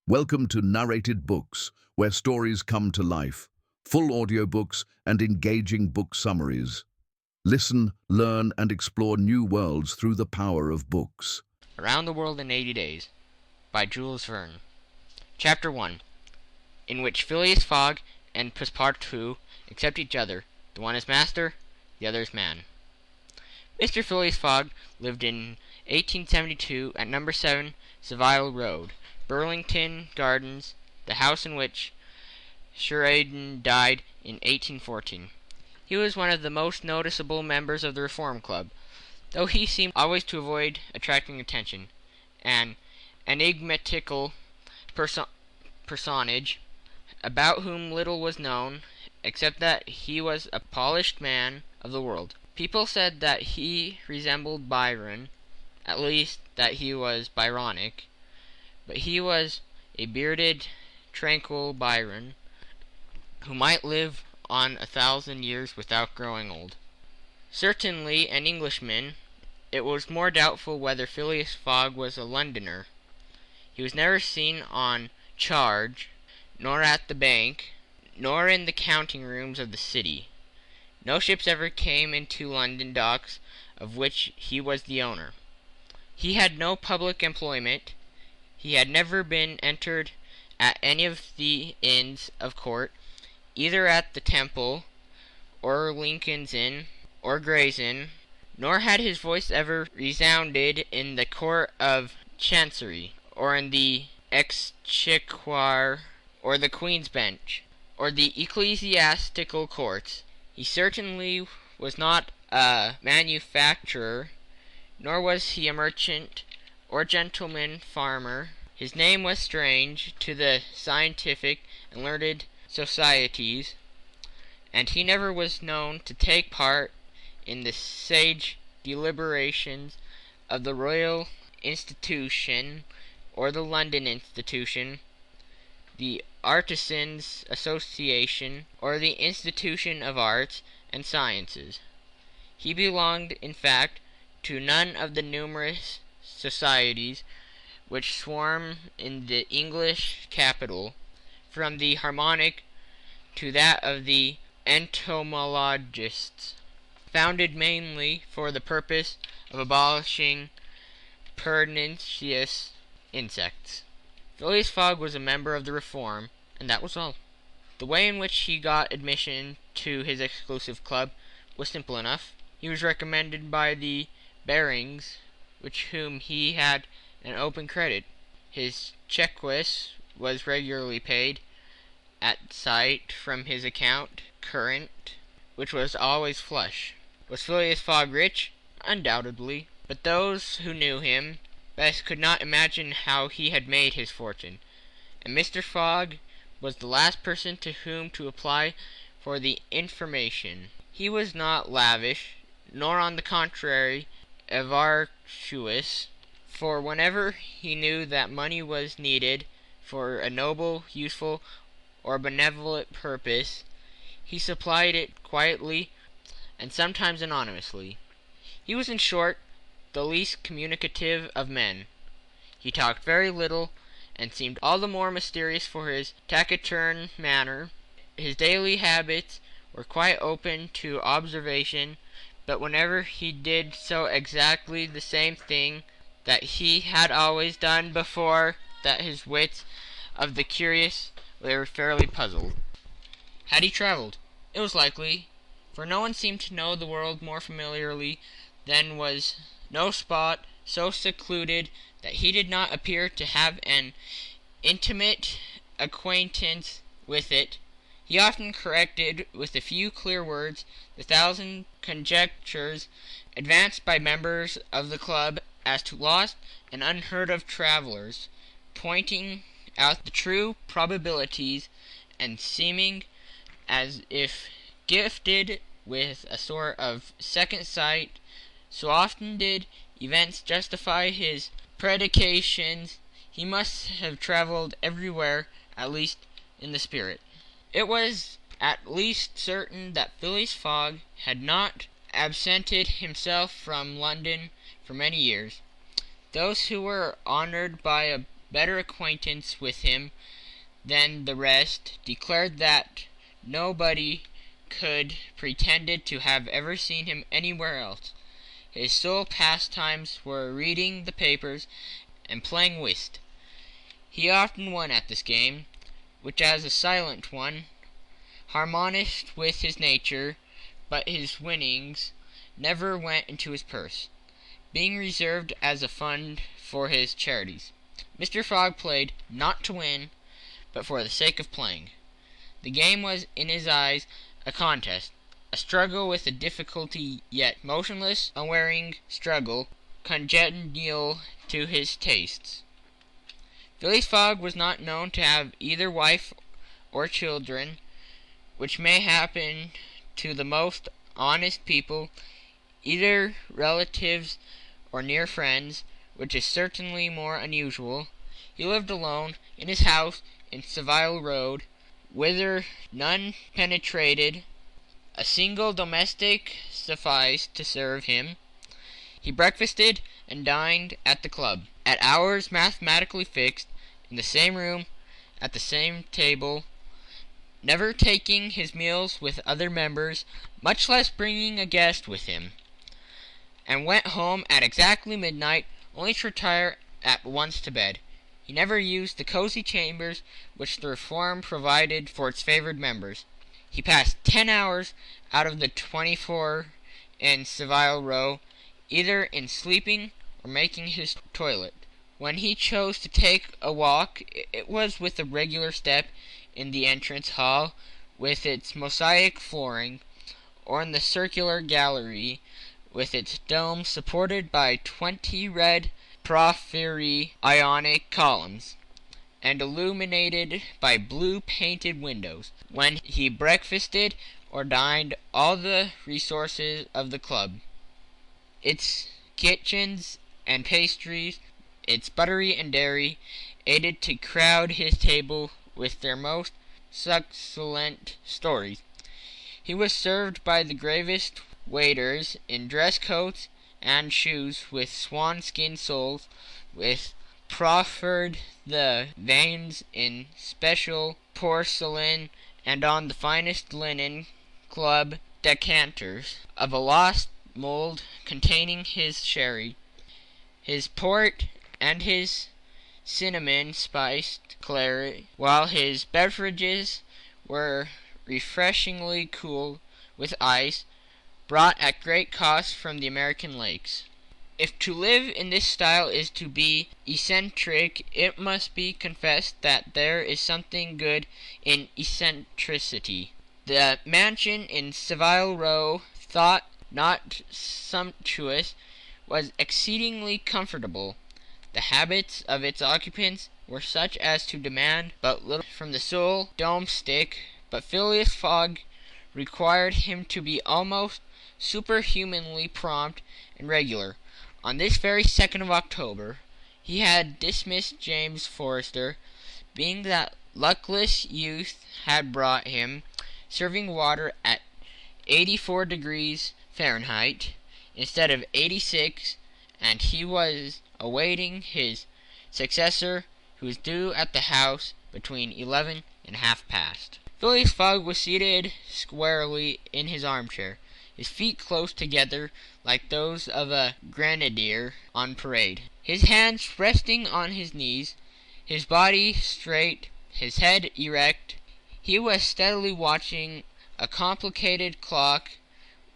Welcome to Narrated Books, where stories come to life, full audiobooks and engaging book summaries. Listen, learn and explore new worlds through the power of books. Around the World in 80 Days by Jules Verne. Chapter 1, in which Phileas Fogg and Passepartout accept each other. The one is master, the other is man. Mr. Phileas Fogg lived in 1872 at number 7 Savile Road, Burlington Gardens, the house in which Sheridan died in 1814. He was one of the most noticeable members of the Reform Club, though he seemed always to avoid attracting attention. An enigmatical personage, about whom little was known, except that he was a polished man of the world. People said that he resembled Byron, at least that he was Byronic, but he was a bearded, tranquil Byron, who might live on 1,000 years without growing old. Certainly an Englishman, it was more doubtful whether Phileas Fogg was a Londoner. He was never seen on charge, nor at the bank, nor in the counting rooms of the city. No ships ever came into London docks of which he was the owner. He had no public employment. He had never been entered at any of the Inns of Court, either at the Temple, or Lincoln's Inn, or Gray's Inn, nor had his voice ever resounded in the Court of Chancery, or in the Exchequer, or the Queen's Bench, or the ecclesiastical courts. He certainly was not a manufacturer, nor was he a merchant or gentleman farmer. His name was strange to the scientific and learned societies, and he never was known to take part in the sage deliberations of the Royal Institution or the London Institution, the Artisans' Association, or the Institution of Arts and Sciences. He belonged, in fact, to none of the numerous societies which swarm in the English capital, from the Harmonic to that of the entomologists, founded mainly for the purpose of abolishing pernicious insects. Phileas Fogg was a member of the Reform, and that was all. The way in which he got admission to his exclusive club was simple enough. He was recommended by the Barings, with whom he had an open credit. His chequis was regularly paid at sight from his account current, which was always flush. Was Phileas Fogg rich? Undoubtedly, but those who knew him best could not imagine how he had made his fortune, and Mr. Fogg was the last person to whom to apply for the information. He was not lavish, nor on the contrary avaricious, for whenever he knew that money was needed for a noble, useful, or benevolent purpose, he supplied it quietly and sometimes anonymously. He was, in short, the least communicative of men. He talked very little, and seemed all the more mysterious for his taciturn manner. His daily habits were quite open to observation, but whenever he did so exactly the same thing that he had always done before, that his wits of the curious were fairly puzzled. Had he travelled? It was likely, for no one seemed to know the world more familiarly than was no spot so secluded that he did not appear to have an intimate acquaintance with it. He often corrected with a few clear words the thousand conjectures advanced by members of the club as to lost and unheard of travellers, pointing out the true probabilities, and seeming as if gifted with a sort of second sight. So often did events justify his predications, he must have travelled everywhere, at least in the spirit. It was at least certain that Phileas Fogg had not absented himself from London for many years. Those who were honoured by a better acquaintance with him than the rest, declared that nobody could pretend to have ever seen him anywhere else. His sole pastimes were reading the papers and playing whist. He often won at this game, which as a silent one, harmonized with his nature, but his winnings never went into his purse, being reserved as a fund for his charities. Mr. Fogg played not to win, but for the sake of playing. The game was in his eyes a contest, a struggle with a difficulty yet motionless, unwearying struggle, congenial to his tastes. Phileas Fogg was not known to have either wife or children, which may happen to the most honest people, either relatives or near friends, which is certainly more unusual. He lived alone in his house in Savile Road, whither none penetrated. A single domestic sufficed to serve him. He breakfasted and dined at the club, at hours mathematically fixed, in the same room, at the same table, never taking his meals with other members, much less bringing a guest with him, and went home at exactly midnight, only to retire at once to bed. He never used the cosy chambers which the reform provided for its favored members. He passed 10 hours out of the 24 in Savile Row, either in sleeping or making his toilet. When he chose to take a walk, it was with a regular step in the entrance hall, with its mosaic flooring, or in the circular gallery, with its dome supported by 20 red porphyry Ionic columns, and illuminated by blue painted windows. When he breakfasted or dined, all the resources of the club, its kitchens and pastries, its buttery and dairy, aided to crowd his table with their most succulent stories. He was served by the gravest waiters in dress coats and shoes with swan-skin soles, with proffered the veins in special porcelain, and on the finest linen club decanters of a lost mould containing his sherry, his port, and his cinnamon-spiced claret, while his beverages were refreshingly cool with ice, brought at great cost from the American lakes. If to live in this style is to be eccentric, it must be confessed that there is something good in eccentricity. The mansion in Savile Row, thought not sumptuous, was exceedingly comfortable. The habits of its occupants were such as to demand but little from the sole domestic, but Phileas Fogg required him to be almost superhumanly prompt and regular. On this very 2nd of October he had dismissed James Forster, being that luckless youth had brought him serving water at 84 degrees Fahrenheit instead of 86, and he was awaiting his successor, who was due at the house between 11 and half past. Phileas Fogg was seated squarely in his armchair, his feet close together like those of a grenadier on parade, his hands resting on his knees, his body straight, his head erect. He was steadily watching a complicated clock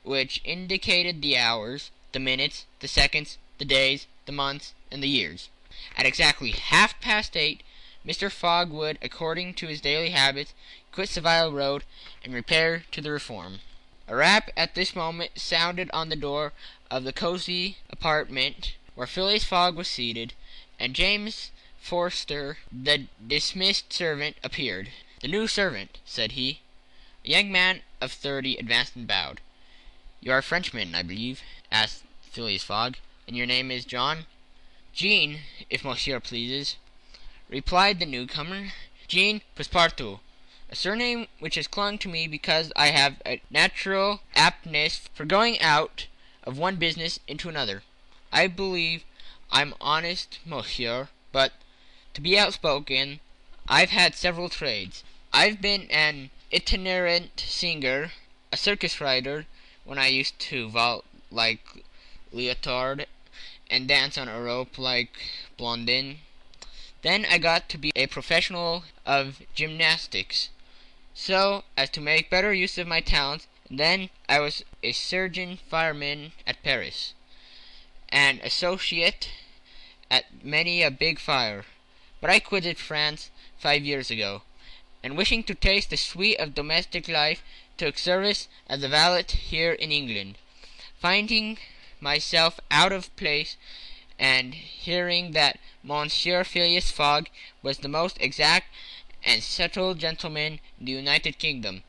which indicated the hours, the minutes, the seconds, the days, the months, and the years. At exactly 8:30, Mr. Fogg would, according to his daily habits, quit Savile Road and repair to the Reform. A rap at this moment sounded on the door of the cosy apartment where Phileas Fogg was seated, and James Forster, the dismissed servant, appeared. "The new servant," said he. A young man of 30 advanced and bowed. "You are a Frenchman, I believe?" asked Phileas Fogg. "And your name is John?" "Jean, if monsieur pleases," replied the newcomer. "Jean Passepartout, a surname which has clung to me because I have a natural aptness for going out of one business into another. I believe I'm honest, monsieur, but To be outspoken, I've had several trades. I've been an itinerant singer, a circus rider when I used to vault like Leotard and dance on a rope like Blondin. Then I got to be a professional of gymnastics, so as to make better use of my talents. And then I was a surgeon fireman at Paris, an associate at many a big fire. But I quitted France 5 years ago, and wishing to taste the sweet of domestic life, took service as a valet here in England. Finding myself out of place, and hearing that Monsieur Phileas Fogg was the most exact and subtle gentleman in the United Kingdom,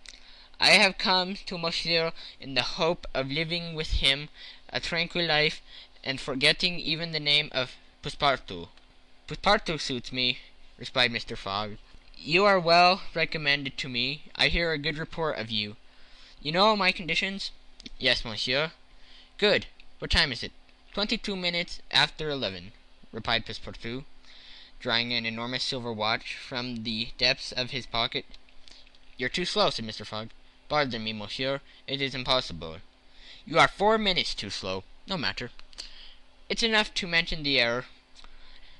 I have come to Monsieur in the hope of living with him a tranquil life, and forgetting even the name of Passepartout. Passepartout suits me, replied Mr. Fogg. You are well recommended to me. I hear a good report of you. You know my conditions? Yes, monsieur. Good. What time is it? 22 minutes after 11, replied Passepartout, drawing an enormous silver watch from the depths of his pocket. You're too slow, said Mr. Fogg. Pardon me, monsieur. It is impossible. You are 4 minutes too slow. No matter. It's enough to mention the error.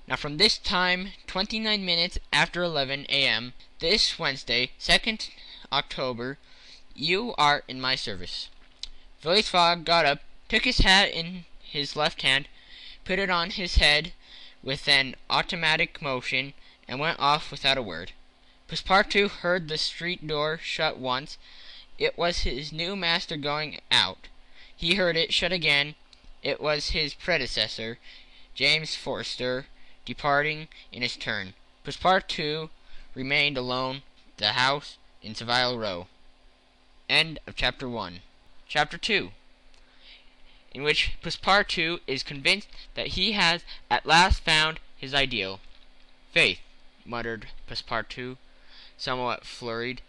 Now from this time, 29 minutes after 11 a.m., this Wednesday, 2nd October, you are in my service. Phileas Fogg got up, took his hat in his left hand, put it on his head with an automatic motion, and went off without a word. Passepartout heard the street door shut once. It was his new master going out. He heard it shut again. It was his predecessor, James Forster, departing in his turn. Passepartout remained alone, the house in Savile Row. End of Chapter 1. Chapter 2, in which Passepartout is convinced that he has at last found his ideal. Faith, muttered Passepartout, somewhat flurried,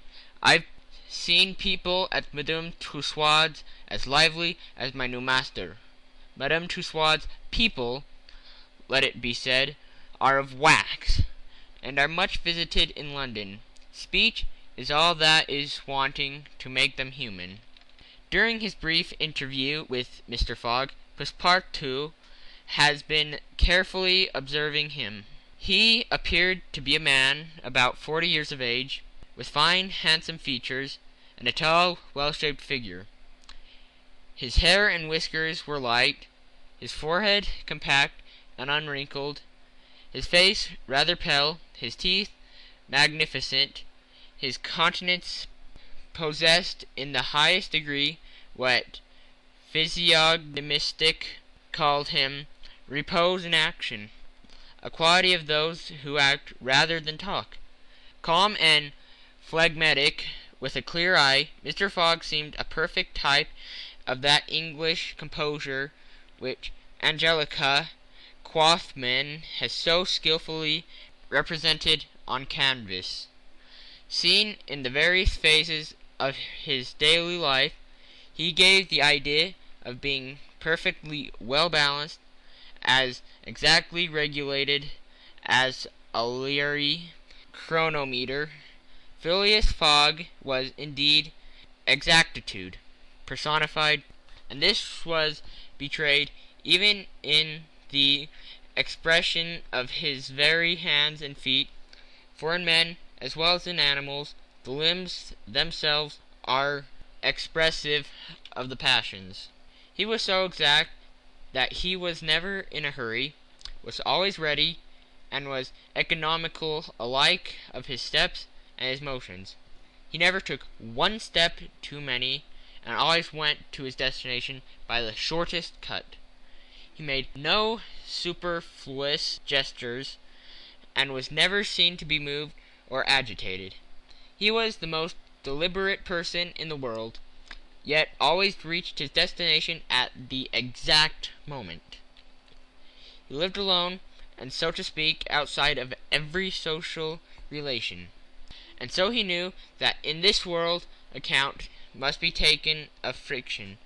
I've seen people at Madame Tussaud's as lively as my new master. Madame Tussaud's people, let it be said, are of wax, and are much visited in London. Speech is all that is wanting to make them human. During his brief interview with Mr. Fogg, Passepartout has been carefully observing him. He appeared to be a man about 40 years of age, with fine, handsome features, and a tall, well-shaped figure. His hair and whiskers were light, his forehead compact and unwrinkled, his face rather pale, his teeth magnificent, his countenance possessed in the highest degree what physiognomists called him repose in action, a quality of those who act rather than talk. Calm and phlegmatic, with a clear eye, Mr. Fogg seemed a perfect type of that English composure which Angelica Kauffmann has so skilfully represented on canvas. Seen in the various phases of his daily life, he gave the idea of being perfectly well balanced, as exactly regulated as a Leary chronometer. Phileas Fogg was indeed exactitude personified, and this was betrayed even in the expression of his very hands and feet, for in men, as well as in animals, the limbs themselves are expressive of the passions. He was so exact that he was never in a hurry, was always ready, and was economical alike of his steps and his motions. He never took one step too many, and always went to his destination by the shortest cut. He made no superfluous gestures, and was never seen to be moved or agitated. He was the most deliberate person in the world, yet always reached his destination at the exact moment. He lived alone, and so to speak, outside of every social relation. And so he knew that in this world account must be taken of friction,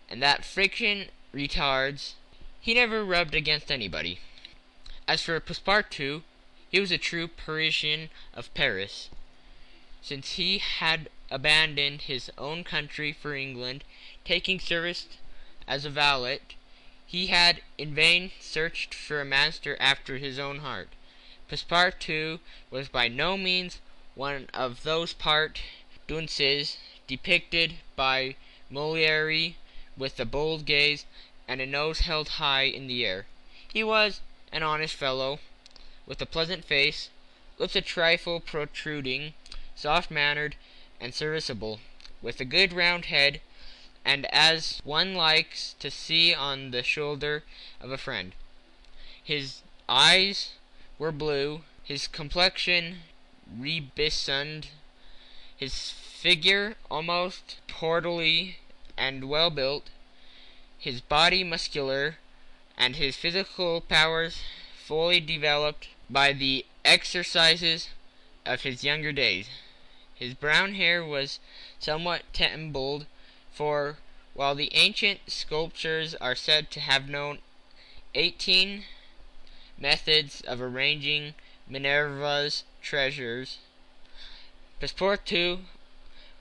and that friction retards. He never rubbed against anybody. As for Passepartout, He was a true Parisian of Paris, since he had abandoned his own country for England, taking service as a valet. He had in vain searched for a master after his own heart. Passepartout was by no means one of those part dunces depicted by Molière, with a bold gaze and a nose held high in the air. He was an honest fellow, with a pleasant face, lips a trifle protruding, soft-mannered and serviceable, with a good round head, and as one likes to see on the shoulder of a friend. His eyes were blue, his complexion rubicund, his figure almost portly and well built, his body muscular, and his physical powers fully developed by the exercises of his younger days. His brown hair was somewhat tumbled, for while the ancient sculptors are said to have known 18 methods of arranging Minerva's treasures, Passepartout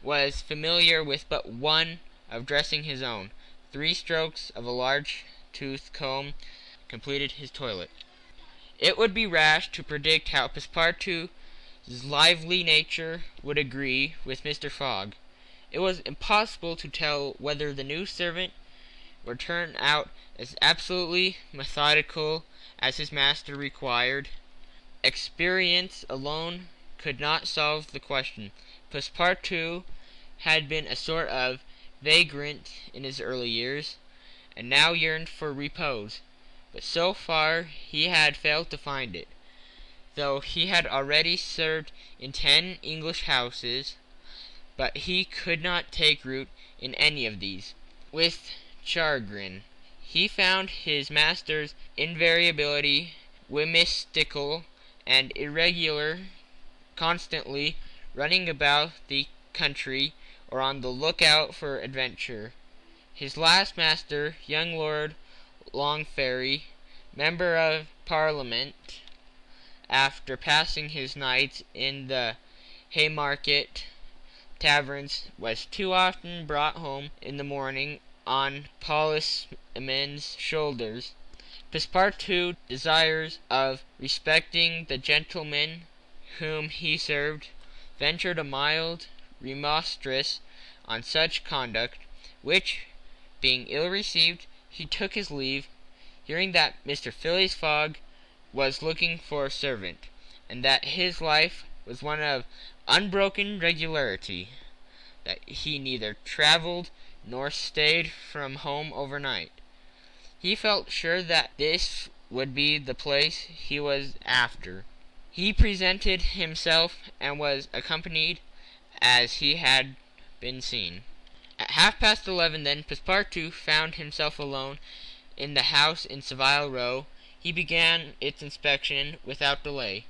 was familiar with but one, of dressing his own. 3 strokes of a large tooth comb completed his toilet. It would be rash to predict how Passepartout's lively nature would agree with Mr. Fogg. It was impossible to tell whether the new servant would turn out as absolutely methodical as his master required. Experience alone could not solve the question. Passepartout had been a sort of vagrant in his early years, and now yearned for repose, but so far he had failed to find it, though he had already served in 10 English houses. But he could not take root in any of these. With chagrin he found his master's invariability whimsical and irregular, constantly running about the country or on the lookout for adventure. His last master, young Lord Longferry, Member of Parliament, after passing his nights in the Haymarket taverns, was too often brought home in the morning on policemen's shoulders. Passepartout, desirous of respecting the gentlemen whom he served, ventured a mild remonstrance on such conduct, which, being ill received, he took his leave, hearing that Mr. Phileas Fogg was looking for a servant, and that his life was one of unbroken regularity, that he neither travelled nor stayed from home overnight. He felt sure that this would be the place he was after. He presented himself and was accompanied as he had been seen. At 11:30 then, Passepartout found himself alone in the house in Savile Row. He began its inspection without delay,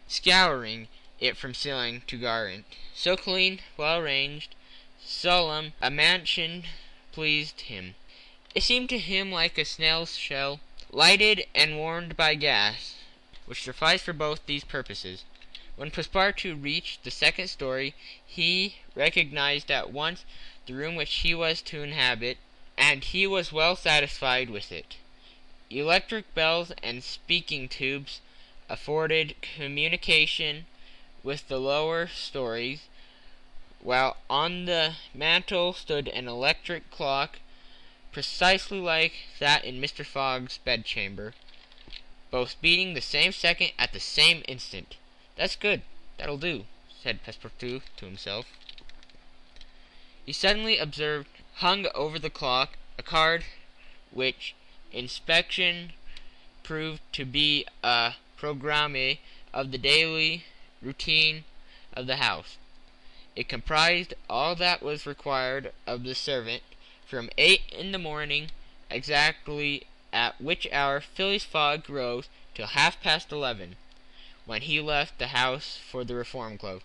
scouring it from ceiling to garret. So clean, well arranged, solemn a mansion pleased him. It seemed to him like a snail's shell, lighted and warmed by gas, which sufficed for both these purposes. When Passepartout reached the second story, he recognized at once the room which he was to inhabit, and he was well satisfied with it. Electric bells and speaking tubes afforded communication with the lower stories, while on the mantel stood an electric clock precisely like that in Mr. Fogg's bedchamber, both beating the same second at the same instant. "That's good. That'll do," said Passepartout to himself. He suddenly observed, hung over the clock, a card which inspection proved to be a programme of the daily routine of the house. It comprised all that was required of the servant from 8 in the morning, exactly at which hour Phileas Fogg rose, till 11:30, when he left the house for the Reform Club.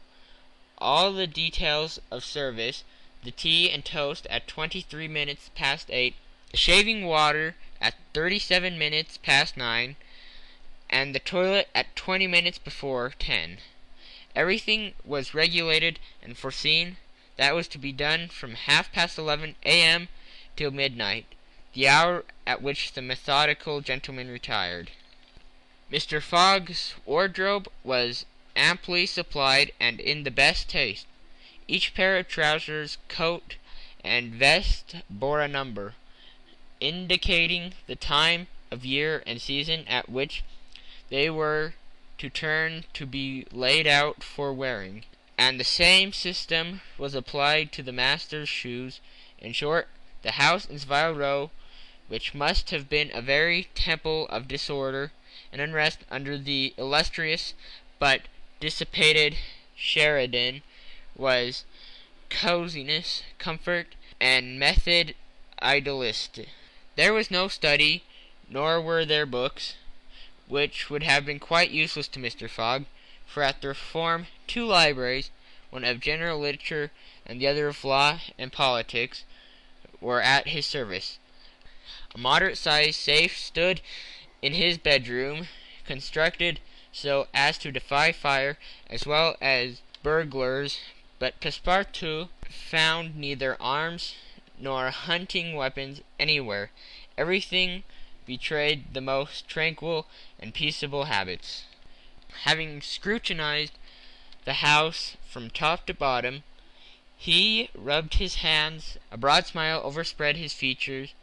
All the details of service, the tea and toast at 23 minutes past 8, the shaving water at 37 minutes past 9, and the toilet at 20 minutes before 10. Everything was regulated and foreseen. That was to be done from 11:30 a.m. till midnight, the hour at which the methodical gentleman retired. Mr. Fogg's wardrobe was amply supplied and in the best taste. Each pair of trousers, coat, and vest bore a number, indicating the time of year and season at which they were to turn to be laid out for wearing, and the same system was applied to the master's shoes. In short, the house in Savile Row, which must have been a very temple of disorder and unrest under the illustrious but dissipated Sheridan, was coziness, comfort, and method idealist. There was no study, nor were there books, which would have been quite useless to Mr. Fogg, for at the Reform 2 libraries, one of general literature and the other of law and politics, were at his service. A moderate-sized safe stood in his bedroom, constructed so as to defy fire as well as burglars, but Passepartout found neither arms nor hunting weapons anywhere. Everything betrayed the most tranquil and peaceable habits. Having scrutinized the house from top to bottom, he rubbed his hands, a broad smile overspread his features,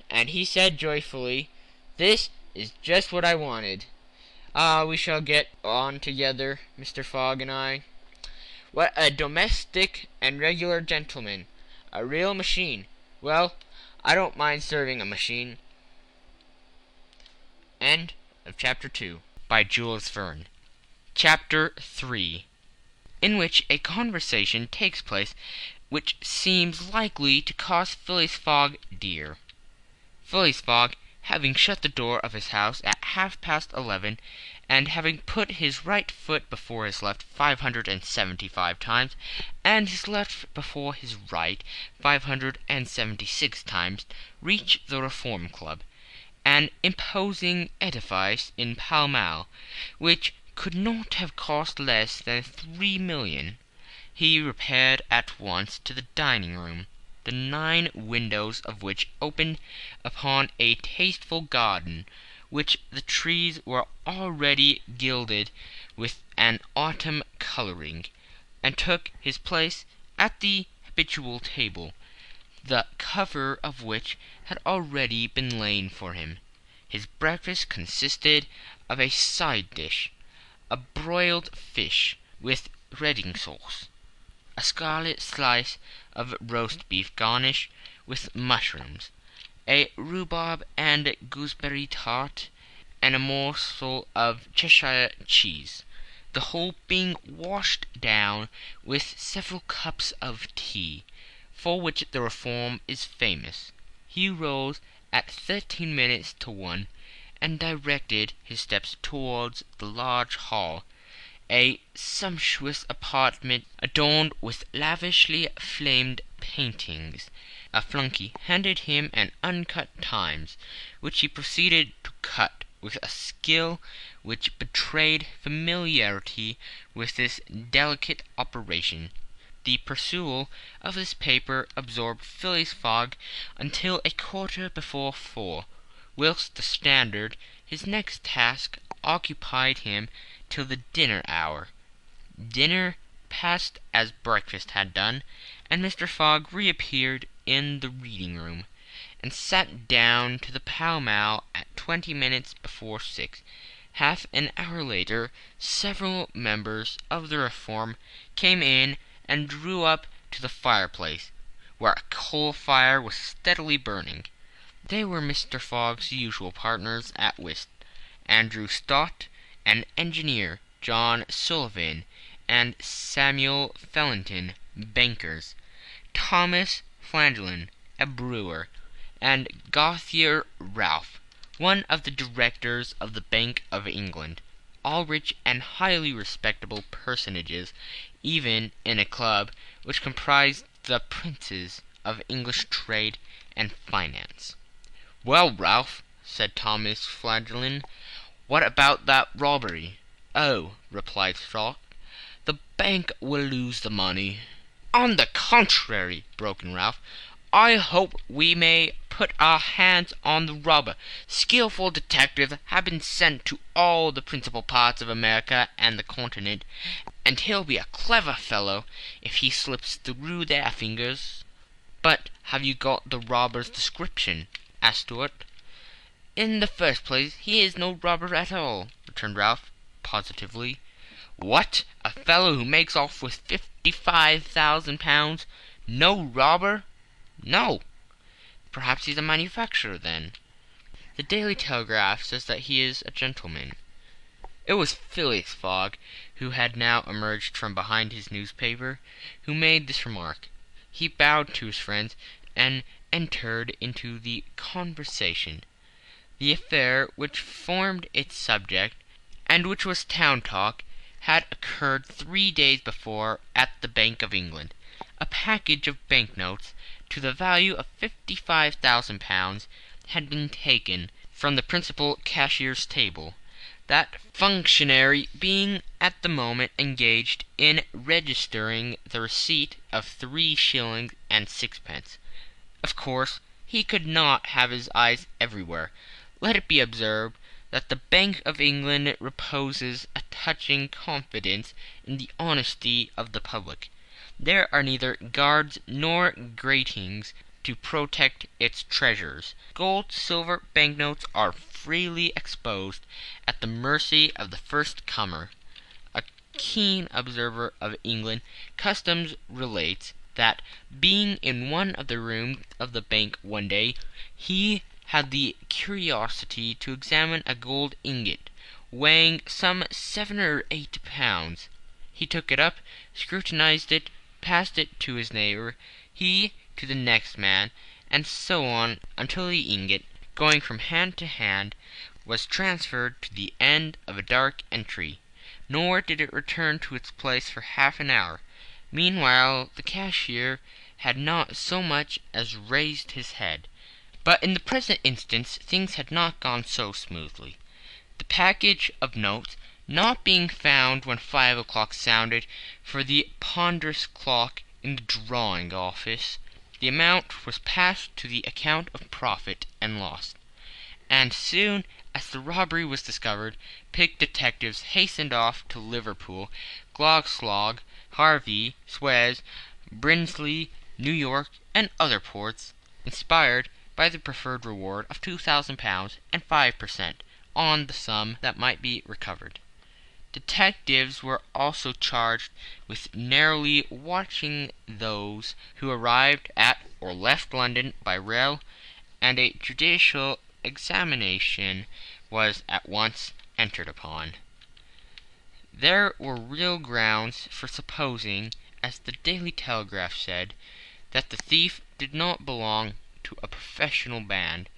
and he said joyfully, "This is just what I wanted. Ah, we shall get on together, Mr. Fogg and I. What a domestic and regular gentleman! A real machine. Well, I don't mind serving a machine." End of Chapter 2 by Jules Verne. Chapter 3, in which a conversation takes place which seems likely to cost Phileas Fogg dear. Phileas Fogg, having shut the door of his house at 11:30, and having put his right foot before his left 575 times, and his left before his right 576 times, reached the Reform Club, an imposing edifice in Pall Mall, which could not have cost less than 3,000,000. He repaired at once to the dining-room, the 9 windows of which opened upon a tasteful garden, which the trees were already gilded with an autumn colouring, and took his place at the habitual table, the cover of which had already been laid for him. His breakfast consisted of a side dish, a broiled fish with Reading sauce, a scarlet slice of roast beef garnished with mushrooms, a rhubarb and gooseberry tart, and a morsel of Cheshire cheese, the whole being washed down with several cups of tea, for which the Reform is famous. He rose at 13 minutes to 1, and directed his steps towards the large hall, a sumptuous apartment adorned with lavishly framed paintings. A flunkey handed him an uncut Times, which he proceeded to cut with a skill which betrayed familiarity with this delicate operation. The perusal of this paper absorbed Phileas Fogg until a quarter before 4, whilst the Standard, his next task, occupied him till the dinner hour. Dinner passed as breakfast had done, and Mr. Fogg reappeared in the reading-room, and sat down to the Pall Mall at 20 minutes before 6. Half an hour later, several members of the Reform came in and drew up to the fireplace, where a coal fire was steadily burning. They were Mr. Fogg's usual partners at whist, Andrew Stott, an engineer, John Sullivan, and Samuel Fellenton, bankers, Thomas Flanagan, a brewer, and Gauthier Ralph, one of the directors of the Bank of England, all rich and highly respectable personages, even in a club which comprised the princes of English trade and finance. "Well, Ralph," said Thomas Flanagan, What about that robbery?" "Oh," replied Strock, "the bank will lose the money." "On the contrary," broke in Ralph, "I hope we may put our hands on the robber. Skilful detectives have been sent to all the principal parts of America and the Continent, and he'll be a clever fellow if he slips through their fingers." "But have you got the robber's description?" asked Stuart. "In the first place, he is no robber at all," returned Ralph, positively. "What! A fellow who makes off with £55,000 no robber?" "No." "Perhaps he's a manufacturer, then." "The Daily Telegraph says that he is a gentleman." It was Phileas Fogg, who had now emerged from behind his newspaper, who made this remark. He bowed to his friends, and entered into the conversation. The affair which formed its subject, and which was town talk, had occurred 3 days before at the Bank of England. A package of banknotes to the value of £55,000 had been taken from the principal cashier's table, that functionary being at the moment engaged in registering the receipt of 3 shillings and sixpence. Of course, he could not have his eyes everywhere. Let it be observed that the Bank of England reposes a touching confidence in the honesty of the public. There are neither guards nor gratings to protect its treasures. Gold, silver, banknotes are freely exposed at the mercy of the first comer. A keen observer of England customs relates that, being in one of the rooms of the bank one day, he had the curiosity to examine a gold ingot weighing some 7 or 8 pounds. He took it up, scrutinized it, passed it to his neighbor, he to the next man, and so on until the ingot, going from hand to hand, was transferred to the end of a dark entry. Nor did it return to its place for half an hour. Meanwhile the cashier had not so much as raised his head. But in the present instance things had not gone so smoothly. The package of notes not being found when 5 o'clock sounded for the ponderous clock in the drawing office, the amount was passed to the account of profit and loss, and soon as the robbery was discovered, picked detectives hastened off to Liverpool, Glogslog, Harvey, Suez, Brinsley, New York, and other ports, inspired by the preferred reward of £2,000 and 5% on the sum that might be recovered. Detectives were also charged with narrowly watching those who arrived at or left London by rail, and a judicial examination was at once entered upon. There were real grounds for supposing, as the Daily Telegraph said, that the thief did not belong to a professional band.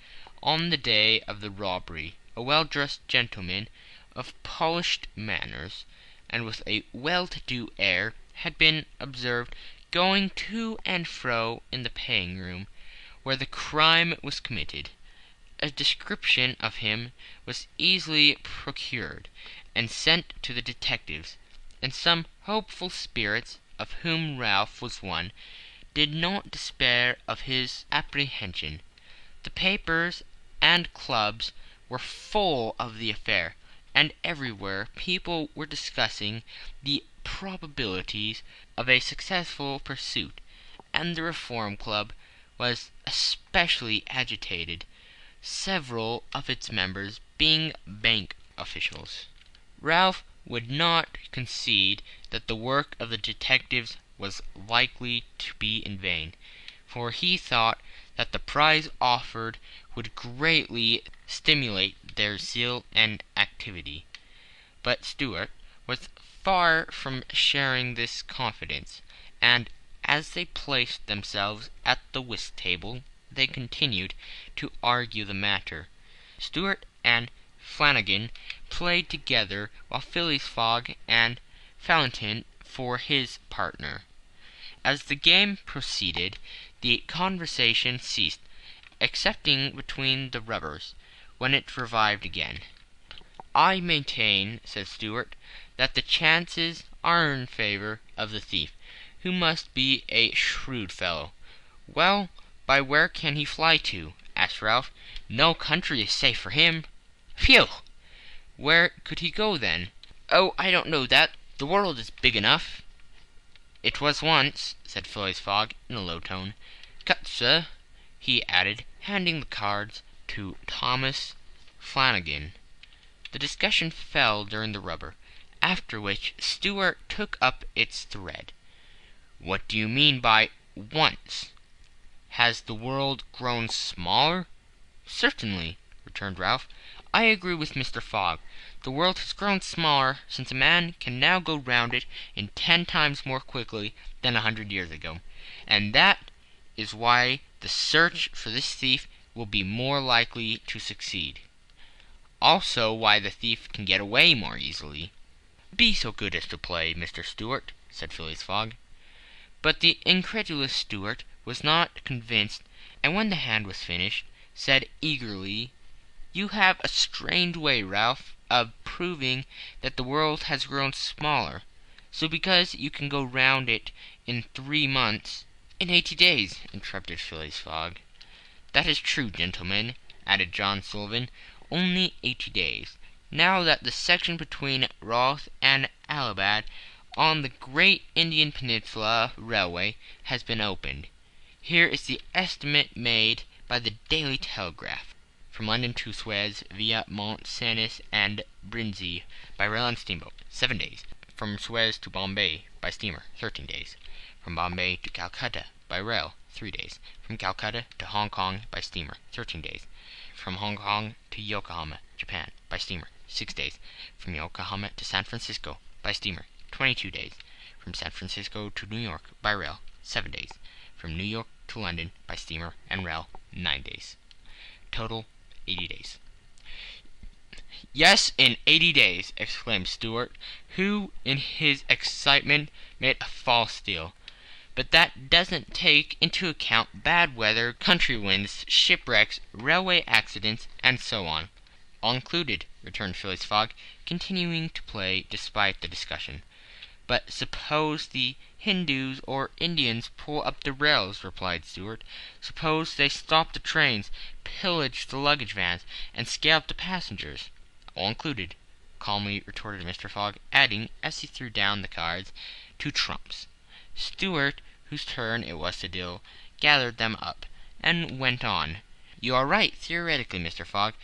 On the day of the robbery, a well-dressed gentleman of polished manners, and with a well-to-do air, had been observed going to and fro in the paying room, where the crime was committed. A description of him was easily procured, and sent to the detectives, and some hopeful spirits, of whom Ralph was one, did not despair of his apprehension. The papers and clubs were full of the affair, and everywhere people were discussing the probabilities of a successful pursuit, and the Reform Club was especially agitated, several of its members being bank officials. Ralph would not concede that the work of the detectives was likely to be in vain, for he thought that the prize offered would greatly stimulate their zeal and activity. But Stuart was far from sharing this confidence, and as they placed themselves at the whist table, they continued to argue the matter. Stuart and Flanagan played together, while Phileas Fogg and Fallentin for his partner. As the game proceeded, the conversation ceased, excepting between the rubbers, when it revived again. I maintain, said Stuart, that the chances are in favor of the thief, who must be a shrewd fellow. Well, by where can he fly to? Asked Ralph. No country is safe for him. Phew! Where could he go then? Oh, I don't know that. The world is big enough. It was once, said Phileas Fogg in a low tone. Cut, sir, he added, handing the cards to Thomas Flanagan. The discussion fell during the rubber, after which Stuart took up its thread. What do you mean by once? Has the world grown smaller? Certainly, returned Ralph. I agree with Mr. Fogg. The world has grown smaller since a man can now go round it in 10 times more quickly than 100 years ago. And that is why the search for this thief will be more likely to succeed. Also why the thief can get away more easily. Be so good as to play, Mr. Stuart, said Phileas Fogg. But the incredulous Stuart was not convinced, and when the hand was finished, said eagerly, You have a strange way, Ralph, of proving that the world has grown smaller. So because you can go round it in 3 months— In 80 days, interrupted Phileas Fogg. That is true, gentlemen, added John Sullivan, only 80 days. Now that the section between Roth and Allahabad on the Great Indian Peninsula Railway has been opened. Here is the estimate made by the Daily Telegraph. From London to Suez via Mont Cenis and Brindisi by rail and steamboat, 7 days. From Suez to Bombay by steamer, 13 days. From Bombay to Calcutta by rail, 3 days. From Calcutta to Hong Kong by steamer, 13 days. From Hong Kong to Yokohama, Japan by steamer, 6 days. From Yokohama to San Francisco by steamer, 22 days. From San Francisco to New York by rail, 7 days. From New York to London by steamer and rail, 9 days. Total, 80 days. Yes, in 80 days, exclaimed Stuart, who, in his excitement, made a false deal. But that doesn't take into account bad weather, country winds, shipwrecks, railway accidents, and so on. All included, returned Phileas Fogg, continuing to play despite the discussion. But suppose the Hindus or Indians pull up the rails, replied Stuart. Suppose they stop the trains, pillage the luggage vans, and scalp the passengers. All included, calmly retorted Mr. Fogg, adding, as he threw down the cards, 2 trumps. Stuart, whose turn it was to deal, gathered them up, and went on. You are right, theoretically, Mr. Fogg,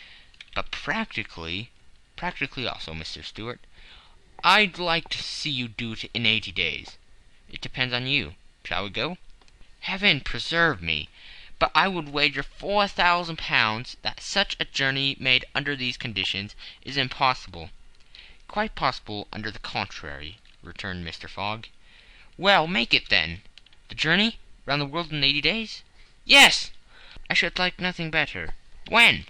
but practically also, Mr. Stuart. I'd like to see you do it in 80 days. It depends on you. Shall we go? Heaven preserve me! But I would wager £4,000 that such a journey made under these conditions is impossible. Quite possible under the contrary, returned Mr. Fogg. Well, make it then. The journey round the world in 80 days? Yes! I should like nothing better. When?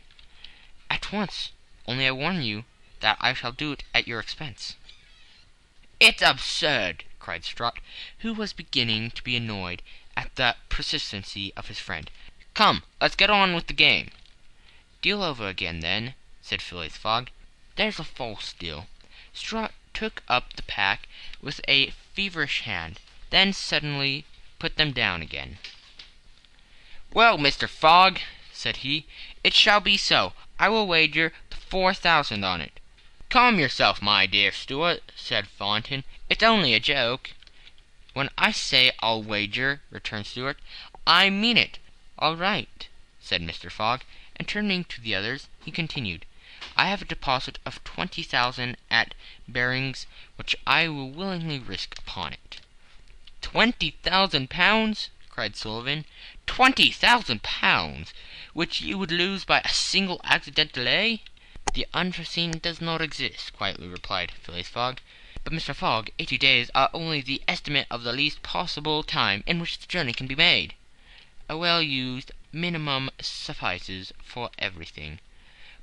At once. Only I warn you that I shall do it at your expense. It's absurd, cried Strutt, who was beginning to be annoyed at the persistency of his friend. Come, let's get on with the game. Deal over again, then, said Phileas Fogg. There's a false deal. Strutt took up the pack with a feverish hand, then suddenly put them down again. Well, Mr. Fogg, said he, it shall be so. I will wager the 4,000 on it. Calm yourself, my dear Stuart, said Thornton. It's only a joke. When I say I'll wager, returned Stuart, I mean it. All right, said Mr. Fogg, and turning to the others, he continued, I have a deposit of 20,000 at Baring's, which I will willingly risk upon it. 20,000 pounds? cried Sullivan. 20,000 pounds, which you would lose by a single accident delay? The unforeseen does not exist, quietly replied Phileas Fogg. But, Mr. Fogg, 80 days are only the estimate of the least possible time in which the journey can be made. A well-used minimum suffices for everything.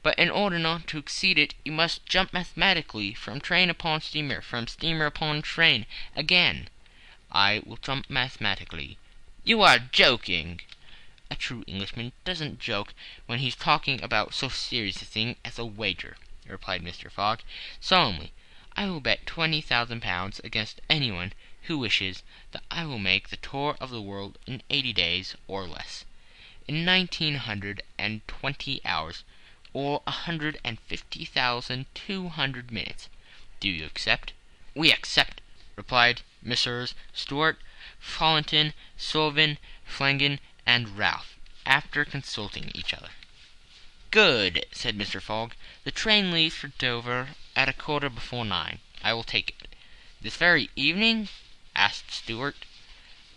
But in order not to exceed it, you must jump mathematically from train upon steamer, from steamer upon train. Again, I will jump mathematically. You are joking. A true Englishman doesn't joke when he's talking about so serious a thing as a wager. replied Mr. Fogg, solemnly. "I will bet £20,000 against anyone who wishes that I will make the tour of the world in 80 days or less, in 1920 hours, or 150,200 minutes. Do you accept?" "We accept," replied Messrs. Stuart, Fallentin, Sullivan, Flanagan, and Ralph, after consulting each other. "Good," said Mr. Fogg. "The train leaves for Dover at 9:15. I will take it." "This very evening?" asked Stuart.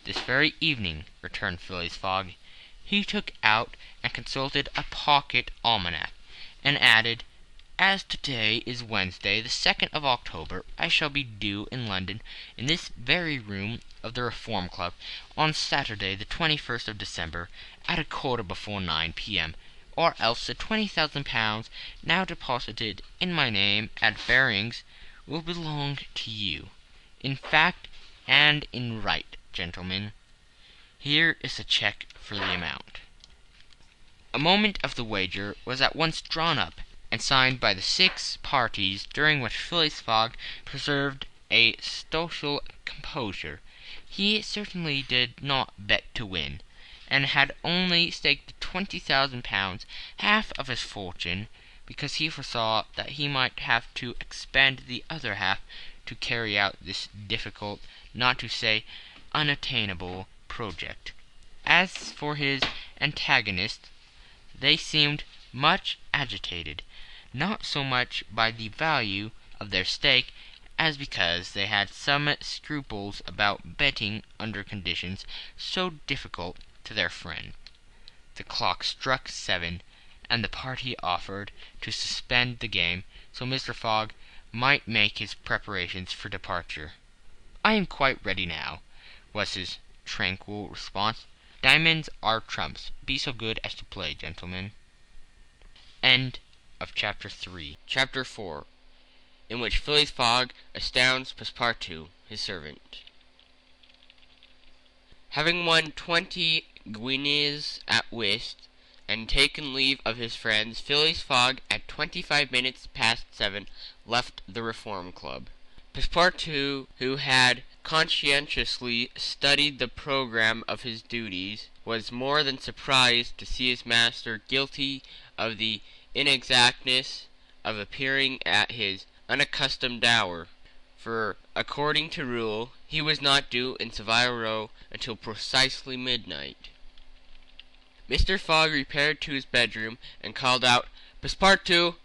"This very evening," returned Phileas Fogg. He took out and consulted a pocket almanac, and added, "As today is Wednesday, the 2nd of October, I shall be due in London, in this very room of the Reform Club, on Saturday, the 21st of December, at 9:15 p.m., or else the £20,000 now deposited in my name at Baring's will belong to you, in fact and in right, gentlemen. Here is a cheque for the amount." A moment of the wager was at once drawn up and signed by the 6 parties, during which Phileas Fogg preserved a stoical composure. He certainly did not bet to win, and had only staked the £20,000, half of his fortune, because he foresaw that he might have to expend the other half to carry out this difficult, not to say unattainable, project. As for his antagonists, they seemed much agitated, not so much by the value of their stake as because they had some scruples about betting under conditions so difficult to their friend. The clock struck 7, and the party offered to suspend the game, so Mr. Fogg might make his preparations for departure. "I am quite ready now," was his tranquil response. "Diamonds are trumps. Be so good as to play, gentlemen." End of Chapter 3. Chapter 4, in which Phileas Fogg astounds Passepartout, his servant. Having won 20 guineas at whist, and taken leave of his friends, Phileas Fogg, at 25 minutes past 7, left the Reform Club. Passepartout, who had conscientiously studied the programme of his duties, was more than surprised to see his master guilty of the inexactness of appearing at his unaccustomed hour, for, according to rule, he was not due in Savile Row until precisely midnight. Mr. Fogg repaired to his bedroom and called out, "Passepartout!"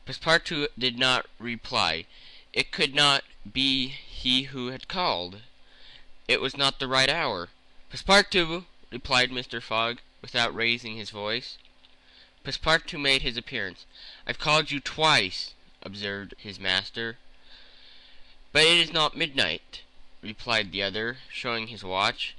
Passepartout did not reply. It could not be he who had called. It was not the right hour. "Passepartout!" replied Mr. Fogg, without raising his voice. Passepartout made his appearance. "I've called you twice," observed his master. "But it is not midnight," replied the other, showing his watch.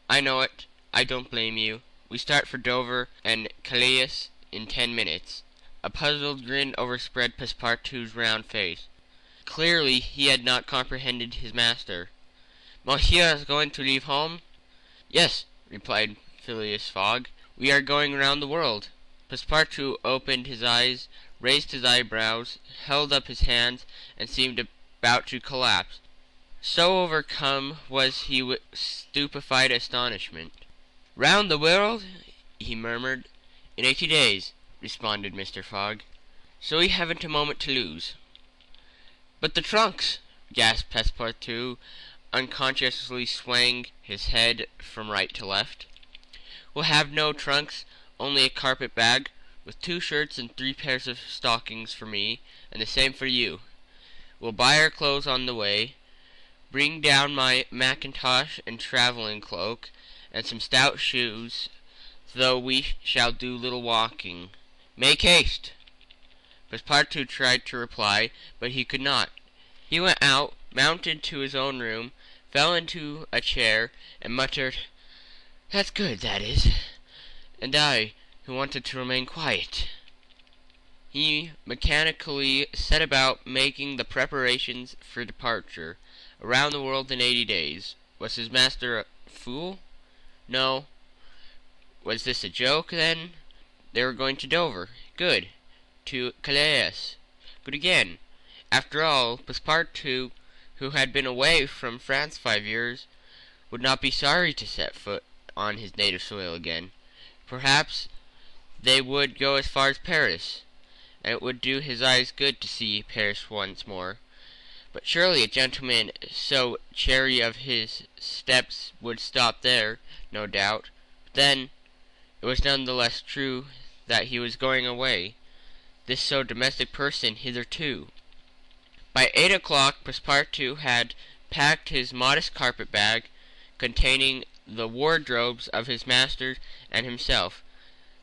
"I know it. I don't blame you. We start for Dover and Calais in 10 minutes. A puzzled grin overspread Passepartout's round face. Clearly he had not comprehended his master. "Monsieur is going to leave home?" "Yes," replied Phileas Fogg. "We are going round the world." Passepartout opened his eyes, raised his eyebrows, held up his hands, and seemed about to collapse, so overcome was he with stupefied astonishment. "Round the world?" he murmured. "In 80 days," responded Mr. Fogg. "So we haven't a moment to lose." "But the trunks!" gasped Passepartout, unconsciously swaying his head from right to left. "We'll have no trunks, only a carpet bag, with 2 shirts and 3 pairs of stockings for me, and the same for you. We'll buy our clothes on the way. Bring down my mackintosh and travelling cloak, and some stout shoes, though we shall do little walking. Make haste!" Passepartout tried to reply, but he could not. He went out, mounted to his own room, fell into a chair, and muttered, "That's good, that is. And I, who wanted to remain quiet." He mechanically set about making the preparations for departure. Around the world in 80 days. Was his master a fool? No. Was this a joke, then? They were going to Dover. Good. To Calais. But again, after all, Passepartout, who had been away from France 5 years, would not be sorry to set foot on his native soil again. Perhaps they would go as far as Paris, and it would do his eyes good to see Paris once more. But surely a gentleman so chary of his steps would stop there, no doubt. But then it was none the less true that he was going away, this so domestic person hitherto. By 8 o'clock Passepartout had packed his modest carpet-bag, containing the wardrobes of his master and himself.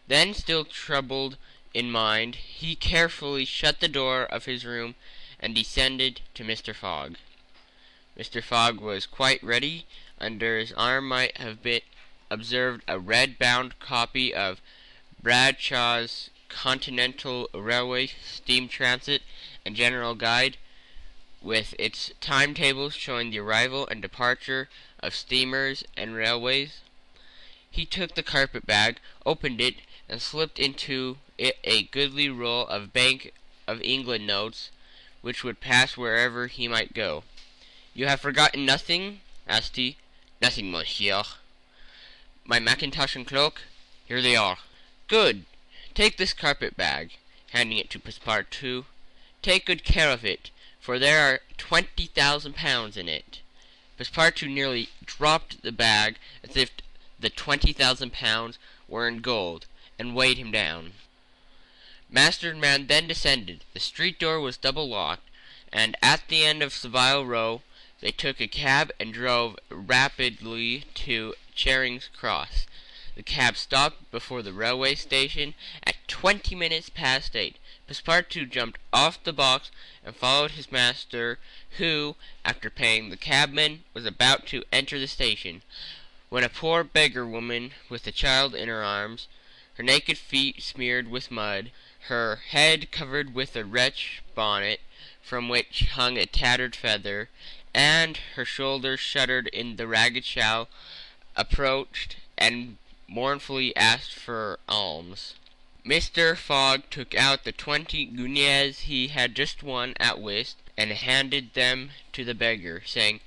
Then, still troubled in mind, he carefully shut the door of his room and descended to Mr. Fogg. Mr. Fogg was quite ready. Under his arm might have been observed a red-bound copy of Bradshaw's Continental Railway Steam Transit and General Guide, with its timetables showing the arrival and departure of steamers and railways. He took the carpet-bag, opened it, and slipped into it a goodly roll of Bank of England notes, which would pass wherever he might go. "You have forgotten nothing?" asked he. "Nothing, monsieur." "My mackintosh and cloak?" "Here they are." "Good. Take this carpet-bag," handing it to Passepartout. "Take good care of it, for there are £20,000 in it." Passepartout nearly dropped the bag as if the £20,000 were in gold, and weighed him down. Master and man then descended. The street door was double locked, and at the end of Savile Row they took a cab and drove rapidly to Charing's Cross. The cab stopped before the railway station at 20 minutes past 8. Passepartout jumped off the box and followed his master, who, after paying the cabman, was about to enter the station, when a poor beggar woman with a child in her arms, her naked feet smeared with mud, her head covered with a wretched bonnet from which hung a tattered feather, and her shoulders shuttered in the ragged shawl, approached and mournfully asked for alms. Mr. Fogg took out the 20 guineas he had just won at whist, and handed them to the beggar, saying,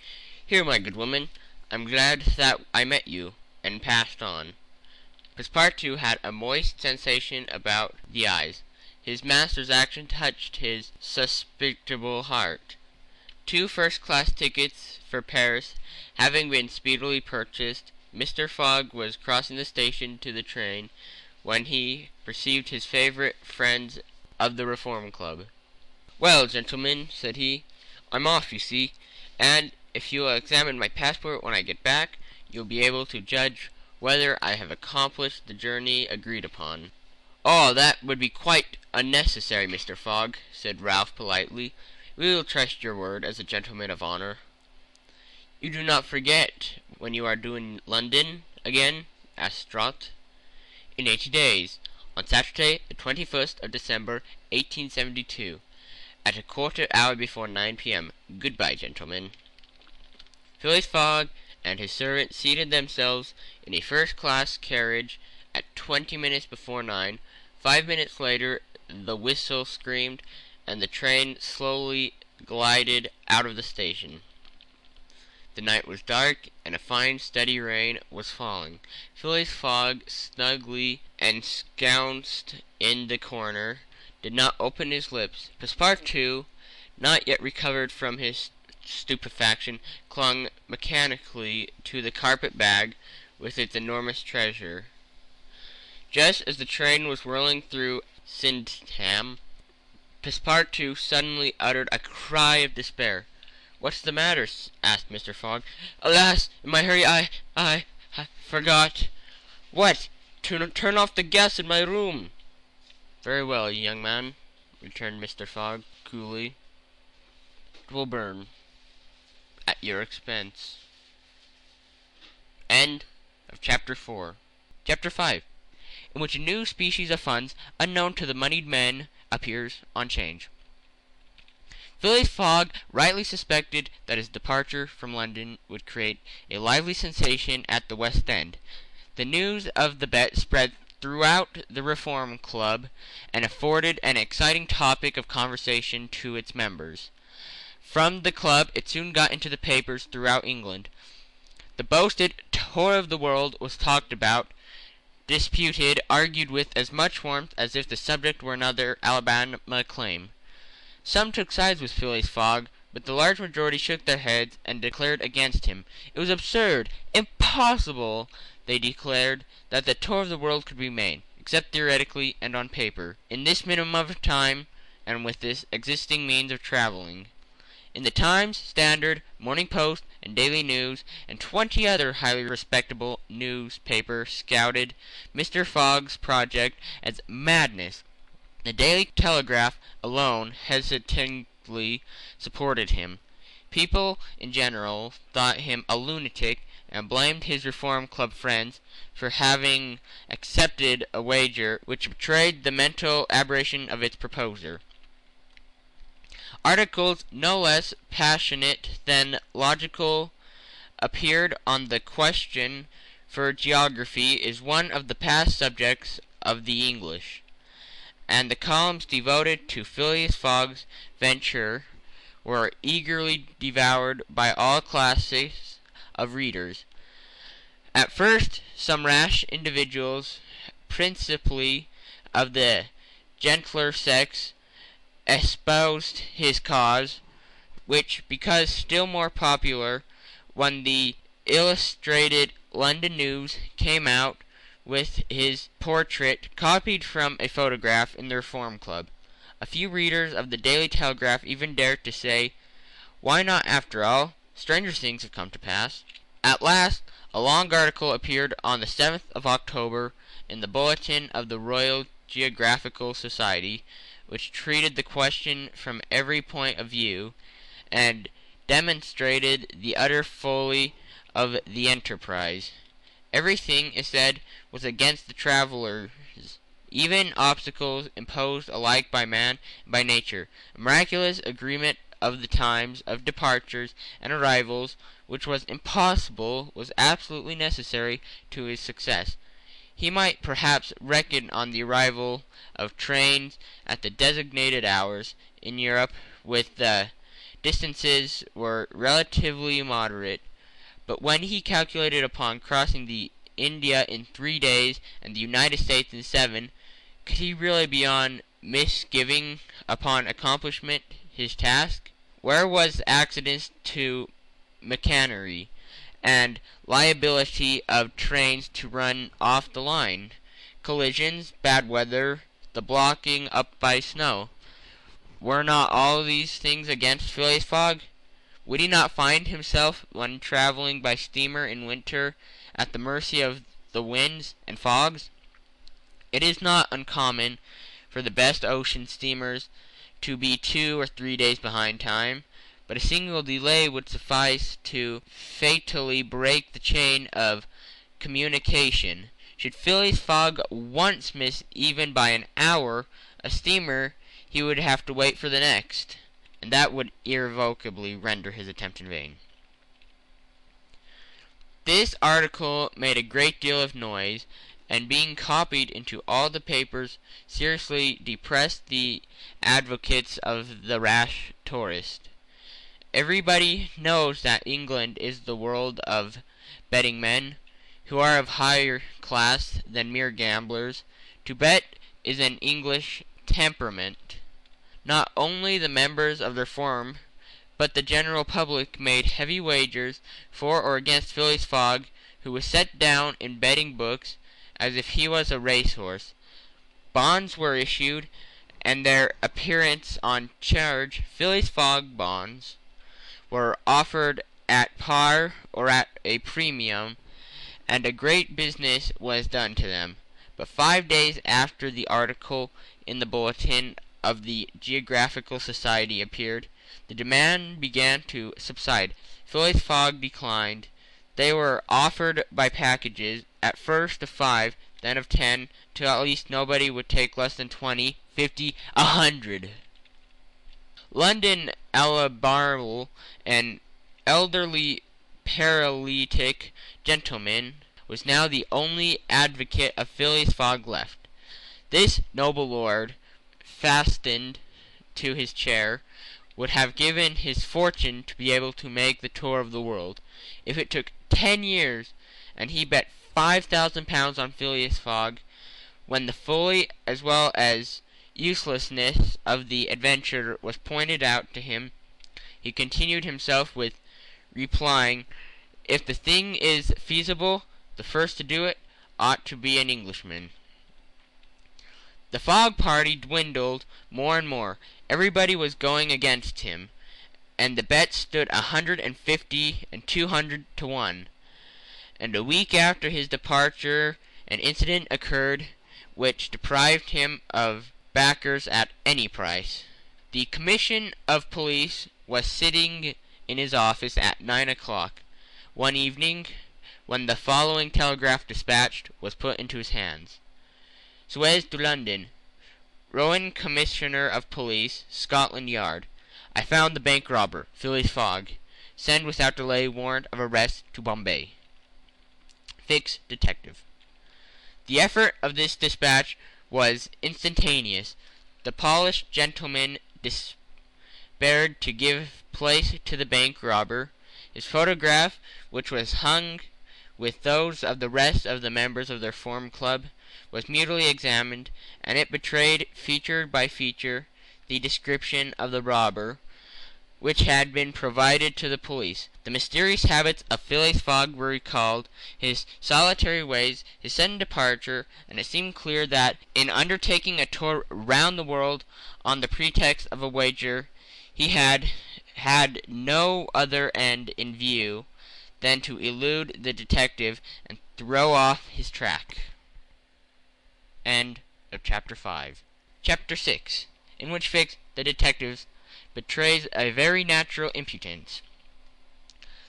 "Here, my good woman, I'm glad that I met you," and passed on. Passepartout had a moist sensation about the eyes. His master's action touched his susceptible heart. 2 first-class tickets for Paris having been speedily purchased, Mr. Fogg was crossing the station to the train, when he perceived his favourite friends of the Reform Club. "Well, gentlemen," said he, "I'm off, you see, and if you will examine my passport when I get back, you'll be able to judge whether I have accomplished the journey agreed upon." "Oh, that would be quite unnecessary, Mr. Fogg," said Ralph politely. "We will trust your word as a gentleman of honour." "You do not forget when you are due in London again?" asked Trot. "In 80 days, on Saturday, the 21st of December, 1872, at a quarter hour before 9 p.m. Goodbye, gentlemen." Phileas Fogg and his servant seated themselves in a first-class carriage at 20 minutes before 9. 5 minutes later the whistle screamed, and the train slowly glided out of the station. The night was dark, and a fine steady rain was falling. Phileas Fogg, snugly ensconced in the corner, did not open his lips. Passepartout, not yet recovered from his stupefaction, clung mechanically to the carpet-bag with its enormous treasure. Just as the train was whirling through Sydenham, Passepartout suddenly uttered a cry of despair. "What's the matter?" asked Mr. Fogg. "Alas! In my hurry I forgot." "What?" Turn off the gas in my room." "Very well, young man," returned Mr. Fogg coolly. "It will burn at your expense." End of Chapter 4. Chapter 5, in which a new species of funds unknown to the moneyed men appears on 'Change. Phileas Fogg rightly suspected that his departure from London would create a lively sensation at the West End. The news of the bet spread throughout the Reform Club and afforded an exciting topic of conversation to its members. From the club, it soon got into the papers throughout England. The boasted tour of the world was talked about, disputed, argued with as much warmth as if the subject were another Alabama claim. Some took sides with Phileas Fogg, but the large majority shook their heads and declared against him. It was absurd, impossible, they declared, that the tour of the world could be made, except theoretically and on paper, in this minimum of time and with this existing means of traveling. In the Times, Standard, Morning Post, and Daily News, and 20 other highly respectable newspapers scouted Mr. Fogg's project as madness. The Daily Telegraph alone hesitatingly supported him. People in general thought him a lunatic and blamed his Reform Club friends for having accepted a wager which betrayed the mental aberration of its proposer. Articles no less passionate than logical appeared on the question, for geography is one of the past subjects of the English, and the columns devoted to Phileas Fogg's venture were eagerly devoured by all classes of readers. At first, some rash individuals, principally of the gentler sex, espoused his cause, which, because still more popular, when the Illustrated London News came out with his portrait copied from a photograph in the Reform Club. A few readers of the Daily Telegraph even dared to say, "Why not, after all? Stranger things have come to pass." At last, a long article appeared on the 7th of October in the Bulletin of the Royal Geographical Society, which treated the question from every point of view, and demonstrated the utter folly of the enterprise. Everything, it said, was against the travellers, even obstacles imposed alike by man and by nature. A miraculous agreement of the times of departures and arrivals, which was impossible, was absolutely necessary to his success. He might perhaps reckon on the arrival of trains at the designated hours in Europe, with the distances were relatively moderate, but when he calculated upon crossing the India in 3 days and the United States in 7, could he really beyond misgiving upon accomplishment his task? Where was accidents to machinery, and liability of trains to run off the line, collisions, bad weather, the blocking up by snow? Were not all these things against Phileas Fogg? Would he not find himself, when travelling by steamer in winter, at the mercy of the winds and fogs? It is not uncommon for the best ocean steamers to be 2 or 3 days behind time, but a single delay would suffice to fatally break the chain of communication. Should Phileas Fogg once miss even by an hour a steamer, he would have to wait for the next, and that would irrevocably render his attempt in vain. This article made a great deal of noise, and being copied into all the papers, seriously depressed the advocates of the rash tourist. Everybody knows that England is the world of betting men, who are of higher class than mere gamblers. To bet is an English temperament. Not only the members of the Reform, but the general public made heavy wagers for or against Phileas Fogg, who was set down in betting books as if he was a racehorse. Bonds were issued, and their appearance on charge, Phileas Fogg bonds, were offered at par or at a premium, and a great business was done to them. But 5 days after the article in the Bulletin of the Geographical Society appeared, the demand began to subside. Phileas Fogg declined. They were offered by packages, at first of 5, then of 10, till at least nobody would take less than 20, 50, 100. London Albemarle, an elderly paralytic gentleman, was now the only advocate of Phileas Fogg left. This noble lord, fastened to his chair, would have given his fortune to be able to make the tour of the world, if it took 10 years, and he bet £5,000 on Phileas Fogg. When the folly as well as uselessness of the adventure was pointed out to him, he contented himself with replying, "If the thing is feasible, the first to do it ought to be an Englishman." The Fogg party dwindled more and more. Everybody was going against him, and the bets stood 150 and 200 to 1. And a week after his departure an incident occurred which deprived him of backers at any price. The Commission of Police was sitting in his office at 9 o'clock one evening when the following telegraph dispatch was put into his hands: Suez to London. Rowan, Commissioner of Police, Scotland Yard. I found the bank robber, Phileas Fogg. Send without delay warrant of arrest to Bombay. Fix, Detective. The effort of this dispatch was instantaneous. The polished gentleman despaired to give place to the bank robber. His photograph, which was hung with those of the rest of the members of the Reform Club, was mutually examined, and it betrayed, feature by feature, the description of the robber, which had been provided to the police. The mysterious habits of Phileas Fogg were recalled, his solitary ways, his sudden departure, and it seemed clear that, in undertaking a tour round the world on the pretext of a wager, he had no other end in view than to elude the detective and throw off his track. End of Chapter 5. Chapter 6, in which Fix, the detective, betrays a very natural impudence.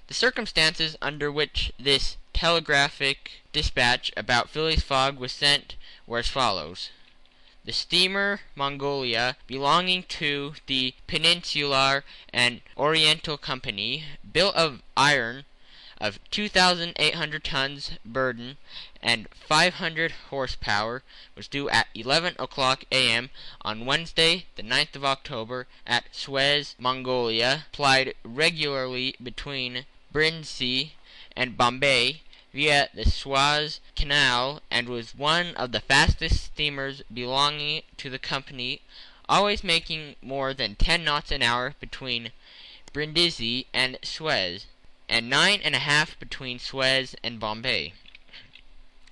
The circumstances under which this telegraphic dispatch about Phileas Fogg was sent were as follows. The steamer Mongolia, belonging to the Peninsular and Oriental Company, built of iron, of 2,800 tons burden and 500 horsepower, was due at 11 o'clock a.m. on Wednesday, the 9th of October, at Suez, Mongolia, plied regularly between Brindisi and Bombay via the Suez Canal, and was one of the fastest steamers belonging to the company, always making more than 10 knots an hour between Brindisi and Suez, and 9.5 between Suez and Bombay.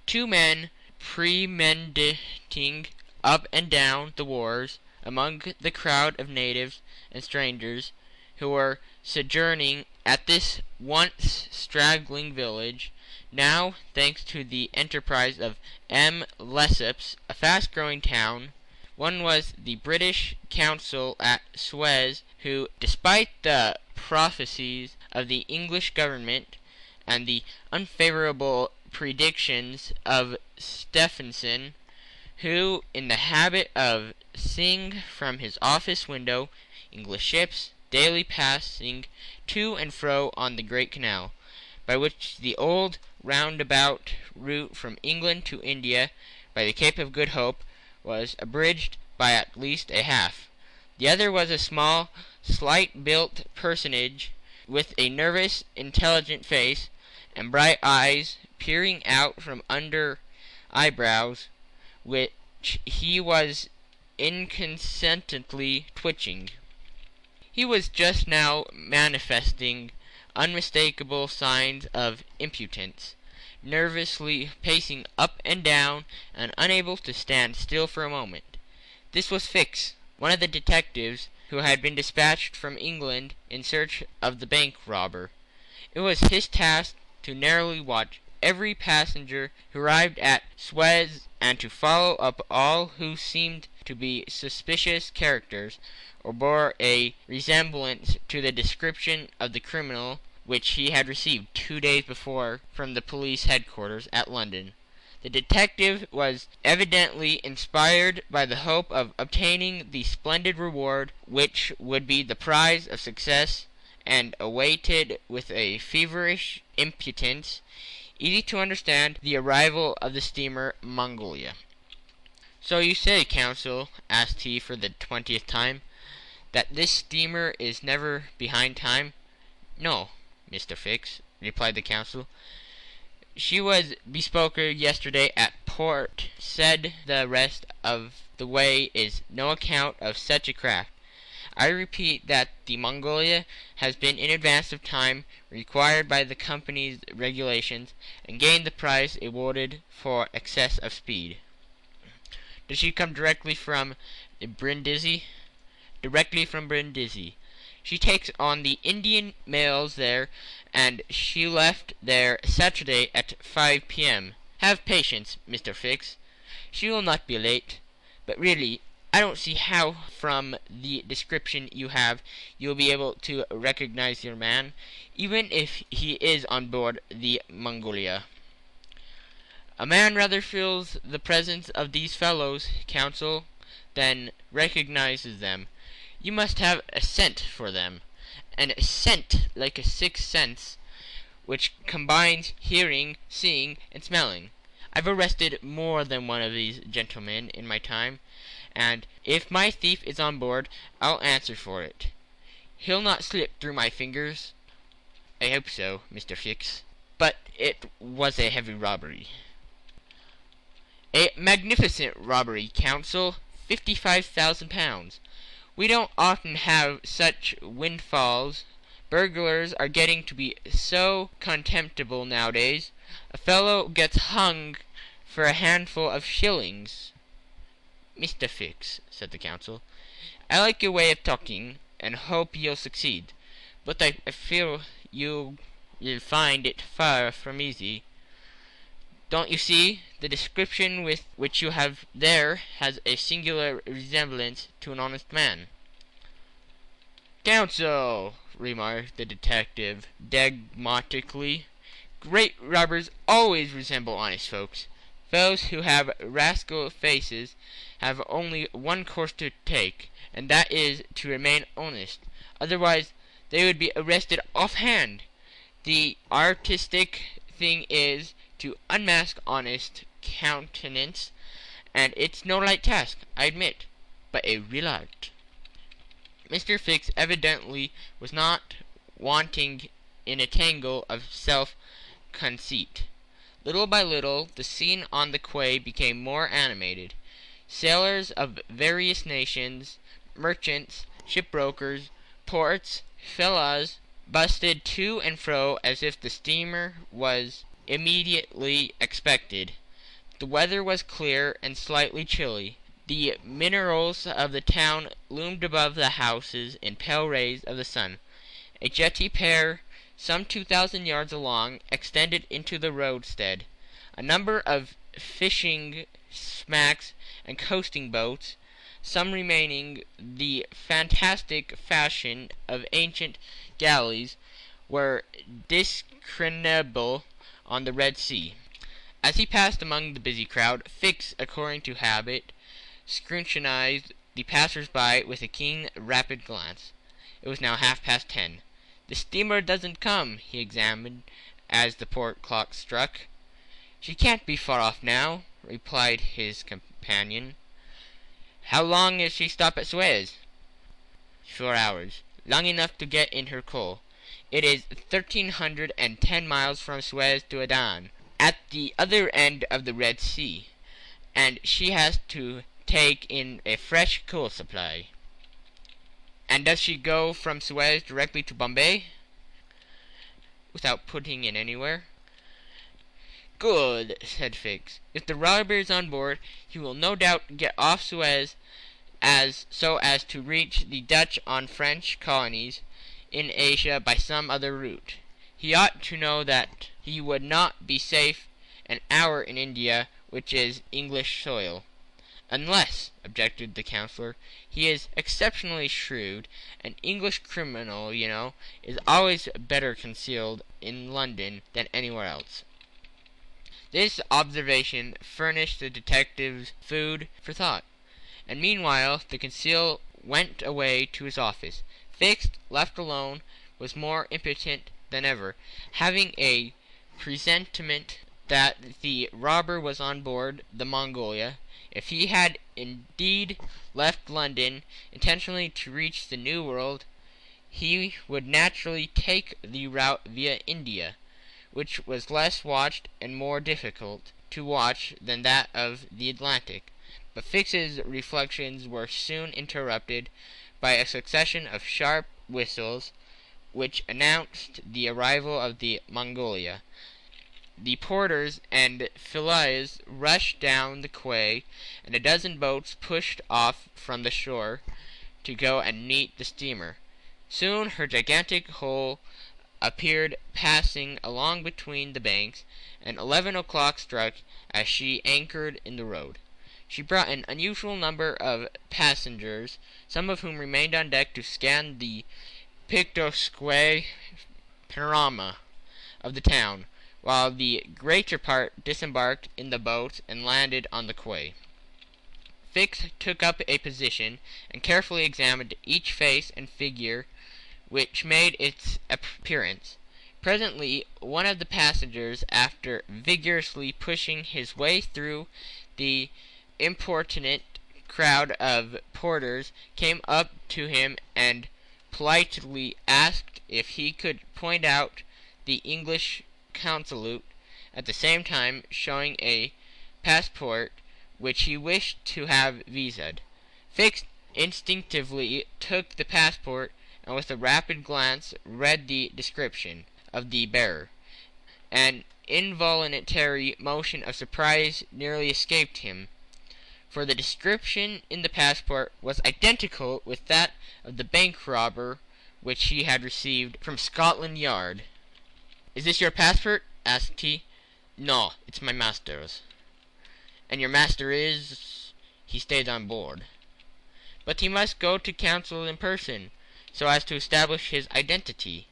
Two men premeditating up and down the wharves among the crowd of natives and strangers who were sojourning at this once straggling village, now, thanks to the enterprise of M. Lesseps, a fast-growing town. One was the British consul at Suez, who, despite the prophecies of the English government and the unfavorable predictions of Stephenson, who, in the habit of seeing from his office window English ships daily passing to and fro on the great canal, by which the old roundabout route from England to India by the Cape of Good Hope was abridged by at least a half. The other was a small, slight-built personage with a nervous, intelligent face and bright eyes peering out from under eyebrows, which he was inconsistently twitching. He was just now manifesting unmistakable signs of impotence, nervously pacing up and down and unable to stand still for a moment. This was Fix, one of the detectives who had been dispatched from England in search of the bank robber. It was his task to narrowly watch every passenger who arrived at Suez, and to follow up all who seemed to be suspicious characters, or bore a resemblance to the description of the criminal which he had received 2 days before from the police headquarters at London. The detective was evidently inspired by the hope of obtaining the splendid reward which would be the prize of success, and awaited with a feverish impatience Easy to understand the arrival of the steamer Mongolia. "So you say, Counsel," asked he for the 20th time, "that this steamer is never behind time?" "No, Mr. Fix," replied the Counsel. "She was bespoke yesterday at port. Said the rest of the way is no account of such a craft. I repeat that the Mongolia has been in advance of time required by the company's regulations, and gained the price awarded for excess of speed." "Does she come directly from Brindisi?" "Directly from Brindisi. She takes on the Indian mails there, and she left there Saturday at 5 p.m. Have patience, Mr. Fix. She will not be late. But really, I don't see how from the description you have you will be able to recognize your man, even if he is on board the Mongolia." "A man rather feels the presence of these fellows, Counsel, than recognizes them. You must have a scent for them, and a scent like a sixth sense, which combines hearing, seeing, and smelling. I've arrested more than one of these gentlemen in my time, and if my thief is on board, I'll answer for it. He'll not slip through my fingers." "I hope so, Mr. Fix. But it was a heavy robbery." "A magnificent robbery, Counsel. £55,000. We don't often have such windfalls. Burglars are getting to be so contemptible nowadays. A fellow gets hung for a handful of shillings." "Mr. Fix," said the Counsel, "I like your way of talking, and hope you'll succeed. But I fear you'll find it far from easy. Don't you see, the description which you have there has a singular resemblance to an honest man." "Counsel," remarked the detective dogmatically, "great robbers always resemble honest folks. Those who have rascal faces have only one course to take, and that is to remain honest. Otherwise they would be arrested offhand. The artistic thing is to unmask honest countenance, and it's no light task, I admit, but a real art." Mr. Fix evidently was not wanting in a tangle of self-conceit. Little by little the scene on the quay became more animated. Sailors of various nations, merchants, shipbrokers, ports, fellahs, busted to and fro as if the steamer was immediately expected. The weather was clear and slightly chilly. The minarets of the town loomed above the houses in pale rays of the sun. A jetty pair, some 2,000 yards long, extended into the roadstead. A number of fishing smacks and coasting boats, some remaining the fantastic fashion of ancient galleys, were discernible on the Red Sea. As he passed among the busy crowd, Fix, according to habit, scrutinized the passers-by with a keen, rapid glance. It was now 10:30. "The steamer doesn't come," he examined as the port clock struck. "She can't be far off now," replied his companion. "How long has she stopped at Suez?" "4 hours. Long enough to get in her coal. It is 1,310 miles from Suez to Aden, at the other end of the Red Sea, and she has to take in a fresh coal supply." "And does she go from Suez directly to Bombay?" "Without putting in anywhere." "Good," said Fix. "If the robber is on board, he will no doubt get off Suez so as to reach the Dutch or French colonies in Asia by some other route. He ought to know that he would not be safe an hour in India, which is English soil." "Unless," objected the Counsellor, "he is exceptionally shrewd. An English criminal, you know, is always better concealed in London than anywhere else." This observation furnished the detectives food for thought, and meanwhile the consul went away to his office. Fix, left alone, was more impotent than ever. Having a presentiment that the robber was on board the Mongolia. If he had indeed left London intentionally to reach the New World, he would naturally take the route via India, which was less watched and more difficult to watch than that of the Atlantic. But Fix's reflections were soon interrupted by a succession of sharp whistles which announced the arrival of the Mongolia. The porters and fillies rushed down the quay, and a dozen boats pushed off from the shore to go and meet the steamer. Soon her gigantic hull appeared passing along between the banks, and 11 o'clock struck as she anchored in the road. She brought an unusual number of passengers, some of whom remained on deck to scan the picturesque panorama of the town, while the greater part disembarked in the boats and landed on the quay. Fix took up a position and carefully examined each face and figure which made its appearance. Presently one of the passengers, after vigorously pushing his way through the importunate crowd of porters, came up to him and politely asked if he could point out the English consulate, at the same time showing a passport which he wished to have visaed. Fix instinctively took the passport, and with a rapid glance read the description of the bearer. An involuntary motion of surprise nearly escaped him, for the description in the passport was identical with that of the bank robber which he had received from Scotland Yard. "Is this your passport?" asked he. "No, it's my master's." "And your master is—" "He stays on board." "But he must go to council in person, so as to establish his identity."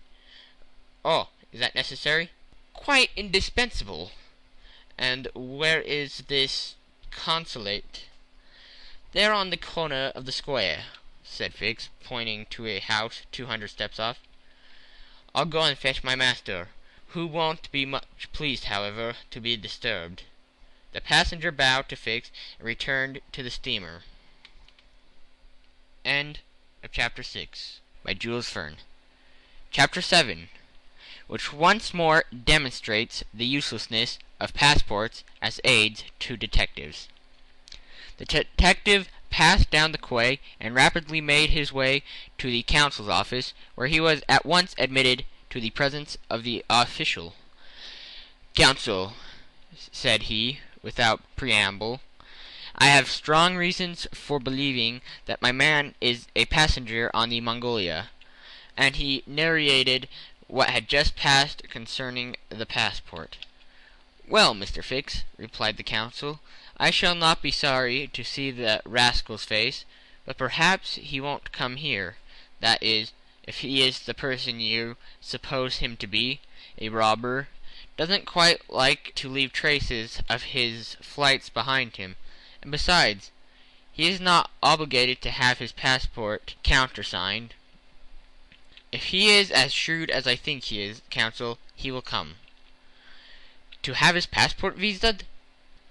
"Oh, is that necessary?" "Quite indispensable." "And where is this consulate?" "There on the corner of the square," said Fix, pointing to a house 200 steps off. "I'll go and fetch my master, who won't be much pleased, however, to be disturbed." The passenger bowed to Fix and returned to the steamer. End of chapter 6 by Jules Verne. Chapter 7, which once more demonstrates the uselessness of passports as aids to detectives. The detective passed down the quay and rapidly made his way to the counsel's office, where he was at once admitted to the presence of the official. "Counsel," said he, without preamble, "I have strong reasons for believing that my man is a passenger on the Mongolia." And he narrated what had just passed concerning the passport. "Well, Mr. Fix," replied the counsel, "I shall not be sorry to see the rascal's face, but perhaps he won't come here. That is, if he is the person you suppose him to be, a robber. Doesn't quite like to leave traces of his flights behind him, and besides, he is not obligated to have his passport countersigned. If he is as shrewd as I think he is, counsel, he will come." "To have his passport visaed?"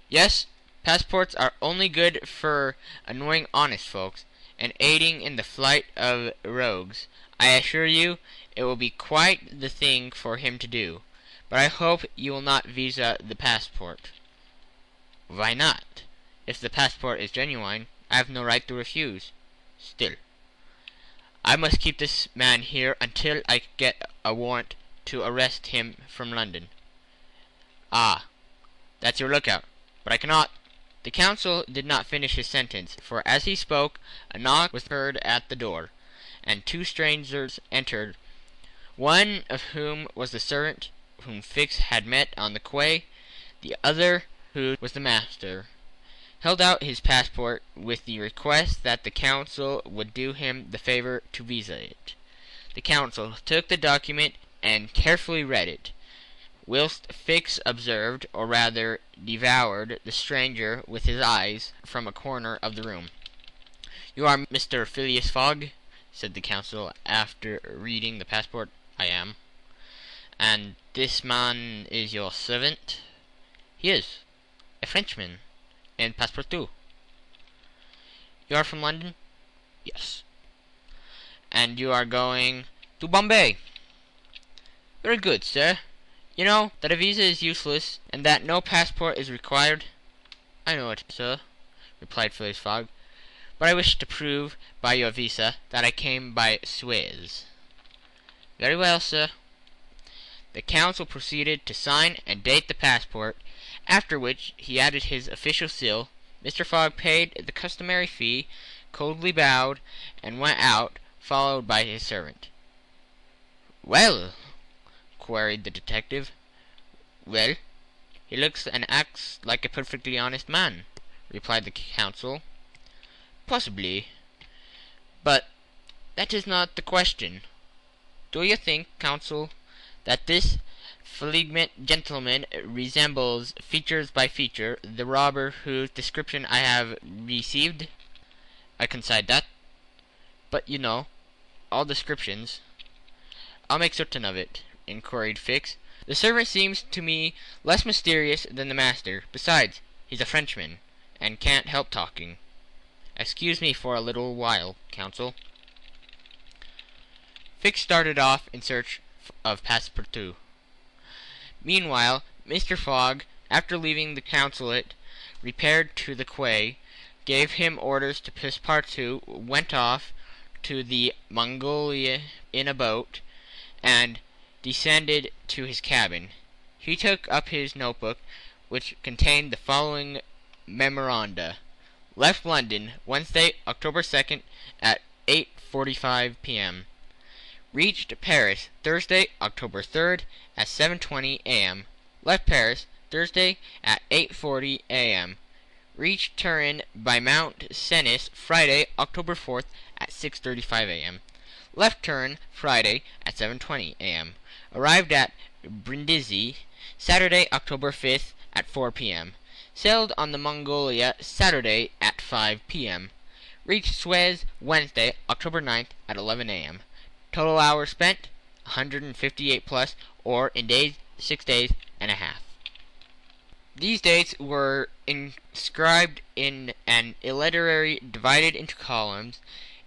"Yes, passports are only good for annoying honest folks, and aiding in the flight of rogues. I assure you it will be quite the thing for him to do. But I hope you will not visa the passport." "Why not? If the passport is genuine, I have no right to refuse. Still, I must keep this man here until I get a warrant to arrest him from London." "Ah, that's your lookout. But I cannot—" The counsel did not finish his sentence, for as he spoke a knock was heard at the door, and two strangers entered, one of whom was the servant whom Fix had met on the quay, the other, who was the master, held out his passport with the request that the counsel would do him the favor to visa it. The counsel took the document and carefully read it, whilst Fix observed, or rather devoured, the stranger with his eyes from a corner of the room. "You are Mr. Phileas Fogg?" said the counsel, after reading the passport. "I am." And this man is your servant? He is. A Frenchman. And passport too. You are from London? Yes. And you are going to Bombay? Very good, sir. You know that a visa is useless, and that no passport is required? I know it, sir, replied Phileas Fogg, but I wish to prove by your visa that I came by Suez. Very well, sir. The counsel proceeded to sign and date the passport, after which he added his official seal. Mr. Fogg paid the customary fee, coldly bowed, and went out, followed by his servant. "Well?" queried the detective. "Well, he looks and acts like a perfectly honest man," replied the counsel. "Possibly. But that is not the question. Do you think, counsel, that this flagrant gentleman resembles, features by feature, the robber whose description I have received?" "I concede that. But, you know, all descriptions—" "I'll make certain of it," inquired Fix. "The servant seems to me less mysterious than the master. Besides, he's a Frenchman, and can't help talking. Excuse me for a little while, counsel." Fix started off in search of Passepartout. Meanwhile, Mr. Fogg, after leaving the consulate, repaired to the quay, gave him orders to Passepartout, went off to the Mongolia in a boat, and descended to his cabin. He took up his notebook, which contained the following memoranda: "Left London, Wednesday, October 2nd, at 8:45 p.m. Reached Paris, Thursday, October 3rd, at 7:20 a.m. Left Paris, Thursday, at 8:40 a.m. Reached Turin by Mount Cenis, Friday, October 4th, at 6:35 a.m. Left Turin, Friday, at 7:20 a.m. Arrived at Brindisi, Saturday, October 5th, at 4 p.m. Sailed on the Mongolia, Saturday, at 5 p.m. Reached Suez, Wednesday, October 9th, at 11 a.m. Total hours spent, 158 plus, or in days, 6 days and a half." These dates were inscribed in an itinerary divided into columns,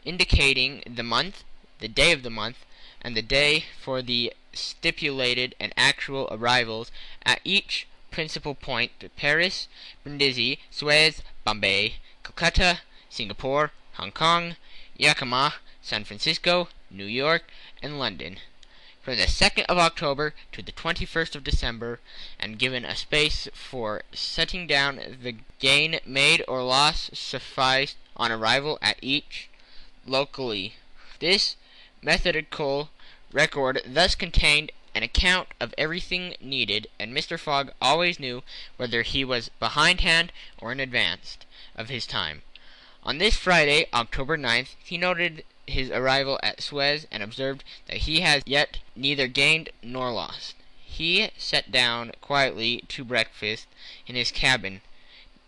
indicating the month, the day of the month, and the day for the stipulated and actual arrivals at each principal point: Paris, Brindisi, Suez, Bombay, Calcutta, Singapore, Hong Kong, Yakima, San Francisco, New York, and London, from the 2nd of October to the 21st of December, and given a space for setting down the gain made or loss sufficed on arrival at each locally. This methodical record thus contained an account of everything needed, and Mr. Fogg always knew whether he was behindhand or in advance of his time. On this Friday, October 9th, he noted his arrival at Suez, and observed that he had yet neither gained nor lost. He sat down quietly to breakfast in his cabin,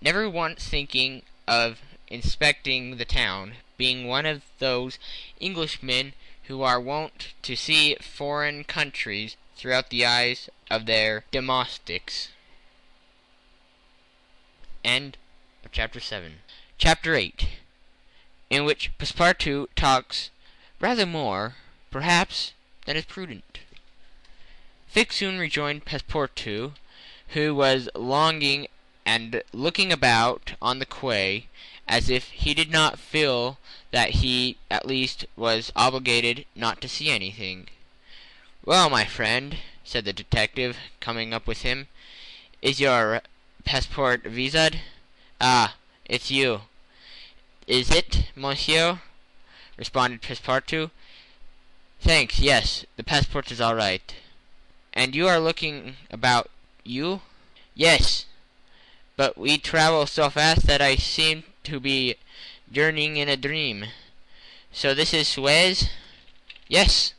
never once thinking of inspecting the town, being one of those Englishmen who are wont to see foreign countries through the eyes of their domestics. End of chapter 7. Chapter 8, in which Passepartout talks rather more, perhaps, than is prudent. Fix soon rejoined Passepartout, who was longing and looking about on the quay, as if he did not feel that he, at least, was obligated not to see anything. "Well, my friend," said the detective, coming up with him, "is your passport visaed?" "Ah, it's you." "Is it, monsieur?" responded Passepartout. "Thanks, yes, the passport is all right." "And you are looking about you?" "Yes, but we travel so fast that I seem to be journeying in a dream. So this is Suez?" "Yes."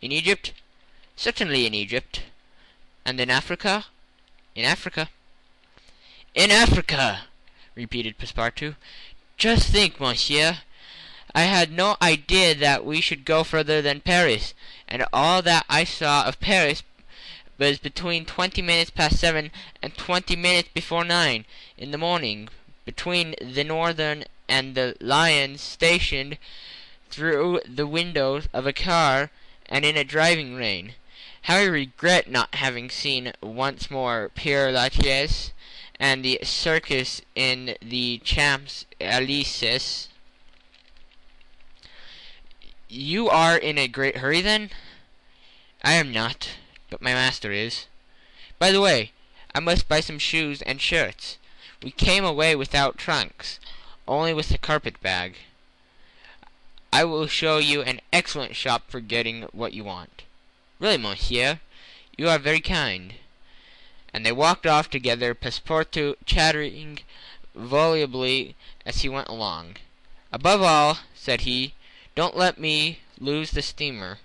"In Egypt?" "Certainly in Egypt." "And in Africa?" "In Africa." "In Africa!" repeated Passepartout. "Just think, monsieur, I had no idea that we should go further than Paris, and all that I saw of Paris was between 20 minutes past 7 and 20 minutes before 9 in the morning, between the Northern and the Lions stationed through the windows of a car and in a driving rain. How I regret not having seen once more Pere Lachaise and the circus in the Champs Elysees. You are in a great hurry, then? I am not, but my master is. By the way, I must buy some shoes and shirts. We came away without trunks, only with a carpet bag. I will show you an excellent shop for getting what you want. Really, monsieur, you are very kind. And they walked off together, Passepartout chattering volubly as he went along. Above all, said he, don't let me lose the steamer.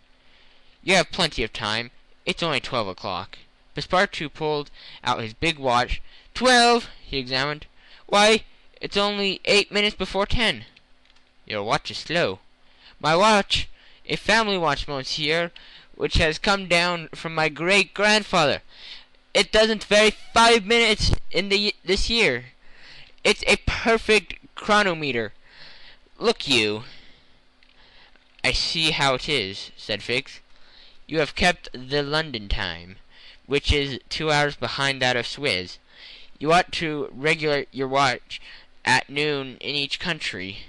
You have plenty of time. It's only 12 o'clock. Passepartout pulled out his big watch. 12, he examined. Why, it's only 8 minutes before 10. Your watch is slow. My watch? A family watch, monsieur, which has come down from my great-grandfather. It doesn't vary 5 minutes in this year. It's a perfect chronometer. Look you. I see how it is, said Fix. You have kept the London time, which is 2 hours behind that of Suez. You ought to regulate your watch at noon in each country.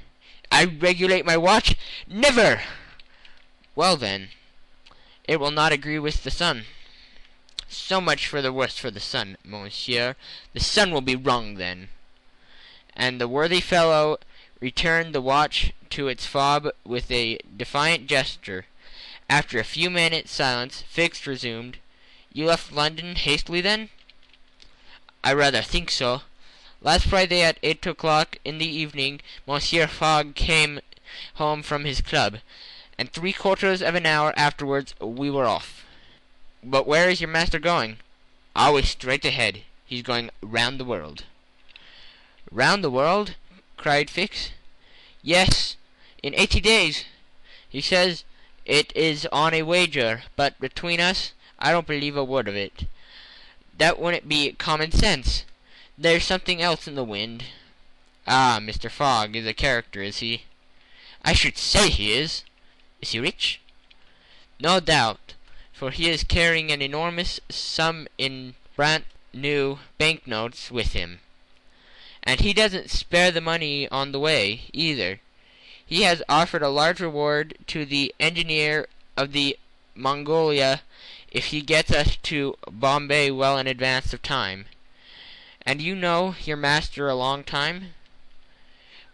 I regulate my watch? Never! Well then, it will not agree with the sun. So much for the worse for the sun, monsieur. The sun will be wrong then. And the worthy fellow returned the watch to its fob with a defiant gesture. After a few minutes' silence, Fix resumed. You left London hastily, then? I rather think so. Last Friday at 8 o'clock in the evening, Monsieur Fogg came home from his club, and 3/4 of an hour afterwards we were off. But where is your master going? Always straight ahead. He's going round the world. Round the world? Cried Fix. Yes, in 80 days. He says it is on a wager, but between us, I don't believe a word of it. That wouldn't be common sense. There's something else in the wind. Ah, Mr. Fogg is a character, is he? I should say he is. Is he rich? No doubt, for he is carrying an enormous sum in brand new banknotes with him. And he doesn't spare the money on the way, either. He has offered a large reward to the engineer of the Mongolia if he gets us to Bombay well in advance of time. And you know your master a long time?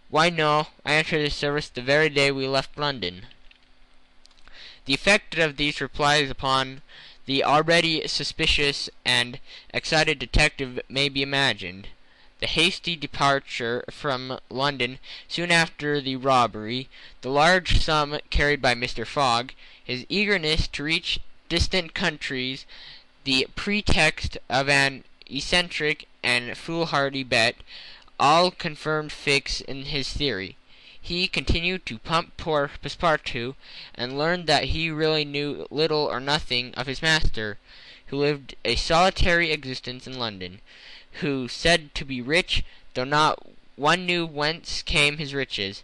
Why, no, I entered his service the very day we left London. The effect of these replies upon the already suspicious and excited detective may be imagined. The hasty departure from London soon after the robbery, the large sum carried by Mr. Fogg, his eagerness to reach distant countries, the pretext of an eccentric and foolhardy bet, all confirmed Fix in his theory. He continued to pump poor Passepartout, and learned that he really knew little or nothing of his master, who lived a solitary existence in London, who said to be rich, though not one knew whence came his riches,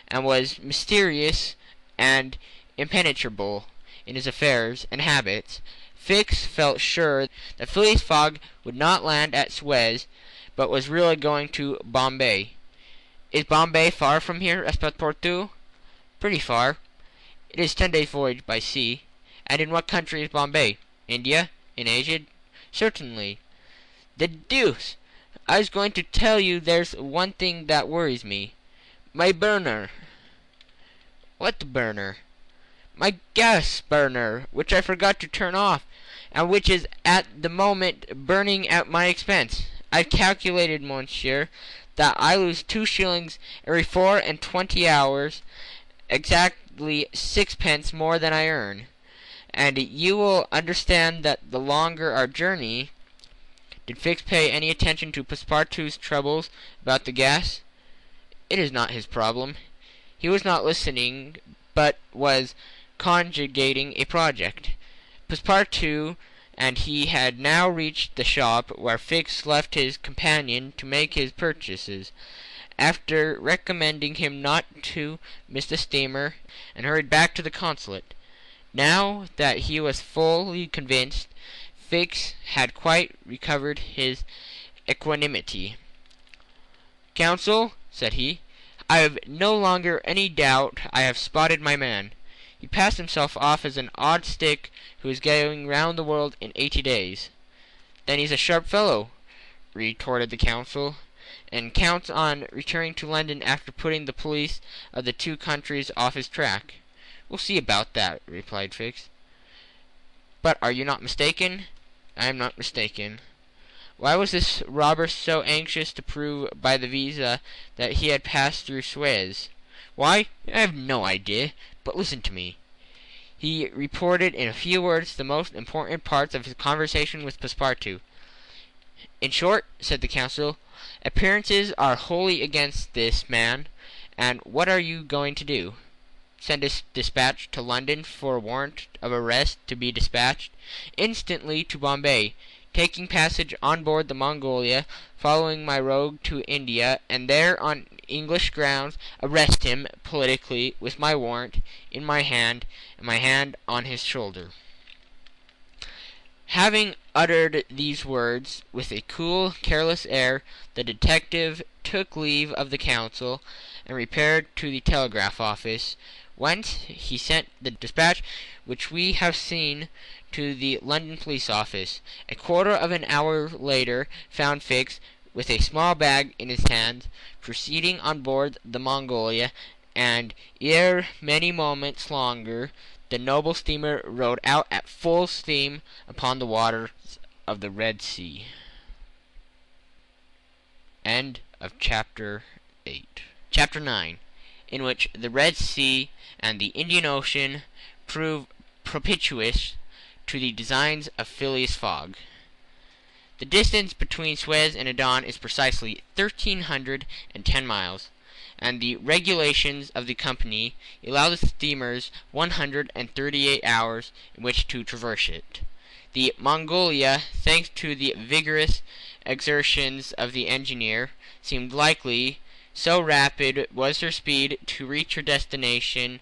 and was mysterious and impenetrable in his affairs and habits. Fix felt sure that Phileas Fogg would not land at Suez, but was really going to Bombay. Is Bombay far from here? asked Passepartout. Pretty far. It is 10 days' voyage by sea. And in what country is Bombay? India? In Asia? Certainly. The deuce! I was going to tell you there's one thing that worries me. My burner. What burner? My gas burner, which I forgot to turn off, and which is at the moment burning at my expense. I've calculated, monsieur, that I lose 2 shillings every 24 hours, exactly 6 pence more than I earn. And you will understand that the longer our journey... Did Fix pay any attention to Passepartout's troubles about the gas? It is not his problem. He was not listening, but was conjugating a project. Passepartout and he had now reached the shop where Fix left his companion to make his purchases, after recommending him not to miss the steamer, and hurried back to the consulate. Now that he was fully convinced, Fix had quite recovered his equanimity. "Counsel," said he, "I have no longer any doubt I have spotted my man. He passed himself off as an odd stick who is going round the world in 80 days. "Then he's a sharp fellow," retorted the counsel, "and counts on returning to London after putting the police of the two countries off his track." "We'll see about that," replied Fix. "But are you not mistaken?" "I am not mistaken." Why was this robber so anxious to prove by the visa that he had passed through Suez? Why, I have no idea, but listen to me. He reported in a few words the most important parts of his conversation with Passepartout. "In short," said the counsel, "appearances are wholly against this man, and what are you going to do? Send a dispatch to London for a warrant of arrest to be dispatched instantly to Bombay, taking passage on board the Mongolia, following my rogue to India, and there on English grounds arrest him politically with my warrant in my hand and my hand on his shoulder." Having uttered these words with a cool, careless air, the detective took leave of the counsel and repaired to the telegraph office, whence he sent the dispatch which we have seen to the London police office. A quarter of an hour later found Fix, with a small bag in his hands, proceeding on board the Mongolia, and ere many moments longer the noble steamer rode out at full steam upon the waters of the Red Sea. End of Chapter 8. Chapter 9, in which the Red Sea and the Indian Ocean prove propitious to the designs of Phileas Fogg. The distance between Suez and Aden is precisely 1,310 miles, and the regulations of the company allow the steamers 138 hours in which to traverse it. The Mongolia, thanks to the vigorous exertions of the engineer, seemed likely, so rapid was her speed, to reach her destination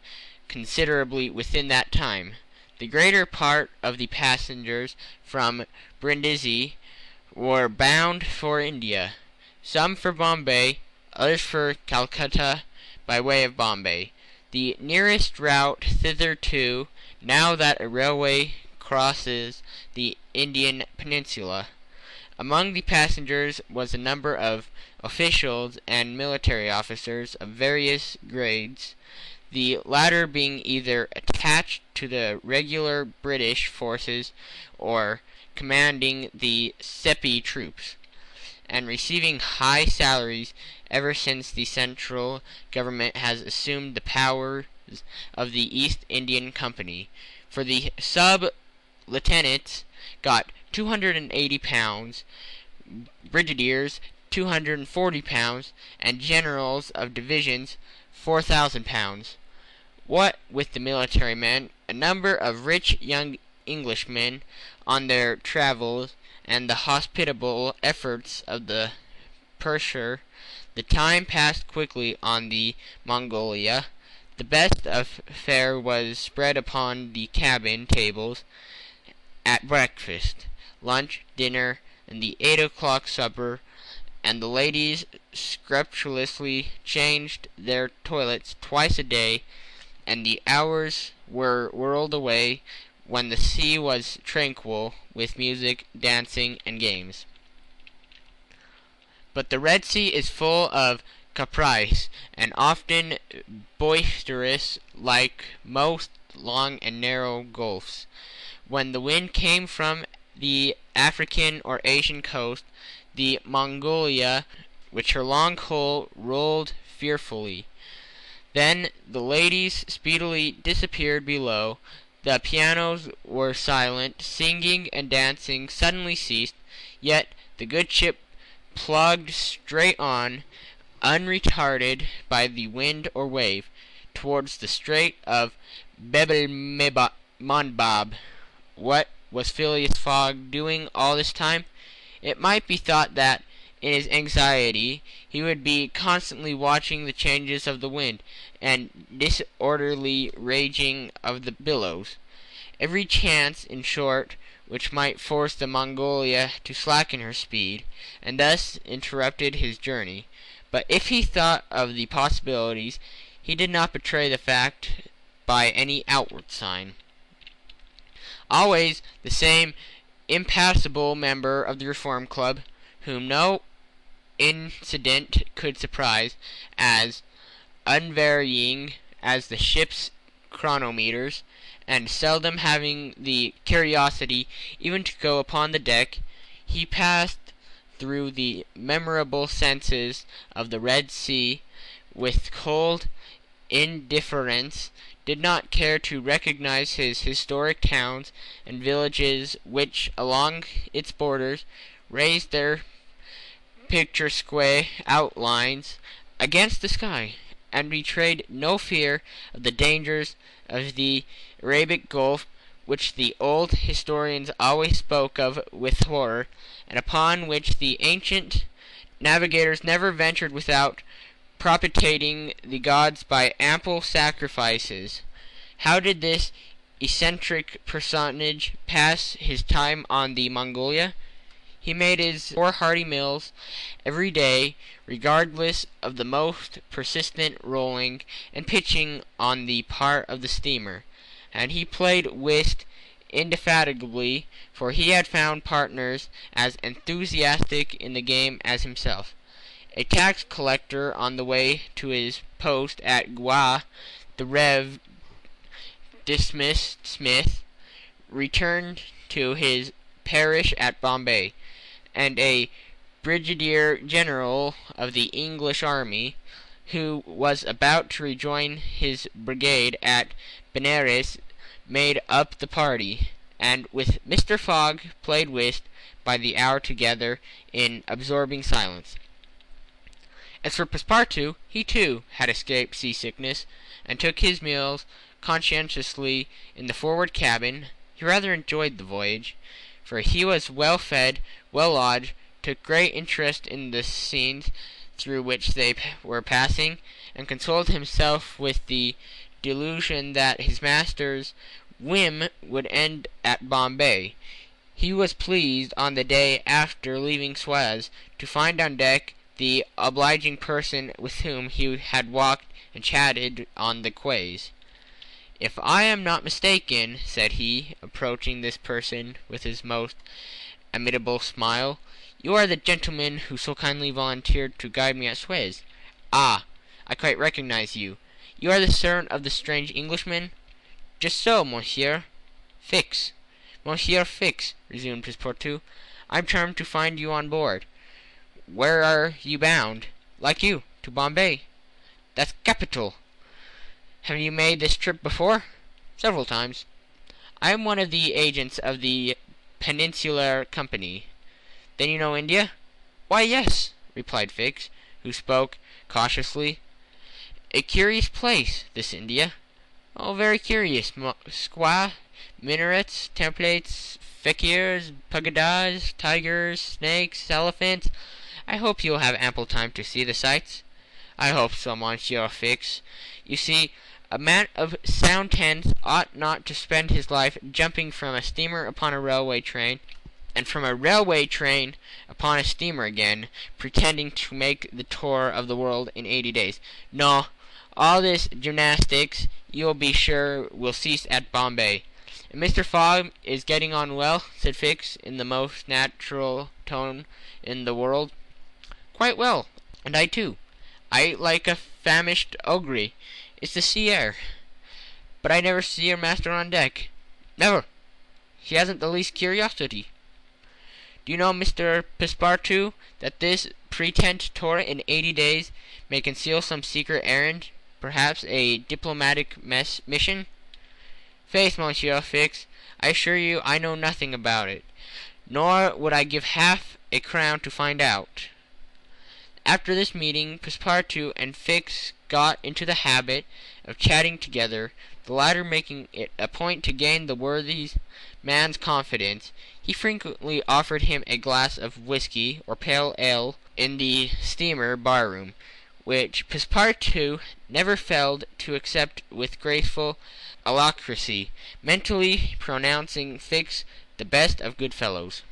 considerably within that time. The greater part of the passengers from Brindisi were bound for India, some for Bombay, others for Calcutta by way of Bombay, the nearest route thitherto, now that a railway crosses the Indian peninsula. Among the passengers was a number of officials and military officers of various grades, the latter being either attached to the regular British forces or commanding the Sepoy troops, and receiving high salaries ever since the central government has assumed the powers of the East Indian Company. For the sub-lieutenants got £280, brigadiers £240, and generals of divisions £4,000. What with the military men, a number of rich young Englishmen on their travels, and the hospitable efforts of the purser, the time passed quickly on the Mongolia. The best of fare was spread upon the cabin tables at breakfast, lunch, dinner, and the 8 o'clock supper, and the ladies scrupulously changed their toilets twice a day, and the hours were whirled away when the sea was tranquil with music, dancing, and games. But the Red Sea is full of caprice, and often boisterous, like most long and narrow gulfs. When the wind came from the African or Asian coast, the Mongolia, with her long hull, rolled fearfully. Then the ladies speedily disappeared below. The pianos were silent. Singing and dancing suddenly ceased. Yet the good ship plugged straight on, unretarded by the wind or wave, towards the Strait of Bab-el-Mandab. What was Phileas Fogg doing all this time? It might be thought that, in his anxiety, he would be constantly watching the changes of the wind and disorderly raging of the billows. Every chance, in short, which might force the Mongolia to slacken her speed, and thus interrupted his journey. But if he thought of the possibilities, he did not betray the fact by any outward sign. Always the same impassible member of the Reform Club, whom no incident could surprise, as unvarying as the ship's chronometers, and seldom having the curiosity even to go upon the deck, he passed through the memorable senses of the Red Sea with cold indifference, did not care to recognize his historic towns and villages which along its borders raised their picturesque outlines against the sky, and betrayed no fear of the dangers of the Arabic Gulf, which the old historians always spoke of with horror, and upon which the ancient navigators never ventured without propitiating the gods by ample sacrifices. How did this eccentric personage pass his time on the Mongolia? He made his 4 hearty meals every day, regardless of the most persistent rolling and pitching on the part of the steamer, and he played whist indefatigably, for he had found partners as enthusiastic in the game as himself. A tax collector on the way to his post at Goa, the Rev. Dismissed Smith, returned to his parish at Bombay, and a brigadier general of the English army, who was about to rejoin his brigade at Benares, made up the party, and with Mr. Fogg played whist by the hour together in absorbing silence. As for Passepartout, he too had escaped seasickness, and took his meals conscientiously in the forward cabin. He rather enjoyed the voyage, for he was well fed, well lodged, took great interest in the scenes through which they were passing, and consoled himself with the delusion that his master's whim would end at Bombay. He was pleased, on the day after leaving Suez, to find on deck the obliging person with whom he had walked and chatted on the quays. "If I am not mistaken," said he, approaching this person with his most amiable smile, "you are the gentleman who so kindly volunteered to guide me at Suez. Ah, I quite recognize you. You are the servant of the strange Englishman?" "Just so, monsieur." "Fix." "Monsieur Fix," resumed Passepartout, "I am charmed to find you on board. Where are you bound?" "Like you, to Bombay." "That's capital. Have you made this trip before?" "Several times." "I am one of the agents of the Peninsular Company." "Then you know India?" "Why, yes," replied Fix, who spoke cautiously. "A curious place, this India." "Oh, very curious, squaw. Minarets, temples, fakirs, pagodas, tigers, snakes, elephants. I hope you will have ample time to see the sights." "I hope so, Monsieur Fix. You see, a man of sound sense ought not to spend his life jumping from a steamer upon a railway train, and from a railway train upon a steamer again, pretending to make the tour of the world in 80 days. No, all this gymnastics, you will be sure, will cease at Bombay." "And Mr. Fogg is getting on well?" said Fix, in the most natural tone in the world. "Quite well, and I too. I ate like a famished ogre. It's the sea air." "But I never see your master on deck." "Never. He hasn't the least curiosity." "Do you know, Mr. Passepartout, that this pretended tour in 80 days may conceal some secret errand, perhaps a diplomatic mission?" "Faith, Monsieur Fix, I assure you I know nothing about it, nor would I give half a crown to find out." After this meeting, Passepartout and Fix got into the habit of chatting together the latter making it a point to gain the worthy man's confidence. He frequently offered him a glass of whiskey or pale ale in the steamer barroom, which Passepartout never failed to accept with graceful alacrity, mentally pronouncing Fix the best of good fellows.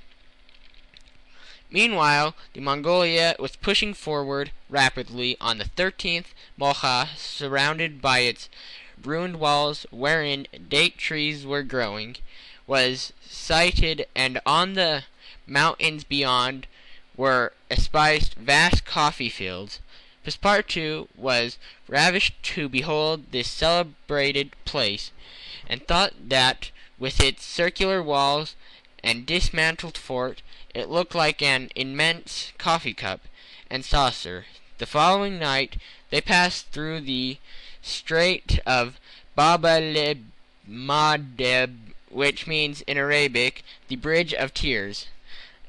Meanwhile, the Mongolia was pushing forward rapidly. On the 13th, Mocha, surrounded by its ruined walls wherein date trees were growing, was sighted, and on the mountains beyond were espied vast coffee fields. Passepartout was ravished to behold this celebrated place, and thought that, with its circular walls and dismantled fort, it looked like an immense coffee cup and saucer. The following night they passed through the Strait of Bab-el-Mandeb, which means in Arabic the Bridge of Tears,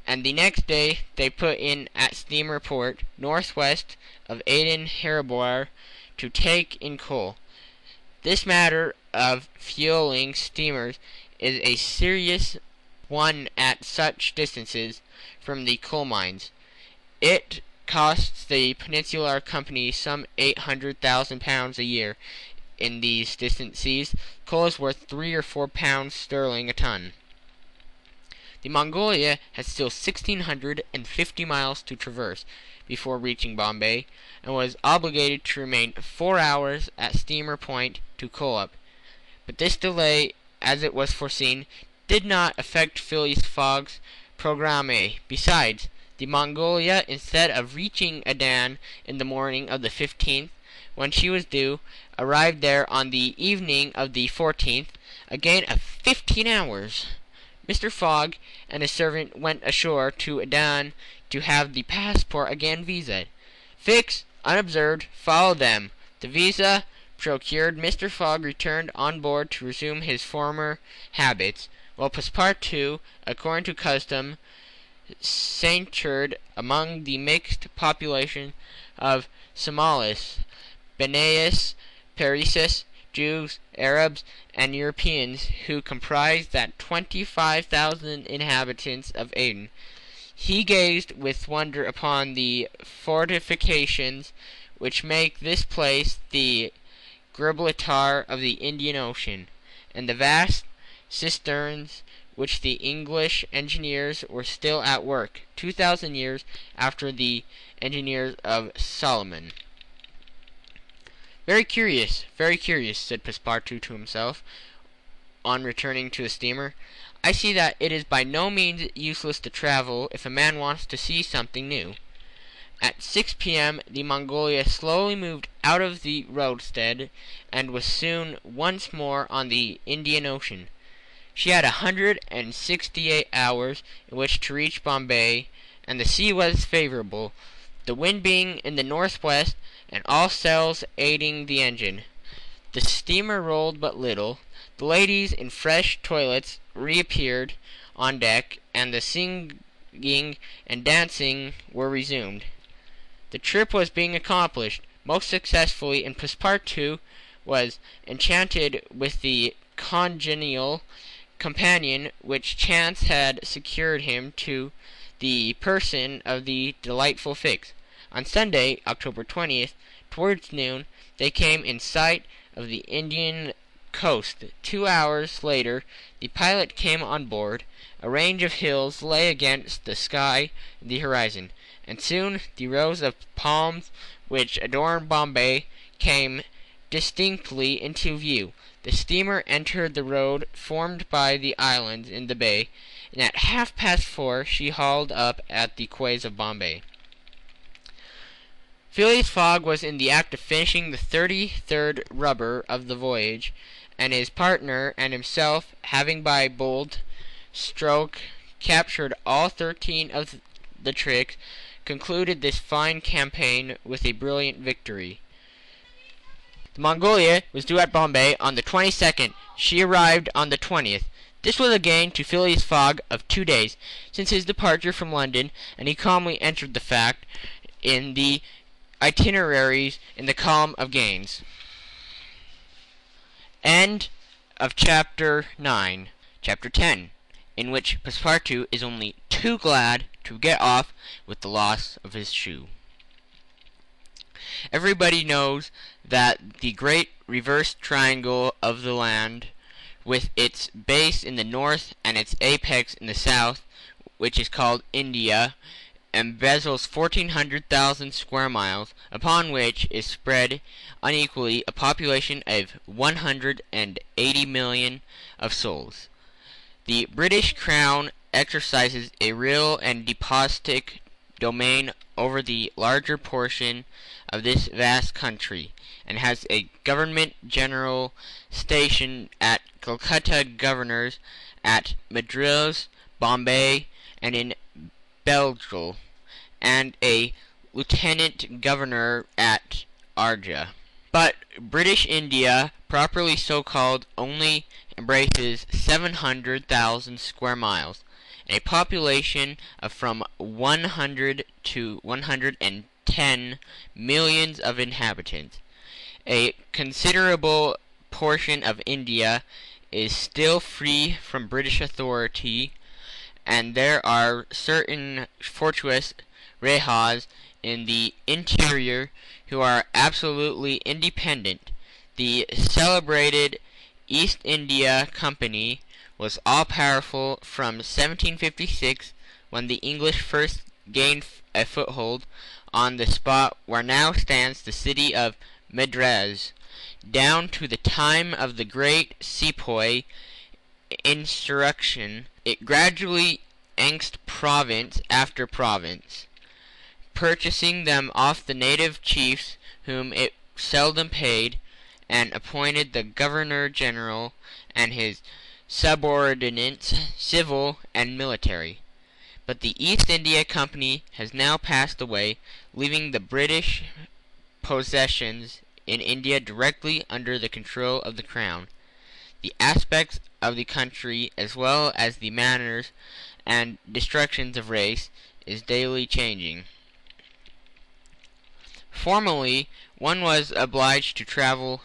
and the next day they put in at Steamer Port, northwest of Aden-Heribour, to take in coal. This matter of fueling steamers is a serious one at such distances from the coal mines. It costs the Peninsular Company some £800,000 a year. In these distant seas, coal is worth £3 or £4 sterling a ton. The Mongolia had still 1,650 miles to traverse before reaching Bombay, and was obligated to remain 4 hours at Steamer Point to coal up. But this delay, as it was foreseen, did not affect Phileas Fogg's programme. Besides, the Mongolia, instead of reaching Aden in the morning of the 15th, when she was due, arrived there on the evening of the 14th, a gain of 15 hours. Mr. Fogg and his servant went ashore to Aden to have the passport again visaed. Fix, unobserved, followed them. The visa procured, Mr. Fogg returned on board to resume his former habits, while Passepartout, according to custom, sauntered among the mixed population of Somalis, Benais, Parisis, Jews, Arabs, and Europeans, who comprised that 25,000 inhabitants of Aden. He gazed with wonder upon the fortifications which make this place the Gibraltar of the Indian Ocean, and the vast cisterns which the English engineers were still at work 2,000 years after the engineers of Solomon. Very curious, said Passepartout to himself, on returning to the steamer. I see that it is by no means useless to travel if a man wants to see something new. At 6 p.m. the Mongolia slowly moved out of the roadstead, and was soon once more on the Indian Ocean. She had 168 hours in which to reach Bombay, and the sea was favorable, the wind being in the northwest, and all sails aiding the engine. The steamer rolled but little. The ladies in fresh toilets reappeared on deck, and the singing and dancing were resumed. The trip was being accomplished most successfully, and Passepartout was enchanted with the congenial companion which chance had secured him to the person of the delightful Fix. On Sunday, October 20th, towards noon, they came in sight of the Indian coast. 2 hours later, the pilot came on board. A range of hills lay against the sky and the horizon, and soon the rows of palms which adorn Bombay came distinctly into view. The steamer entered the road formed by the islands in the bay, and at 4:30 she hauled up at the quays of Bombay. Phileas Fogg was in the act of finishing the 33rd rubber of the voyage, and his partner and himself, having by bold stroke captured all 13 of the tricks, concluded this fine campaign with a brilliant victory. The Mongolia was due at Bombay on the 22nd. She arrived on the 20th. This was a gain to Phileas Fogg of 2 days since his departure from London, and he calmly entered the fact in the itineraries in the column of gains. End of chapter 9. Chapter 10, in which Passepartout is only too glad to get off with the loss of his shoe. Everybody knows that the great reversed triangle of the land, with its base in the north and its apex in the south, which is called India, embezzles 1,400,000 square miles, upon which is spread unequally a population of 180 million of souls. The British Crown exercises a real and despotic domain over the larger portion of this vast country, and has a government general stationed at Calcutta, governors at Madras, Bombay, and in Belgium, and a lieutenant governor at Arja. But British India, properly so called, only embraces 700,000 square miles, and a population of from 100 to 110 millions of inhabitants. A considerable portion of India is still free from British authority, and there are certain fortuitous Rahas in the interior who are absolutely independent. The celebrated East India Company was all-powerful from 1756, when the English first gained a foothold on the spot where now stands the city of Madras, down to the time of the great sepoy insurrection. It gradually annexed province after province, purchasing them off the native chiefs whom it seldom paid, and appointed the Governor-General and his subordinates, civil and military. But the East India Company has now passed away, leaving the British possessions in India directly under the control of the Crown. The aspects of the country, as well as the manners and destructions of race, is daily changing. Formerly, one was obliged to travel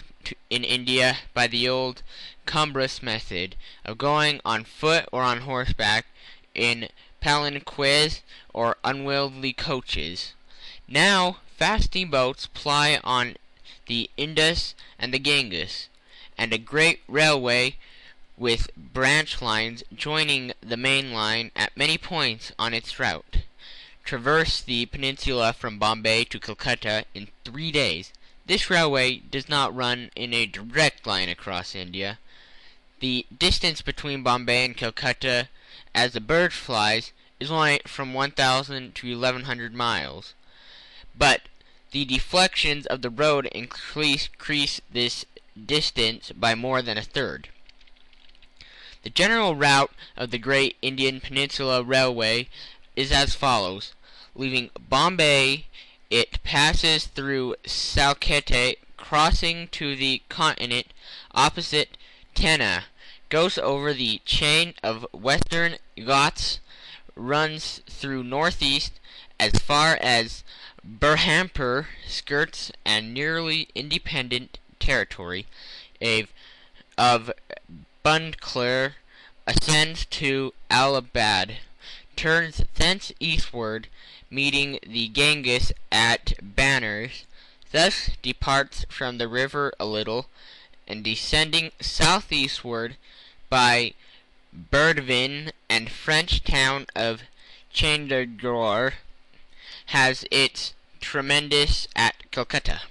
in India by the old cumbrous method of going on foot or on horseback in palanquins or unwieldy coaches. Now, fast steamboats ply on the Indus and the Ganges, and a great railway with branch lines joining the main line at many points on its route traverse the peninsula from Bombay to Calcutta in 3 days. This railway does not run in a direct line across India. The distance between Bombay and Calcutta, as the bird flies, is only from 1,000 to 1,100 miles. But the deflections of the road increase this distance by more than a third. The general route of the Great Indian Peninsula Railway is as follows. Leaving Bombay, it passes through Calcutta, crossing to the continent opposite Tana, goes over the chain of Western Ghats, runs through northeast as far as Berhampur, skirts and nearly independent territory of Bunclare, ascends to Allahabad, turns thence eastward, meeting the Ganges at Banners, thus departs from the river a little, and descending southeastward by Burdwan and French town of Chandigarh, has its terminus at Calcutta.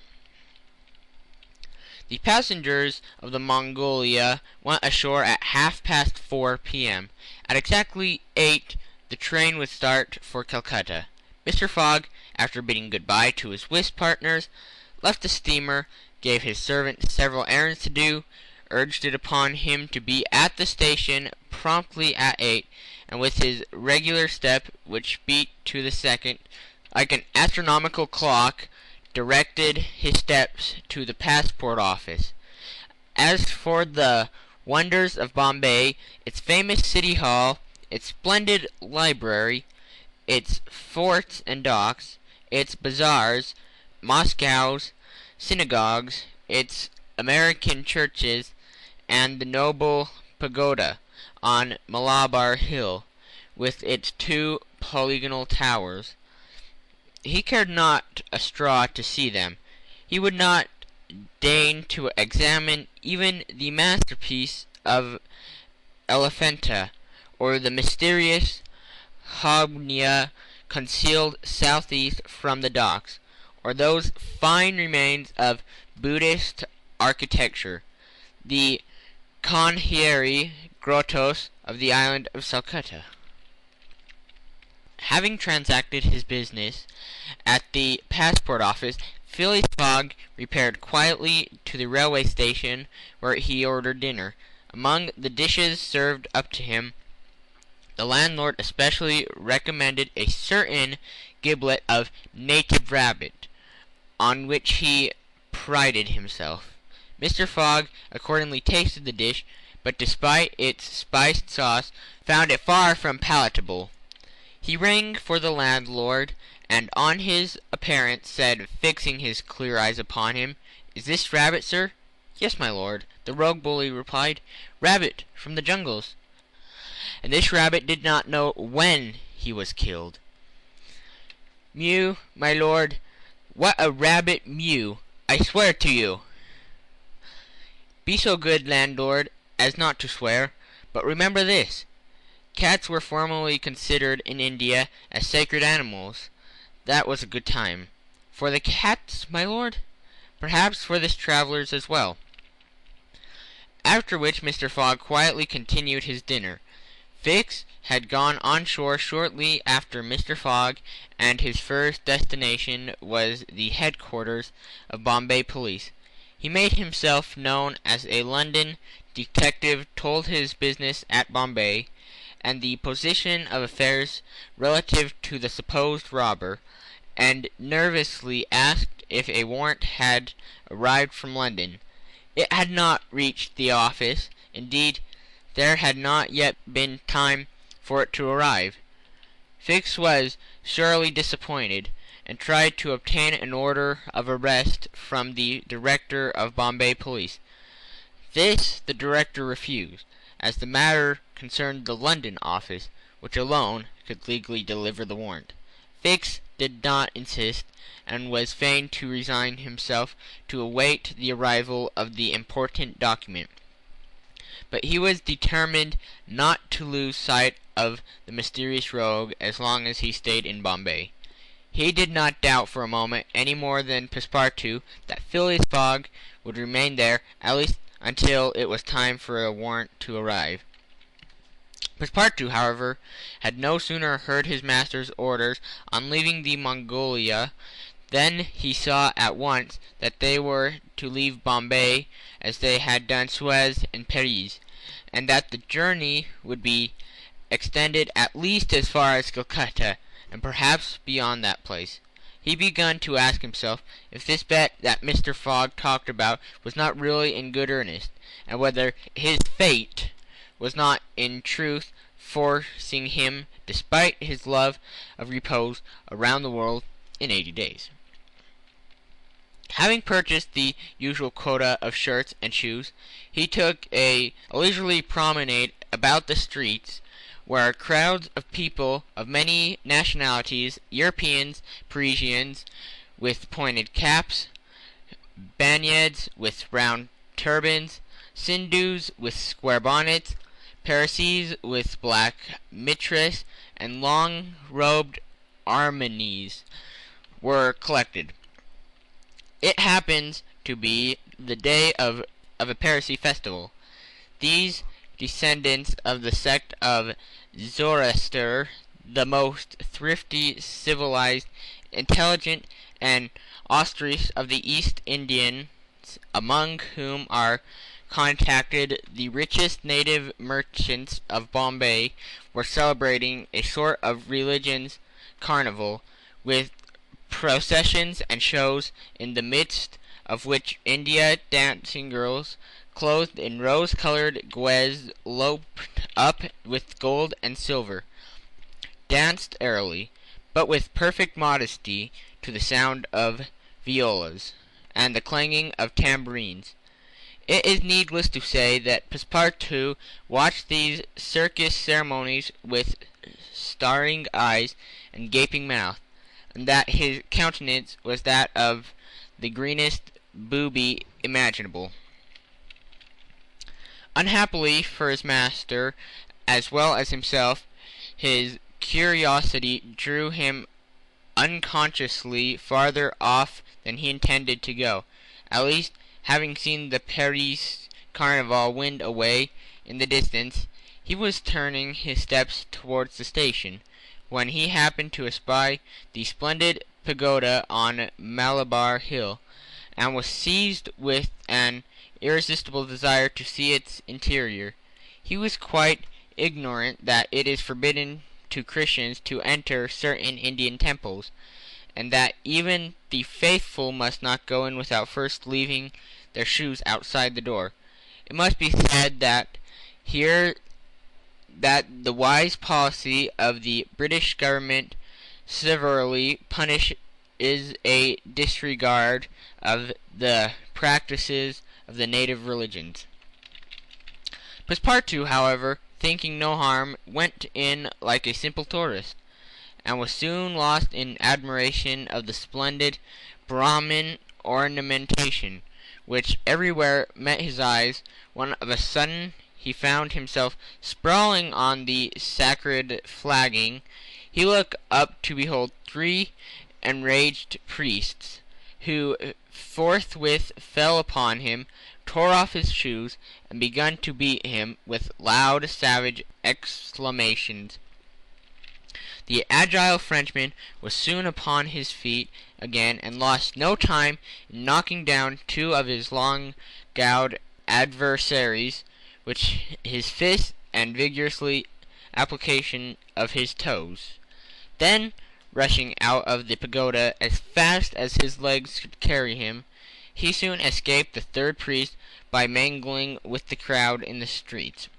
The passengers of the Mongolia went ashore at 4:30 p.m. At exactly 8 the train would start for Calcutta. Mr. Fogg, after bidding goodbye to his whist partners, left the steamer, gave his servant several errands to do, urged it upon him to be at the station promptly at 8, and with his regular step, which beat to the second like an astronomical clock, directed his steps to the passport office. As for the wonders of Bombay, its famous city hall, its splendid library, its forts and docks, its bazaars, Moscow's synagogues, its American churches, and the noble pagoda on Malabar Hill, with its 2 polygonal towers. He cared not a straw to see them. He would not deign to examine even the masterpiece of Elephanta, or the mysterious Hognia concealed southeast from the docks, or those fine remains of Buddhist architecture, the Kanheri grottos of the island of Calcutta. Having transacted his business at the passport office, Phileas Fogg repaired quietly to the railway station, where he ordered dinner. Among the dishes served up to him, the landlord especially recommended a certain giblet of native rabbit, on which he prided himself. Mr. Fogg accordingly tasted the dish, but despite its spiced sauce, found it far from palatable. He rang for the landlord, and on his appearance said, fixing his clear eyes upon him, "Is this rabbit, sir?" "Yes, my lord," the rogue bully replied. "Rabbit from the jungles." And this rabbit did not know when he was killed. "Mew, my lord, what a rabbit mew, I swear to you." "Be so good, landlord, as not to swear, but remember this. Cats were formerly considered in India as sacred animals. That was a good time. For the cats, my lord? Perhaps for the travellers as well." After which Mr. Fogg quietly continued his dinner. Fix had gone on shore shortly after Mr. Fogg, and his first destination was the headquarters of Bombay Police. He made himself known as a London detective, told his business at Bombay, and the position of affairs relative to the supposed robber, and nervously asked if a warrant had arrived from London. It had not reached the office. Indeed, there had not yet been time for it to arrive. Fix was sorely disappointed, and tried to obtain an order of arrest from the director of Bombay Police. This the director refused, as the matter concerned the London office, which alone could legally deliver the warrant. Fix did not insist, and was fain to resign himself to await the arrival of the important document. But he was determined not to lose sight of the mysterious rogue as long as he stayed in Bombay. He did not doubt for a moment, any more than Passepartout, that Phileas Fogg would remain there, at least until it was time for a warrant to arrive. Passepartout, however, had no sooner heard his master's orders on leaving the Mongolia than he saw at once that they were to leave Bombay as they had done Suez and Paris, and that the journey would be extended at least as far as Calcutta, and perhaps beyond that place. He began to ask himself if this bet that Mr. Fogg talked about was not really in good earnest, and whether his fate was not in truth forcing him, despite his love of repose, around the world in 80 days. Having purchased the usual quota of shirts and shoes, he took a leisurely promenade about the streets, where crowds of people of many nationalities, Europeans, Parisians with pointed caps, Banyans with round turbans, Sindhus with square bonnets, Parsees with black mitres, and long-robed Armenians were collected. It happens to be the day of a Parsee festival. These descendants of the sect of Zoroaster, the most thrifty, civilized, intelligent, and auspicious of the East Indians, among whom are contacted the richest native merchants of Bombay, were celebrating a sort of religious carnival, with processions and shows, in the midst of which India dancing girls, clothed in rose-colored guez loped up with gold and silver, danced airily, but with perfect modesty, to the sound of violas and the clanging of tambourines. It is needless to say that Passepartout watched these circus ceremonies with staring eyes and gaping mouth, and that his countenance was that of the greenest booby imaginable. Unhappily for his master, as well as himself, his curiosity drew him unconsciously farther off than he intended to go. At least, having seen the Paris Carnival wind away in the distance, he was turning his steps towards the station, when he happened to espy the splendid pagoda on Malabar Hill, and was seized with an irresistible desire to see its interior. He was quite ignorant that it is forbidden to Christians to enter certain Indian temples, and that even the faithful must not go in without first leaving their shoes outside the door. It must be said that here that the wise policy of the British government severely punishes a disregard of the practices of the native religions. Passepartout, however, thinking no harm, went in like a simple tourist, and was soon lost in admiration of the splendid Brahmin ornamentation which everywhere met his eyes, when of a sudden he found himself sprawling on the sacred flagging. He looked up to behold 3 enraged priests, who forthwith fell upon him, tore off his shoes, and began to beat him with loud savage exclamations. The agile Frenchman was soon upon his feet again, and lost no time in knocking down 2 of his long-gowned adversaries with his fists and vigorous application of his toes. Then, rushing out of the pagoda as fast as his legs could carry him, he soon escaped the 3rd priest by mingling with the crowd in the streets.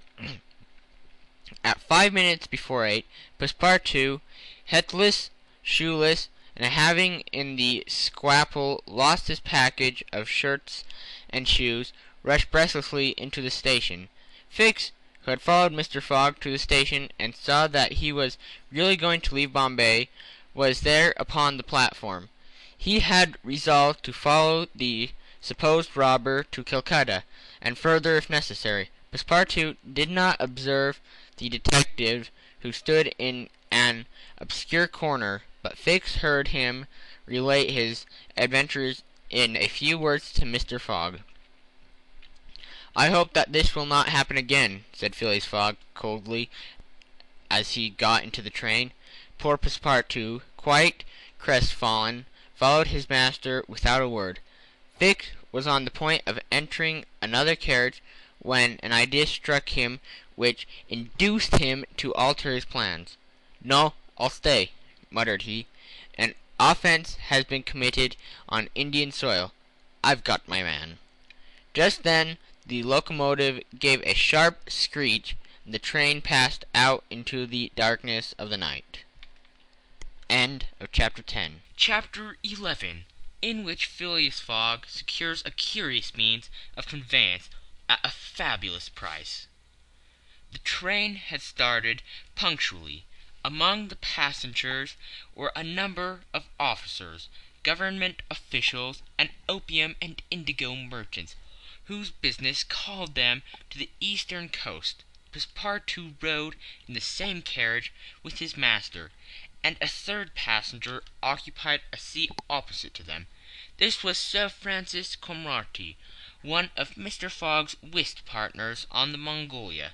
At 5 minutes before 8, Passepartout, hatless, shoeless, and having in the squabble lost his package of shirts and shoes, rushed breathlessly into the station. Fix, who had followed Mr. Fogg to the station and saw that he was really going to leave Bombay, was there upon the platform. He had resolved to follow the supposed robber to Calcutta, and further if necessary. Passepartout did not observe the detective, who stood in an obscure corner, but Fix heard him relate his adventures in a few words to Mr. Fogg. "I hope that this will not happen again," said Phileas Fogg coldly, as he got into the train. Poor Passepartout, quite crestfallen, followed his master without a word. Fix was on the point of entering another carriage when an idea struck him which induced him to alter his plans. "No, I'll stay," muttered he. "An offense has been committed on Indian soil. I've got my man." Just then the locomotive gave a sharp screech, and the train passed out into the darkness of the night. End of Chapter 10. Chapter 11, in which Phileas Fogg secures a curious means of conveyance at a fabulous price. The train had started punctually. Among the passengers were a number of officers, government officials, and opium and indigo merchants, whose business called them to the eastern coast. Passepartout rode in the same carriage with his master, and a 3rd passenger occupied a seat opposite to them. This was Sir Francis Cromarty, one of Mr. Fogg's whist partners on the Mongolia,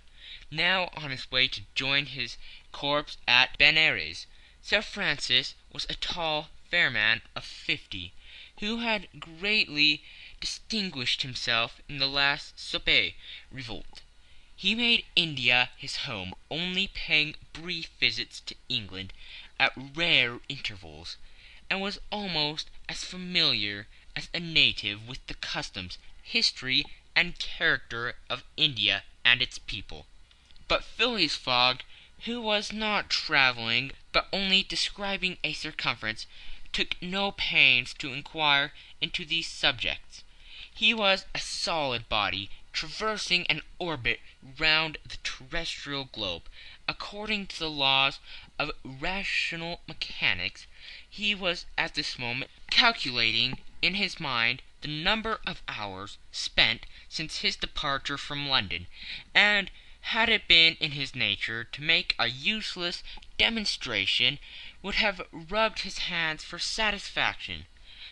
now on his way to join his corps at Benares. Sir Francis was a tall, fair man of 50, who had greatly distinguished himself in the last Somme revolt. He made India his home, only paying brief visits to England at rare intervals, and was almost as familiar as a native with the customs, history, and character of India and its people. But Phileas Fogg, who was not travelling, but only describing a circumference, took no pains to inquire into these subjects. He was a solid body, traversing an orbit round the terrestrial globe. According to the laws of rational mechanics, he was at this moment calculating in his mind the number of hours spent since his departure from London, and had it been in his nature to make a useless demonstration, would have rubbed his hands for satisfaction.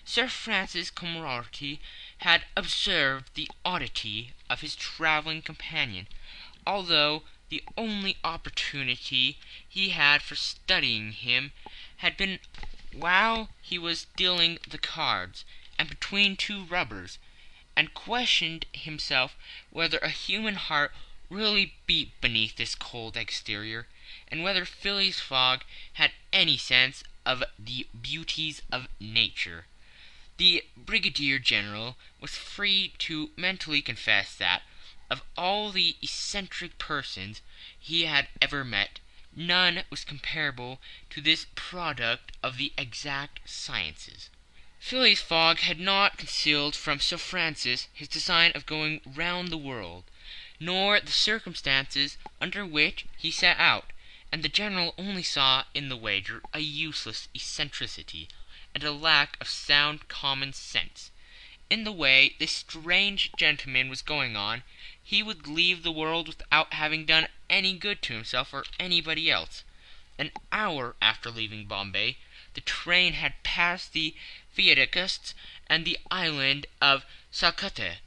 Sir Francis Cromarty had observed the oddity of his travelling companion, although the only opportunity he had for studying him had been while he was dealing the cards, and between two rubbers, and questioned himself whether a human heart really beat beneath this cold exterior, and whether Phileas Fogg had any sense of the beauties of nature. The Brigadier General was free to mentally confess that, of all the eccentric persons he had ever met, none was comparable to this product of the exact sciences. Phileas Fogg had not concealed from Sir Francis his design of going round the world, nor the circumstances under which he set out, and the General only saw in the wager a useless eccentricity, and a lack of sound common sense. In the way this strange gentleman was going on, he would leave the world without having done any good to himself or anybody else. An hour after leaving Bombay, the train had passed the viaducts and the island of Calcutta,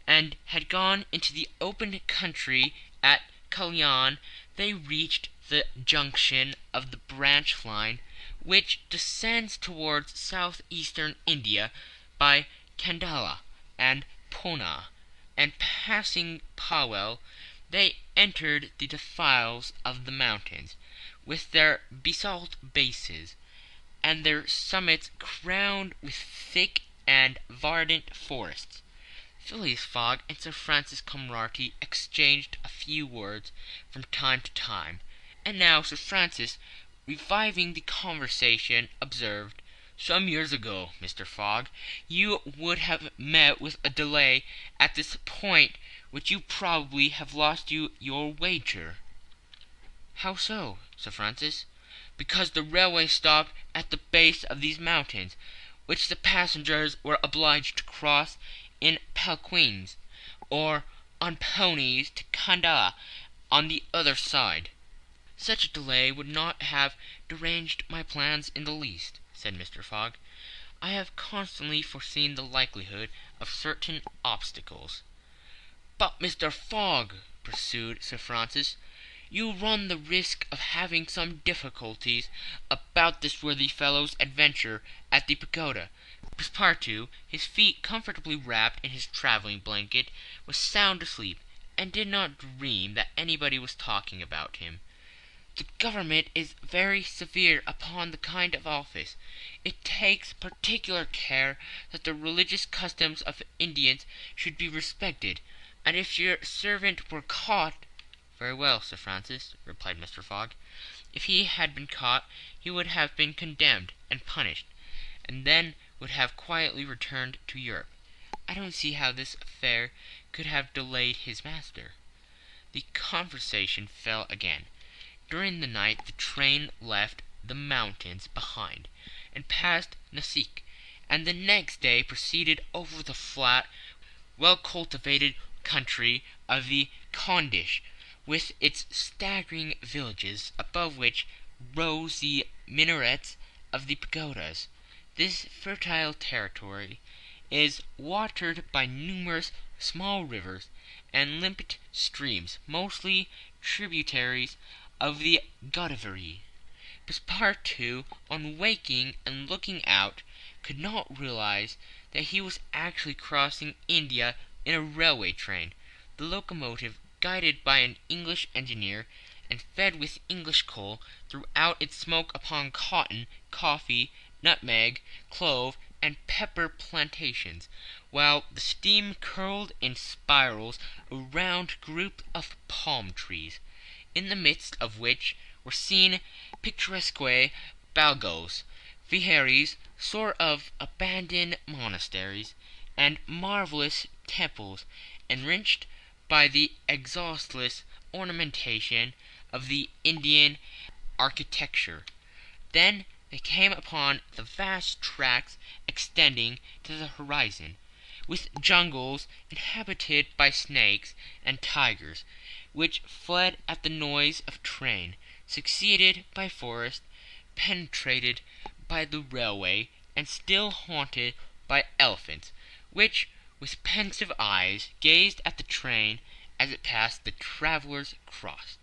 and had gone into the open country at Kalyan. They reached the junction of the branch line which descends towards southeastern India by Kandala and Poona, and passing Powell, they entered the defiles of the mountains, with their basalt bases, and their summits crowned with thick and verdant forests. Phileas Fogg and Sir Francis Cromarty exchanged a few words from time to time, and now Sir Francis, reviving the conversation, observed, "Some years ago, Mr. Fogg, you would have met with a delay at this point which you probably have lost your wager." "How so, Sir Francis?" "Because the railway stopped at the base of these mountains, which the passengers were obliged to cross in palanquins, or on ponies to Kandala on the other side." "Such a delay would not have deranged my plans in the least," said Mr. Fogg. "I have constantly foreseen the likelihood of certain obstacles." "But, Mr. Fogg," pursued Sir Francis, "you run the risk of having some difficulties about this worthy fellow's adventure at the pagoda." Passepartout, his feet comfortably wrapped in his travelling blanket, was sound asleep, and did not dream that anybody was talking about him. "The government is very severe upon the kind of office. It takes particular care that the religious customs of Indians should be respected, and if your servant were caught—" "Very well, Sir Francis," replied Mr. Fogg. "If he had been caught, he would have been condemned and punished, and then would have quietly returned to Europe. I don't see how this affair could have delayed his master." The conversation fell again. During the night the train left the mountains behind, and passed Nasik, and the next day proceeded over the flat, well-cultivated country of the Khandish, with its staggering villages, above which rose the minarets of the pagodas. This fertile territory is watered by numerous small rivers and limpid streams, mostly tributaries of the Godavari. Passepartout, on waking and looking out, could not realize that he was actually crossing India in a railway train, the locomotive, guided by an English engineer, and fed with English coal, threw out its smoke upon cotton, coffee, nutmeg, clove, and pepper plantations, while the steam curled in spirals around groups of palm trees, in the midst of which were seen picturesque balgos, viharies, sort of abandoned monasteries, and marvelous temples enriched by the exhaustless ornamentation of the Indian architecture. Then they came upon the vast tracts extending to the horizon, with jungles inhabited by snakes and tigers, which fled at the noise of train, succeeded by forest, penetrated by the railway, and still haunted by elephants, which with pensive eyes gazed at the train as it passed the travellers' cross.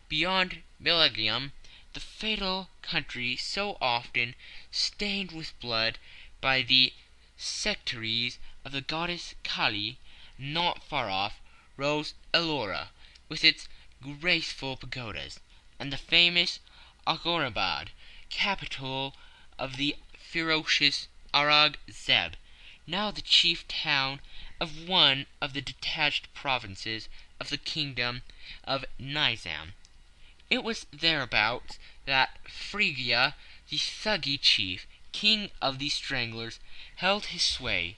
Beyond Millennium, the fatal country so often stained with blood by the sectaries of the goddess Kali, not far off rose Ellora, with its graceful pagodas, and the famous Aurangabad, capital of the ferocious Aurangzeb, now the chief town of one of the detached provinces of the kingdom of Nizam. It was thereabouts that Phrygia, the Thuggee chief, king of the Stranglers, held his sway.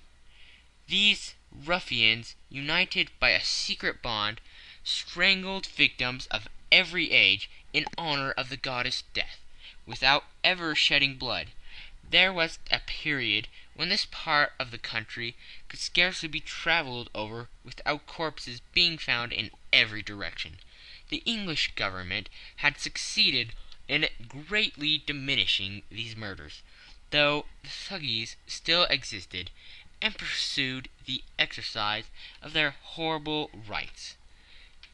These ruffians, united by a secret bond, strangled victims of every age in honor of the goddess Death, without ever shedding blood. There was a period when this part of the country could scarcely be travelled over without corpses being found in every direction. The English government had succeeded in greatly diminishing these murders, though the Thuggees still existed, and pursued the exercise of their horrible rites.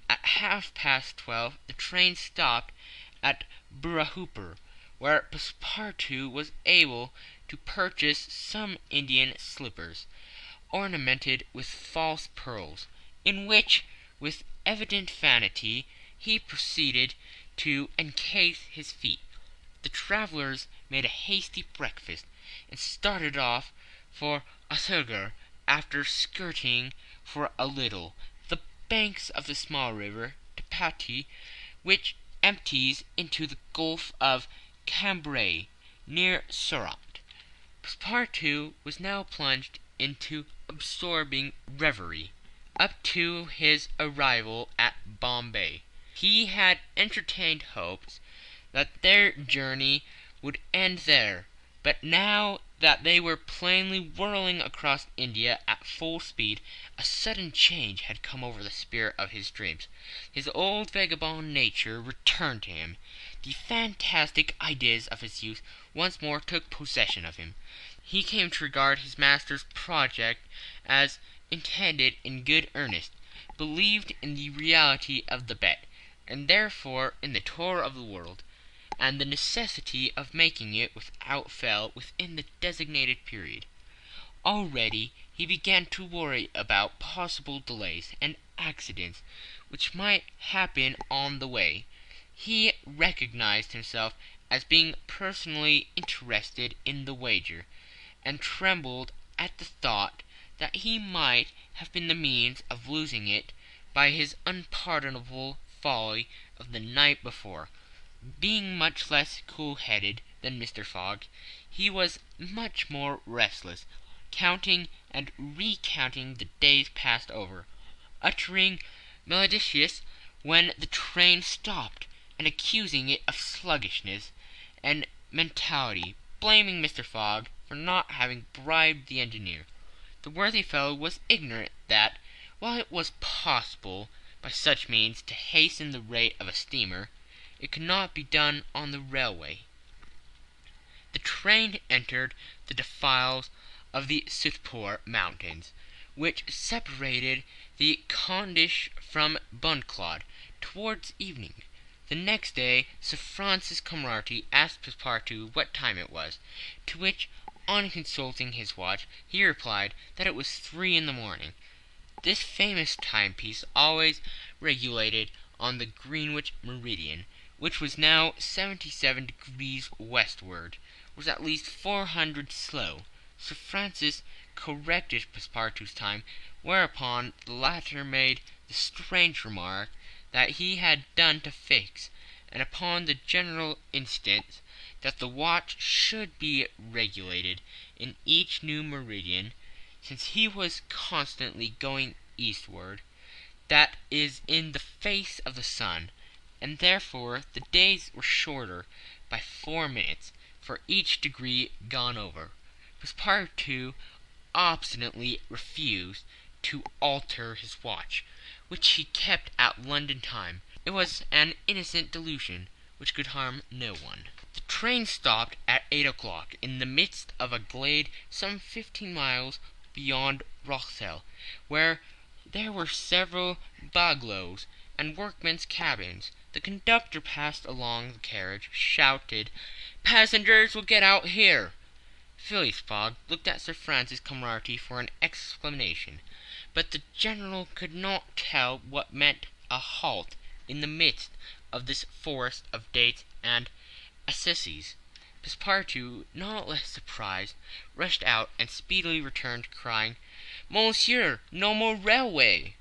At 12:30 the train stopped at Burrahoopur, where Passepartout was able to purchase some Indian slippers, ornamented with false pearls, in which, with evident vanity, he proceeded to encase his feet. The travellers made a hasty breakfast, and started off for Assaghir, after skirting for a little the banks of the small river Tapati, which empties into the Gulf of Cambrai near Surat. Passepartout was now plunged into absorbing reverie. Up to his arrival at Bombay, he had entertained hopes that their journey would end there, but now that they were plainly whirling across India at full speed, a sudden change had come over the spirit of his dreams. His old vagabond nature returned to him. The fantastic ideas of his youth once more took possession of him. He came to regard his master's project as intended in good earnest, believed in the reality of the bet, and therefore in the tour of the world, and the necessity of making it without fail within the designated period. Already he began to worry about possible delays and accidents which might happen on the way. He recognized himself as being personally interested in the wager, and trembled at the thought that he might have been the means of losing it by his unpardonable folly of the night before. Being much less cool-headed than Mr. Fogg, he was much more restless, counting and recounting the days passed over, uttering maledictions when the train stopped, and accusing it of sluggishness and mentality, blaming Mr. Fogg for not having bribed the engineer. The worthy fellow was ignorant that, while it was possible by such means to hasten the rate of a steamer, it could not be done on the railway. The train entered the defiles of the Sutpur mountains, which separated the Khandish from Bunclod, towards evening. The next day Sir Francis Cromarty asked Passepartout what time it was, to which, on consulting his watch, he replied that it was 3 in the morning. This famous timepiece, always regulated on the Greenwich meridian, which was now 77 degrees westward, was at least 400 slow. Sir Francis corrected Passepartout's time, whereupon the latter made the strange remark that he had done to fix, and upon the general instance that the watch should be regulated in each new meridian, since he was constantly going eastward, that is in the face of the sun, and therefore the days were shorter by 4 minutes for each degree gone over. Passepartout obstinately refused to alter his watch, which he kept at London time. It was an innocent delusion which could harm no one. The train stopped at 8 o'clock in the midst of a glade some 15 miles beyond Roxel, where there were several bungalows and workmen's cabins. The conductor passed along the carriage, shouted, "Passengers will get out here!" Phileas Fogg looked at Sir Francis Cromarty for an explanation, but the General could not tell what meant a halt in the midst of this forest of dates and assizes. Passepartout, not less surprised, rushed out and speedily returned, crying, "Monsieur, no more railway!"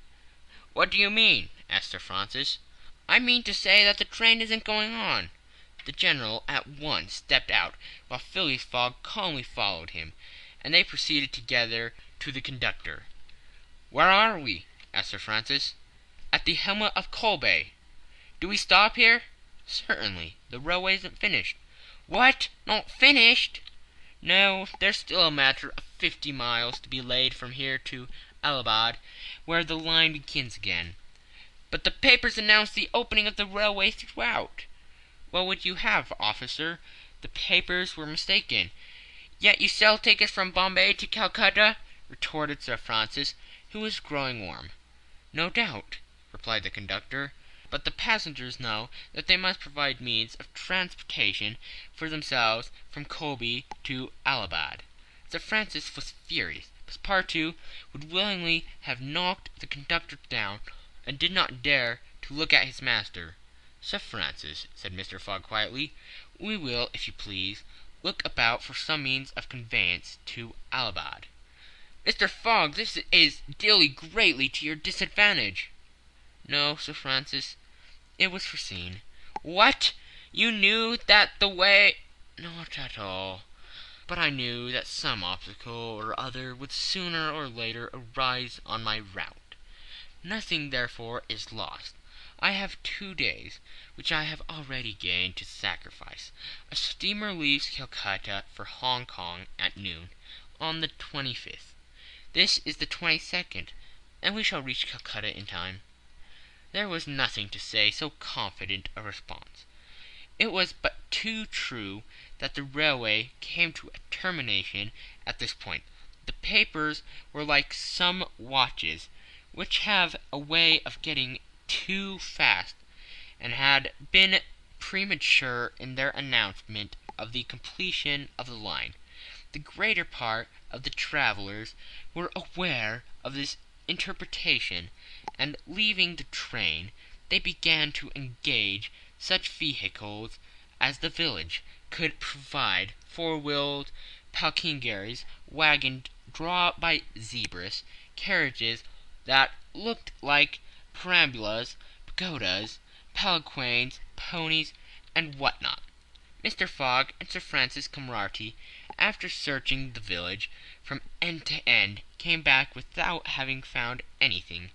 "What do you mean?" asked Sir Francis. "I mean to say that the train isn't going on." The General at once stepped out, while Phileas Fogg calmly followed him, and they proceeded together to the conductor. "Where are we?" asked Sir Francis. "At the hamlet of Colbay." "Do we stop here?" "Certainly. The railway isn't finished." "What! Not finished?" "No. There's still a matter of 50 miles to be laid from here to Allahabad, where the line begins again." "But the papers announced the opening of the railway throughout." "What would you have, officer? The papers were mistaken." "Yet you sell tickets from Bombay to Calcutta?" retorted Sir Francis, who was growing warm. "No doubt," replied the conductor, "but the passengers know that they must provide means of transportation for themselves from Colby to Allahabad." Sir Francis was furious. Passepartout would willingly have knocked the conductor down, and did not dare to look at his master. "Sir Francis," said Mr. Fogg quietly, "we will, if you please, look about for some means of conveyance to Allahabad." "Mr. Fogg, this is dealing greatly to your disadvantage." "No, Sir Francis, it was foreseen." "What! You knew that the way—" "Not at all. But I knew that some obstacle or other would sooner or later arise on my route. Nothing, therefore, is lost. I have 2 days, which I have already gained, to sacrifice. A steamer leaves Calcutta for Hong Kong at noon on the 25th. This is the 22nd, and we shall reach Calcutta in time." There was nothing to say so confident a response. It was but too true that the railway came to a termination at this point. The papers were like some watches, which have a way of getting too fast, and had been premature in their announcement of the completion of the line. The greater part of the travellers were aware of this interpretation, and leaving the train, they began to engage such vehicles as the village could provide, 4-wheeled palkingers, wagons drawn by zebras, carriages that looked like perambulas, pagodas, palanquins, ponies, and what not. Mr. Fogg and Sir Francis Cromarty, after searching the village from end to end, came back without having found anything.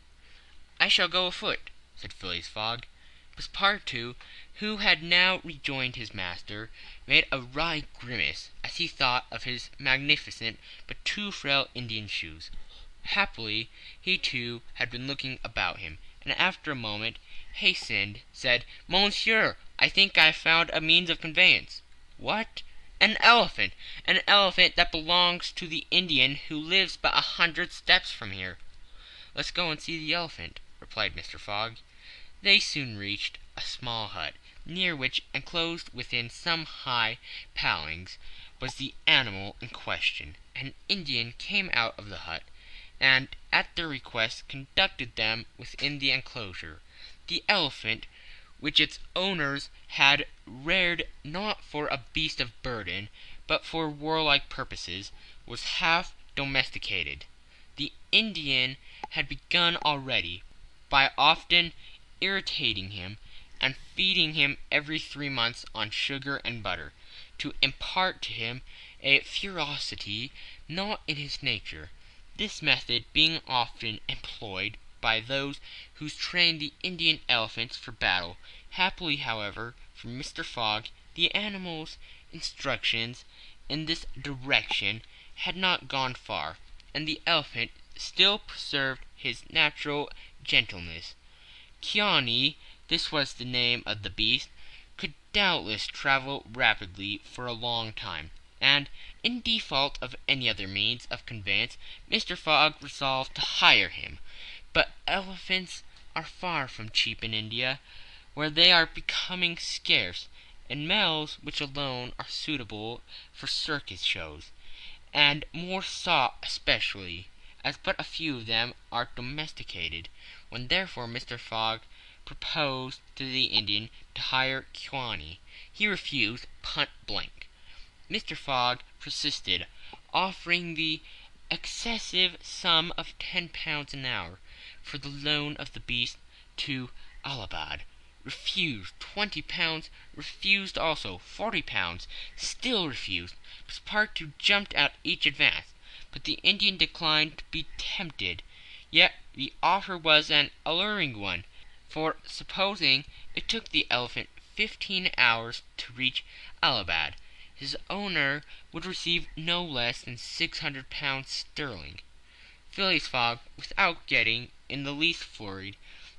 "I shall go afoot," said Phileas Fogg. Passepartout, who had now rejoined his master, made a wry grimace as he thought of his magnificent but too frail Indian shoes. Happily he too had been looking about him, and after a moment hastened, said, "Monsieur, I think I have found a means of conveyance." "What?" "An elephant! An elephant that belongs to the Indian who lives but 100 steps from here." "Let's go and see the elephant," replied Mr. Fogg. They soon reached a small hut, near which, enclosed within some high palings, was the animal in question. An Indian came out of the hut, and at their request conducted them within the enclosure. The elephant, which its owners had reared not for a beast of burden, but for warlike purposes, was half domesticated. The Indian had begun already, by often irritating him, and feeding him every 3 months on sugar and butter, to impart to him a ferocity not in his nature. this method being often employed by those who train the Indian elephants for battle. Happily, however, for Mr. Fogg, the animal's instructions in this direction had not gone far, and the elephant still preserved his natural gentleness. Kiani, this was the name of the beast, could doubtless travel rapidly for a long time, and, in default of any other means of conveyance, Mr. Fogg resolved to hire him. But elephants are far from cheap in India, where they are becoming scarce, and males which alone are suitable for circus shows, and more sought especially, as but a few of them are domesticated. When therefore Mr. Fogg proposed to the Indian to hire Kiani, he refused point blank. Mr. Fogg persisted, offering the excessive sum of £10 an hour for the loan of the beast to Allahabad. Refused £20, refused also £40, still refused. Passepartout jumped at each advance, but the Indian declined to be tempted. Yet the offer was an alluring one, for supposing it took the elephant 15 hours to reach Allahabad, his owner would receive no less than £600 sterling. Phileas Fogg, without getting in the least flurried,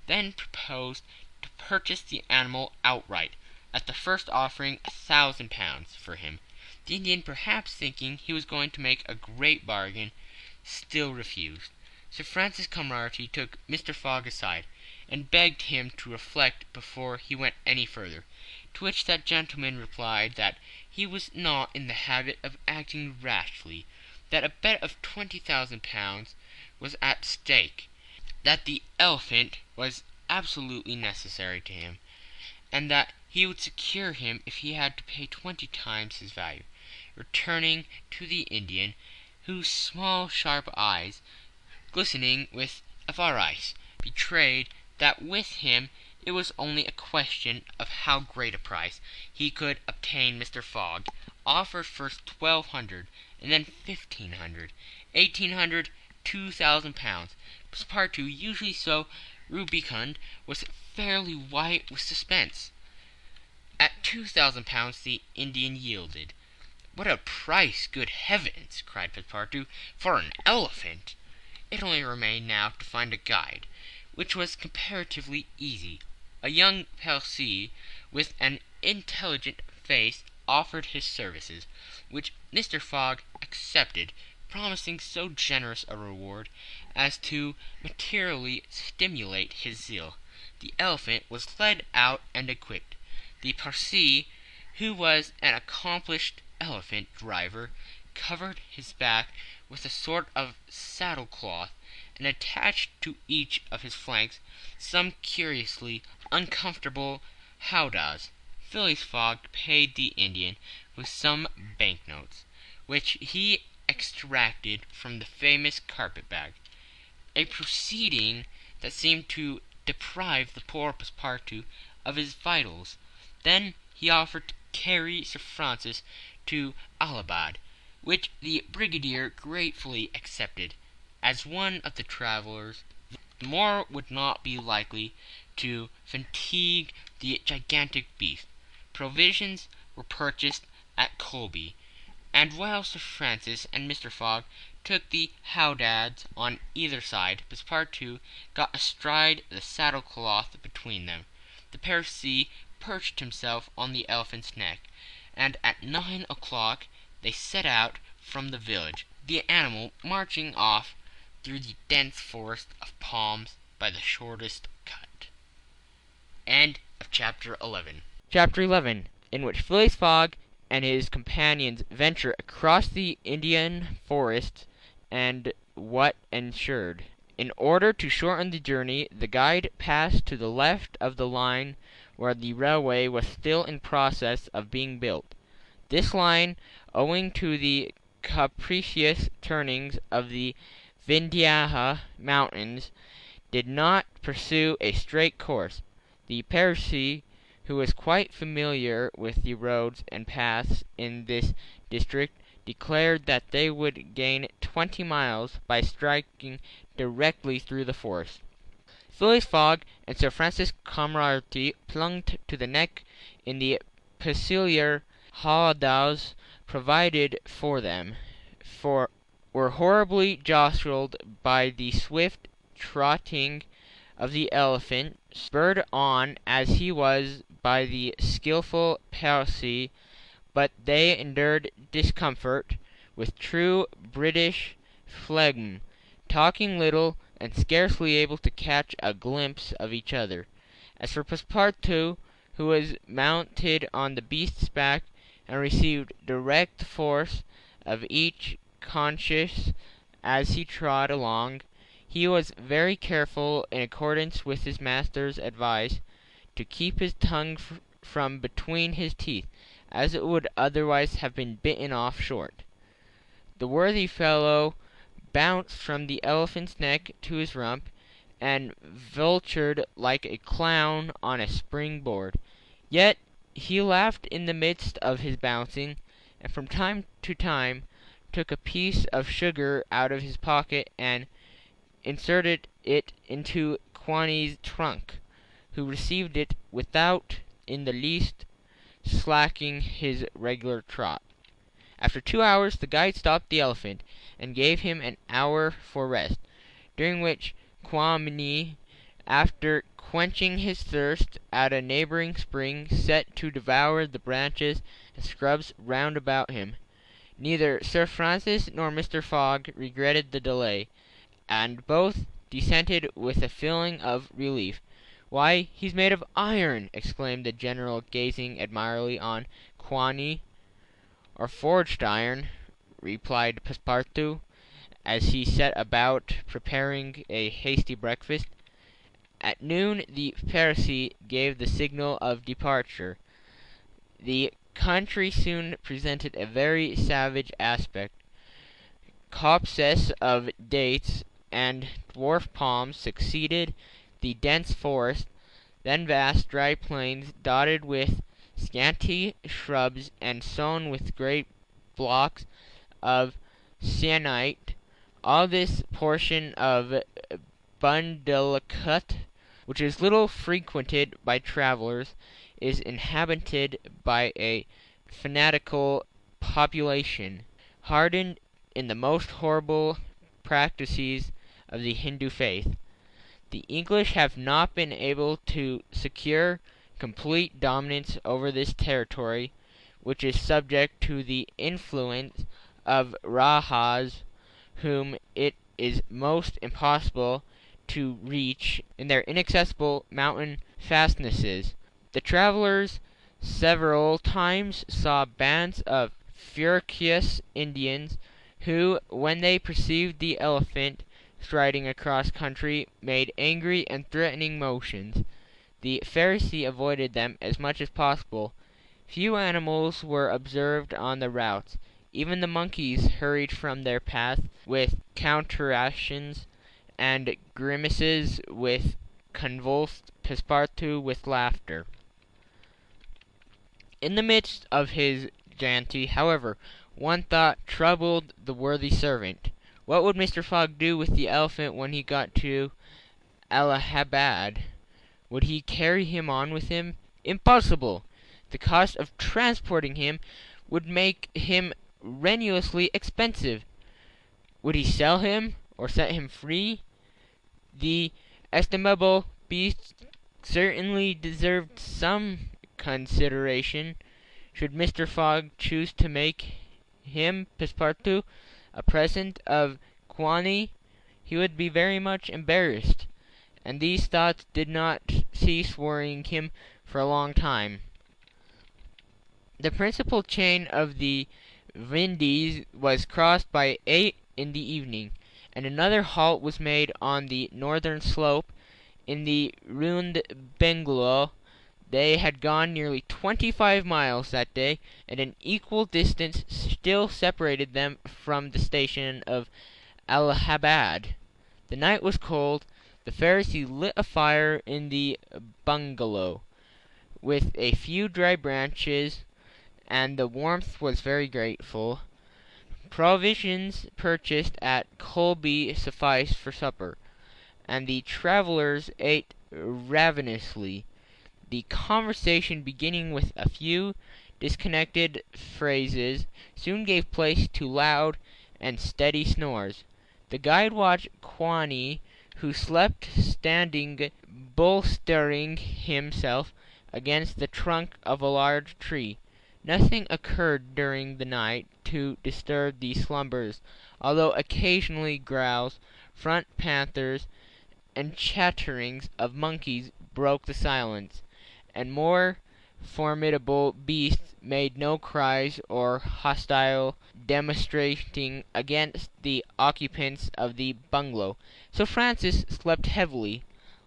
then proposed to purchase the animal outright, at the first offering £1,000 for him. The Indian, perhaps thinking he was going to make a great bargain, still refused. Sir Francis Cromarty took Mr. Fogg aside, and begged him to reflect before he went any further, to which that gentleman replied that he was not in the habit of acting rashly, that a bet of £20,000 was at stake, that the elephant was absolutely necessary to him, and that he would secure him if he had to pay 20 times his value. Returning to the Indian, whose small sharp eyes, glistening with avarice, betrayed that with him it was only a question of how great a price he could obtain, Mr. Fogg offered first 1,200, and then 1,500, 1,800, 2,000 pounds. Passepartout, usually so rubicund, was fairly white with suspense. At 2,000 pounds the Indian yielded. "What a price, good heavens!" cried Passepartout, "for an elephant!" It only remained now to find a guide, which was comparatively easy. A young Parsee with an intelligent face offered his services, which Mr. Fogg accepted, promising so generous a reward as to materially stimulate his zeal. The elephant was led out and equipped. The Parsee, who was an accomplished elephant driver, covered his back with a sort of saddle cloth, and attached to each of his flanks some curiously uncomfortable howdahs. Phileas Fogg paid the Indian with some banknotes, which he extracted from the famous carpet-bag, a proceeding that seemed to deprive the poor Passepartout of his vitals. Then he offered to carry Sir Francis to Allahabad, which the brigadier gratefully accepted. As one of the travellers, the more would not be likely to fatigue the gigantic beast. Provisions were purchased at Colby, and while Sir Francis and Mr. Fogg took the howdahs on either side, Passepartout got astride the saddle-cloth between them. The Parsee perched himself on the elephant's neck, and at 9 o'clock they set out from the village, the animal marching off through the dense forest of palms by the shortest cut. End of Chapter 11. Chapter 11, in which Phileas Fogg and his companions venture across the Indian forest, and what ensued. In order to shorten the journey, the guide passed to the left of the line where the railway was still in process of being built. This line, owing to the capricious turnings of the Vindhya mountains, did not pursue a straight course. The Parsee, who was quite familiar with the roads and paths in this district, declared that they would gain 20 miles by striking directly through the forest. Phileas Fogg and Sir Francis Cromarty plunged to the neck in the peculiar howdahs provided for them, were horribly jostled by the swift trotting of the elephant, spurred on as he was by the skilful Percy, but they endured discomfort with true British phlegm, talking little and scarcely able to catch a glimpse of each other. As for Passepartout, who was mounted on the beast's back and received direct force of each conscious as he trod along, he was very careful, in accordance with his master's advice, to keep his tongue from between his teeth, as it would otherwise have been bitten off short. The worthy fellow bounced from the elephant's neck to his rump, and vultured like a clown on a spring-board. Yet he laughed in the midst of his bouncing, and from time to time took a piece of sugar out of his pocket and inserted it into Quaney's trunk, who received it without in the least slacking his regular trot. After 2 hours the guide stopped the elephant, and gave him an hour for rest, during which Quaney, after quenching his thirst at a neighbouring spring, set to devour the branches and scrubs round about him. Neither Sir Francis nor Mr. Fogg regretted the delay, and both dissented with a feeling of relief. "Why, he's made of iron!" exclaimed the General, gazing admiringly on Quaney. "Or forged iron," replied Passepartout, as he set about preparing a hasty breakfast. At noon the Parsi gave the signal of departure. The country soon presented a very savage aspect. Copses of dates and dwarf palms succeeded the dense forest, then vast dry plains dotted with scanty shrubs and sown with great blocks of sienite. All this portion of Bundelcut, which is little frequented by travellers, is inhabited by a fanatical population, hardened in the most horrible practices of the Hindu faith. The English have not been able to secure complete dominance over this territory, which is subject to the influence of Rajas, whom it is most impossible to reach in their inaccessible mountain fastnesses. The travellers several times saw bands of furious Indians, who, when they perceived the elephant striding across country, made angry and threatening motions. The Pharisee avoided them as much as possible. Few animals were observed on the routes. Even the monkeys hurried from their path with contortions and grimaces, which convulsed Passepartout with laughter. In the midst of his gaiety, however, one thought troubled the worthy servant. What would Mr. Fogg do with the elephant when he got to Allahabad? Would he carry him on with him? Impossible! The cost of transporting him would make him ruinously expensive. Would he sell him, or set him free? The estimable beast certainly deserved some consideration. Should Mr. Fogg choose to make him, Passepartout, a present of Quaney, he would be very much embarrassed, and these thoughts did not cease worrying him for a long time. The principal chain of the Vindes was crossed by 8 in the evening, and another halt was made on the northern slope in the ruined bungalow. They had gone nearly 25 miles that day, and an equal distance still separated them from the station of Allahabad. The night was cold. The Pharisee lit a fire in the bungalow with a few dry branches, and the warmth was very grateful. Provisions purchased at Colby sufficed for supper, and the travellers ate ravenously, the conversation, beginning with a few disconnected phrases, soon gave place to loud and steady snores. The guide watched Quani, who slept standing, bolstering himself against the trunk of a large tree. Nothing occurred during the night to disturb these slumbers, although occasionally growls, front panthers, and chatterings of monkeys broke the silence, and more formidable beasts made no cries or hostile demonstrating against the occupants of the bungalow. So Francis slept heavily,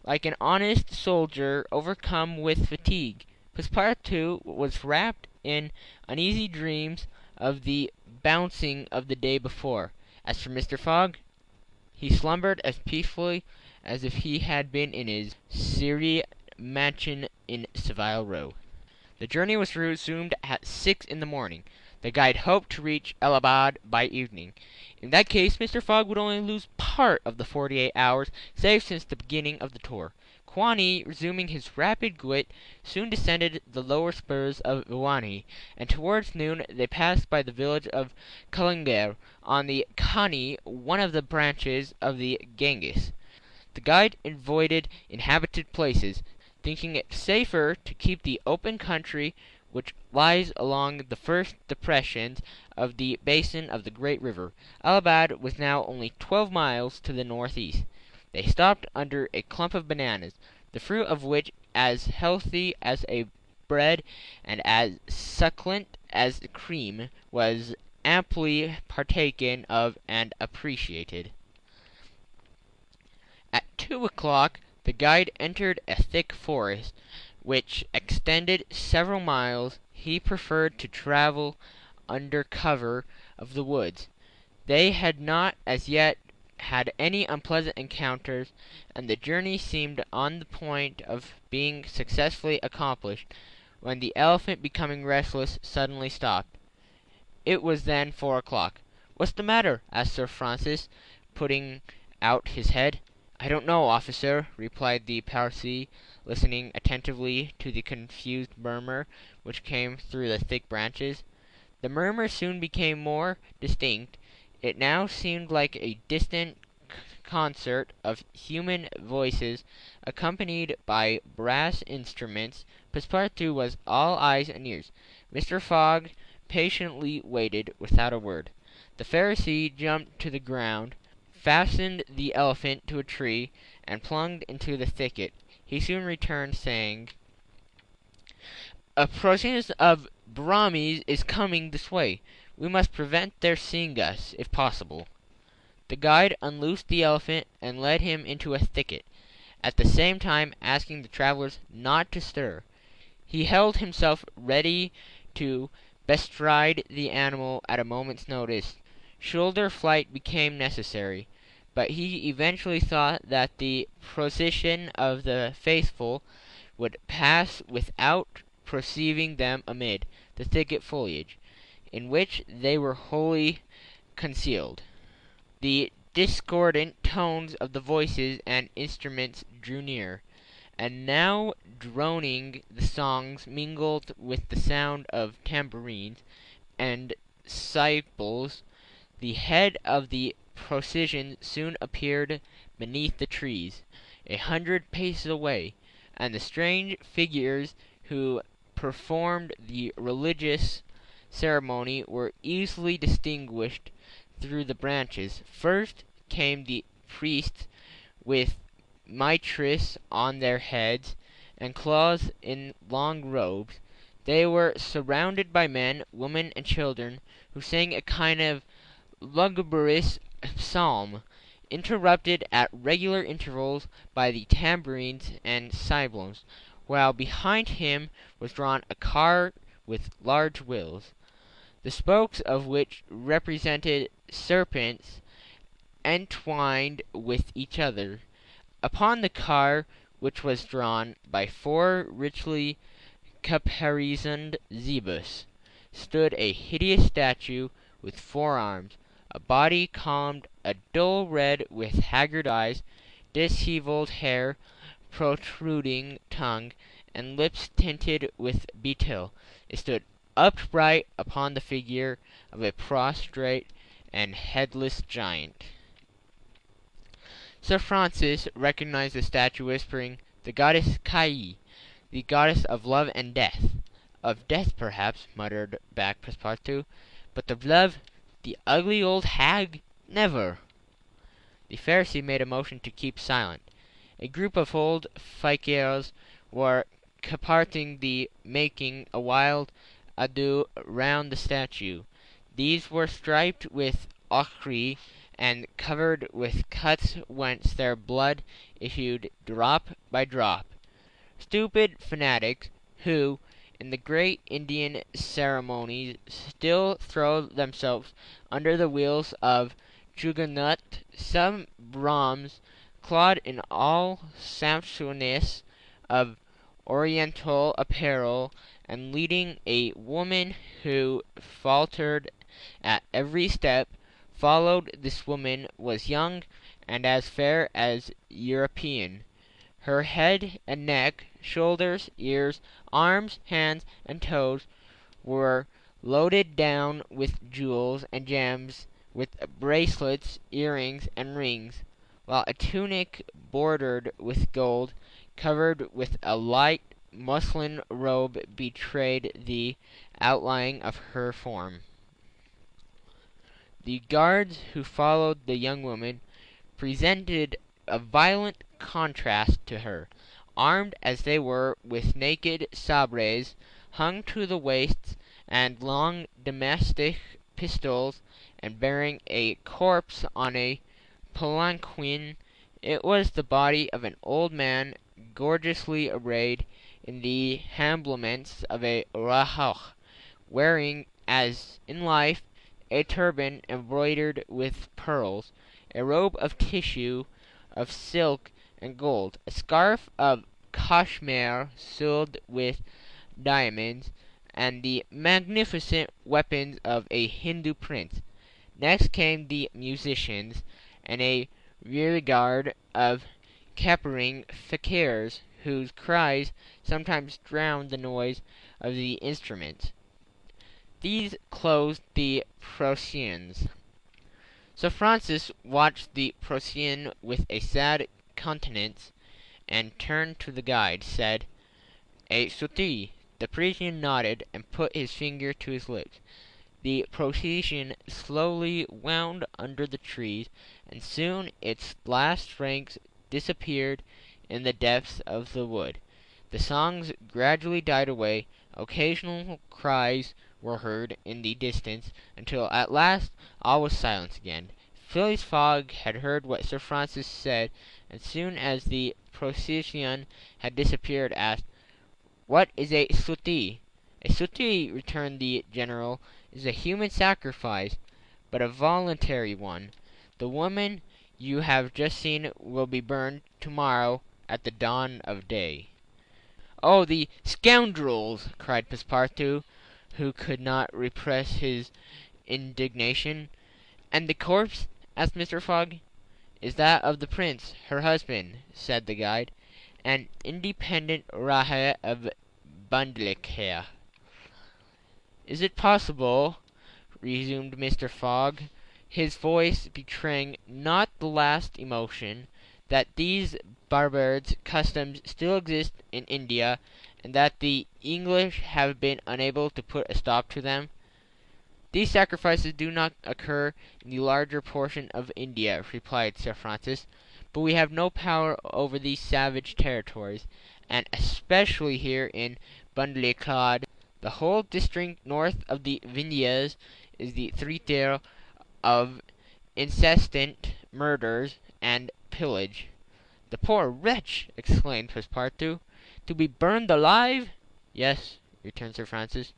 like an honest soldier overcome with fatigue. Passepartout was wrapped in uneasy dreams of the bouncing of the day before. As for Mr. Fogg, he slumbered as peacefully as if he had been in his serried mansion in Savile Row. The journey was resumed at 6 in the morning. The guide hoped to reach Allahabad by evening. In that case, Mr. Fogg would only lose part of the 48 hours saved since the beginning of the tour. Quani, resuming his rapid gait, soon descended the lower spurs of Iwani, and towards noon they passed by the village of Kalingar, on the Kani, one of the branches of the Ganges. The guide avoided inhabited places, thinking it safer to keep the open country which lies along the first depressions of the basin of the great river. Allahabad was now only 12 miles to the northeast. They stopped under a clump of bananas, the fruit of which, as healthy as a bread and as succulent as cream, was amply partaken of and appreciated. At 2 o'clock the guide entered a thick forest, which extended several miles. He preferred to travel under cover of the woods. They had not as yet had any unpleasant encounters, and the journey seemed on the point of being successfully accomplished, when the elephant, becoming restless, suddenly stopped. It was then 4 o'clock. "What's the matter?" asked Sir Francis, putting out his head. "I don't know, officer," replied the Parsee, listening attentively to the confused murmur which came through the thick branches. The murmur soon became more distinct. It now seemed like a distant concert of human voices, accompanied by brass instruments. Passepartout was all eyes and ears. Mr. Fogg patiently waited without a word. The Pharisee jumped to the ground, fastened the elephant to a tree, and plunged into the thicket. He soon returned, saying, "A procession of Brahmins is coming this way. We must prevent their seeing us, if possible." The guide unloosed the elephant and led him into a thicket, at the same time asking the travellers not to stir. He held himself ready to bestride the animal at a moment's notice. Shoulder flight became necessary, but he eventually thought that the procession of the faithful would pass without perceiving them amid the thicket foliage, in which they were wholly concealed. The discordant tones of the voices and instruments drew near, and now droning the songs mingled with the sound of tambourines and cymbals. The head of the procession soon appeared beneath the trees, 100 paces away, and the strange figures who performed the religious ceremony were easily distinguished through the branches. First came the priests with mitres on their heads, and clothed in long robes. They were surrounded by men, women, and children, who sang a kind of lugubrious psalm, interrupted at regular intervals by the tambourines and cymbals, while behind him was drawn a car with large wheels, the spokes of which represented serpents entwined with each other. Upon the car, which was drawn by 4 richly caparisoned zebus, stood a hideous statue with 4 arms, a body columned a dull red with haggard eyes, dishevelled hair, protruding tongue, and lips tinted with betel. It stood upright upon the figure of a prostrate and headless giant. Sir Francis recognized the statue, whispering, "The goddess Kai, the goddess of love and death." "Of death, perhaps," muttered back Passepartout, "but of love, the ugly old hag, never!" The Pharisee made a motion to keep silent. A group of old fakirs were caparting making a wild ado round the statue. These were striped with ochre, and covered with cuts whence their blood issued drop by drop. Stupid fanatics, who, in the great Indian ceremonies, still throw themselves under the wheels of Juggernaut. Some Brahms, clad in all sumptuousness of Oriental apparel, and leading a woman who faltered at every step, followed. This woman was young, and as fair as European. Her head and neck, shoulders, ears, arms, hands, and toes were loaded down with jewels and gems, with bracelets, earrings, and rings, while a tunic bordered with gold, covered with a light muslin robe, betrayed the outline of her form. The guards who followed the young woman presented a violent contrast to her, armed as they were with naked sabres hung to the waists, and long domestic pistols, and bearing a corpse on a palanquin. It was the body of an old man, gorgeously arrayed in the habiliments of a Rajah, wearing, as in life, a turban embroidered with pearls, a robe of tissue, of silk and gold, a scarf of cashmere sewed with diamonds, and the magnificent weapons of a Hindu prince. Next came the musicians, and a rearguard of capering fakirs, whose cries sometimes drowned the noise of the instruments. These closed the processions. Sir Francis watched the procession with a sad countenance, and turning to the guide, said, "A suttee." The Parisian nodded, and put his finger to his lips. The procession slowly wound under the trees, and soon its last ranks disappeared in the depths of the wood. The songs gradually died away. Occasional cries were heard in the distance, until at last all was silence again. Phileas Fogg had heard what Sir Francis said, and as soon as the procession had disappeared, asked, "What is a suttee?" "A suttee," returned the General, "is a human sacrifice, but a voluntary one. The woman you have just seen will be burned to-morrow at the dawn of day." "Oh, the scoundrels!" cried Passepartout, who could not repress his indignation. "And the corpse?" asked Mr. Fogg. "Is that of the Prince, her husband," said the guide, "an independent Rajah of Bundelkund." "Is it possible," resumed Mr. Fogg, his voice betraying not the least emotion, "that these barbarous customs still exist in India, and that the English have been unable to put a stop to them?" "These sacrifices do not occur in the larger portion of India," replied Sir Francis, "but we have no power over these savage territories, and especially here in Bundelkund. The whole district north of the Vindhyas is the theatre of incessant murders and pillage." "The poor wretch!" exclaimed Passepartout. "To be burned alive?" "Yes," returned Sir Francis,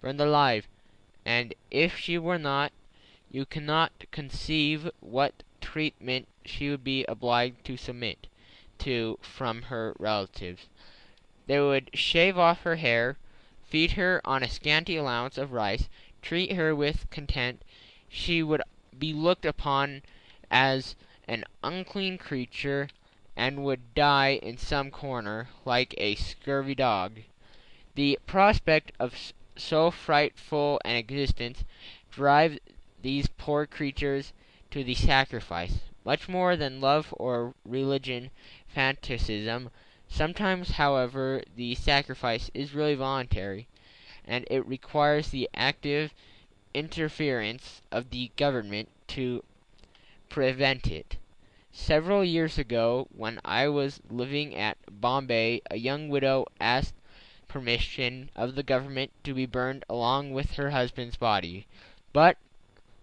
"burned alive; and if she were not, you cannot conceive what treatment she would be obliged to submit to from her relatives. They would shave off her hair, feed her on a scanty allowance of rice, treat her with contempt, she would be looked upon as an unclean creature, and would die in some corner, like a scurvy dog. The prospect of so frightful an existence drives these poor creatures to the sacrifice, much more than love or religion fanaticism. Sometimes, however, the sacrifice is really voluntary, and it requires the active interference of the government to prevent it. Several years ago, when I was living at Bombay, a young widow asked permission of the government to be burned along with her husband's body, but,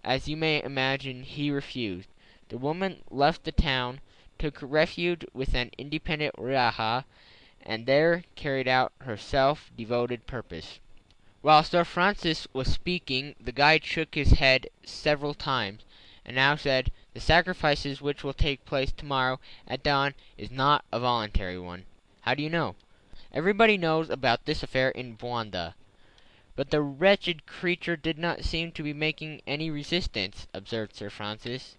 as you may imagine, he refused. The woman left the town, took refuge with an independent Raja, and there carried out her self-devoted purpose. While Sir Francis was speaking, the guide shook his head several times, and now said, "The sacrifice which will take place tomorrow at dawn is not a voluntary one." "How do you know?" "Everybody knows about this affair in Bwanda." "But the wretched creature did not seem to be making any resistance," observed Sir Francis.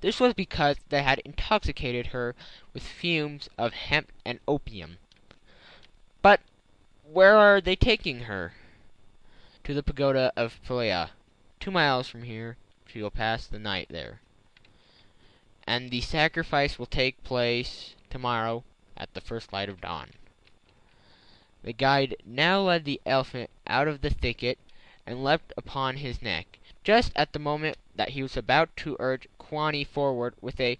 "This was because they had intoxicated her with fumes of hemp and opium." "But where are they taking her?" "To the pagoda of Philea. 2 miles from here. She will pass the night there. And the sacrifice will take place tomorrow at the first light of dawn." The guide now led the elephant out of the thicket, and leapt upon his neck. Just at the moment that he was about to urge Quani forward with a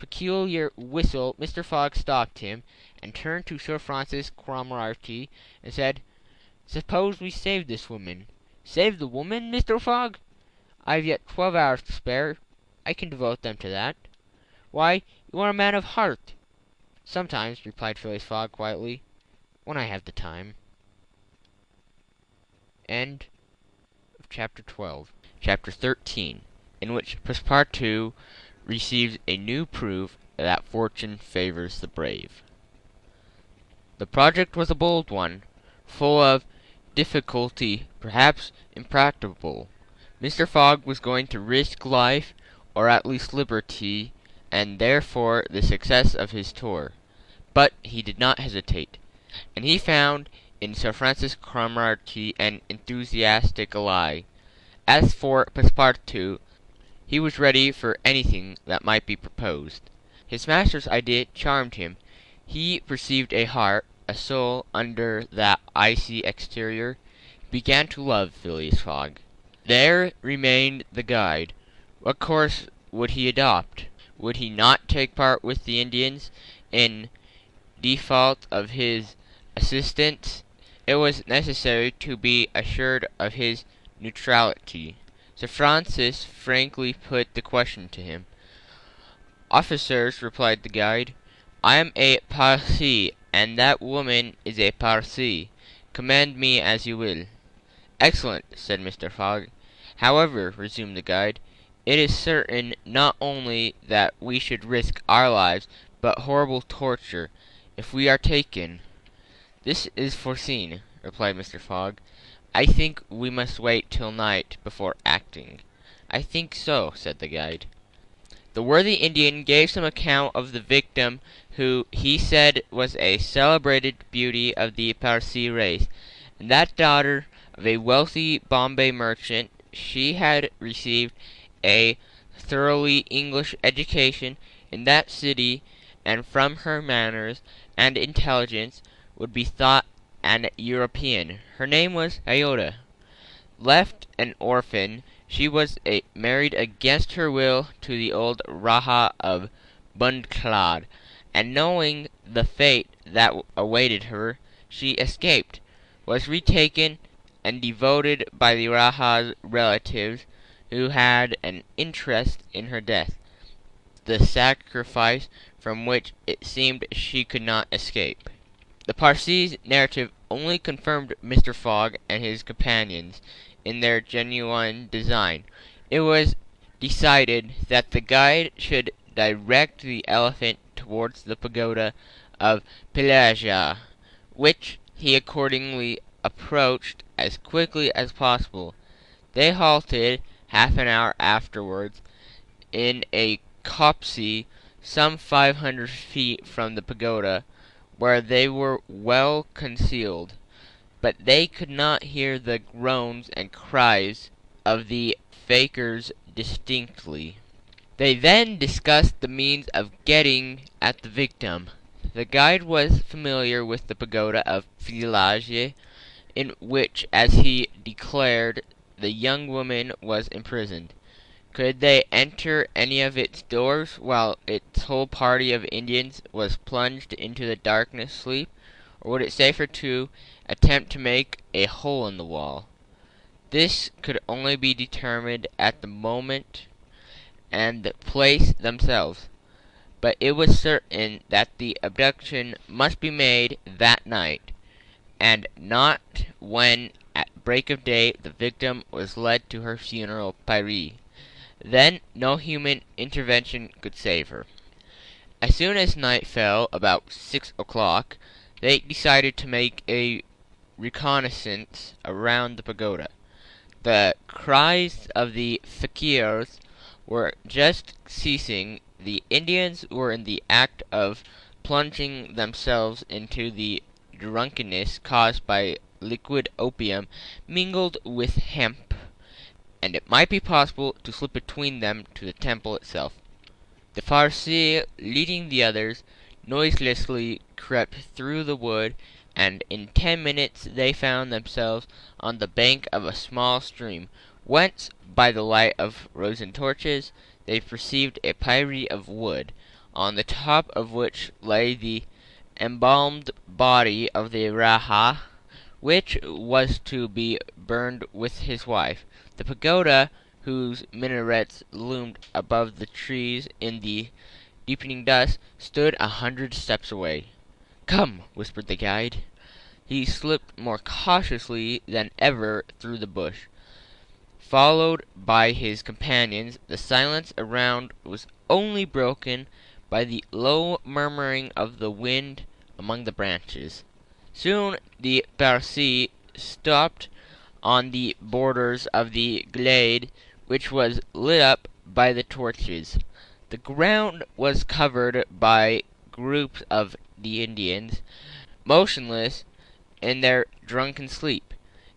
peculiar whistle, Mr. Fogg stopped him, and turned to Sir Francis Cromarty, and said, "Suppose we save this woman." "Save the woman, Mr. Fogg? I've yet 12 hours to spare. I can devote them to that." "Why, you are a man of heart." "Sometimes," replied Phileas Fogg quietly, "when I have the time." End of Chapter 12. Chapter 13, in which Passepartout receives a new proof that fortune favors the brave. The project was a bold one, full of difficulty, perhaps impracticable. Mr. Fogg was going to risk life, or at least liberty, and therefore the success of his tour. But he did not hesitate, and he found in Sir Francis Cromarty an enthusiastic ally. As for Passepartout, he was ready for anything that might be proposed. His master's idea charmed him. He perceived a heart, a soul under that icy exterior. He began to love Phileas Fogg. There remained the guide. What course would he adopt? Would he not take part with the Indians, in default of his assistance? It was necessary to be assured of his neutrality. Sir Francis frankly put the question to him. "Officers," replied the guide, "I am a Parsee, and that woman is a Parsee. Command me as you will." "Excellent," said Mr. Fogg. "However," resumed the guide, "it is certain not only that we should risk our lives, but horrible torture, if we are taken." "This is foreseen," replied Mr. Fogg. "I think we must wait till night before acting." "I think so," said the guide. The worthy Indian gave some account of the victim, who, he said, was a celebrated beauty of the Parsee race, and that daughter of a wealthy Bombay merchant. She had received a thoroughly English education in that city, and from her manners and intelligence would be thought an European. Her name was Iota. Left an orphan, she was married against her will to the old Raja of Bundklad, and knowing the fate that awaited her, she escaped, was retaken, and devoted by the Raja's relatives, who had an interest in her death, the sacrifice from which it seemed she could not escape. The Parsee's narrative only confirmed Mr. Fogg and his companions in their genuine design. It was decided that the guide should direct the elephant towards the pagoda of Pelagia, which he accordingly approached as quickly as possible. They halted, half an hour afterwards in a copse some 500 feet from the pagoda, where they were well concealed, but they could not hear the groans and cries of the fakers distinctly. They then discussed the means of getting at the victim. The guide was familiar with the pagoda of Village, in which, as he declared, the young woman was imprisoned. Could they enter any of its doors while its whole party of Indians was plunged into the darkness sleep, or would it safer to attempt to make a hole in the wall? This could only be determined at the moment and the place themselves, but it was certain that the abduction must be made that night, and not when at break of day the victim was led to her funeral pyre. Then no human intervention could save her. As soon as night fell, about 6 o'clock, they decided to make a reconnaissance around the pagoda. The cries of the fakirs were just ceasing. The Indians were in the act of plunging themselves into the drunkenness caused by liquid opium mingled with hemp, and it might be possible to slip between them to the temple itself. The Farsi, leading the others, noiselessly crept through the wood, and in 10 minutes they found themselves on the bank of a small stream, whence, by the light of rosin torches, they perceived a pyre of wood, on the top of which lay the embalmed body of the Raja, which was to be burned with his wife. The pagoda, whose minarets loomed above the trees in the deepening dusk, stood 100 steps away. "Come," whispered the guide. He slipped more cautiously than ever through the bush. Followed by his companions, the silence around was only broken by the low murmuring of the wind among the branches. Soon the Parsi stopped on the borders of the glade, which was lit up by the torches. The ground was covered by groups of the Indians, motionless in their drunken sleep.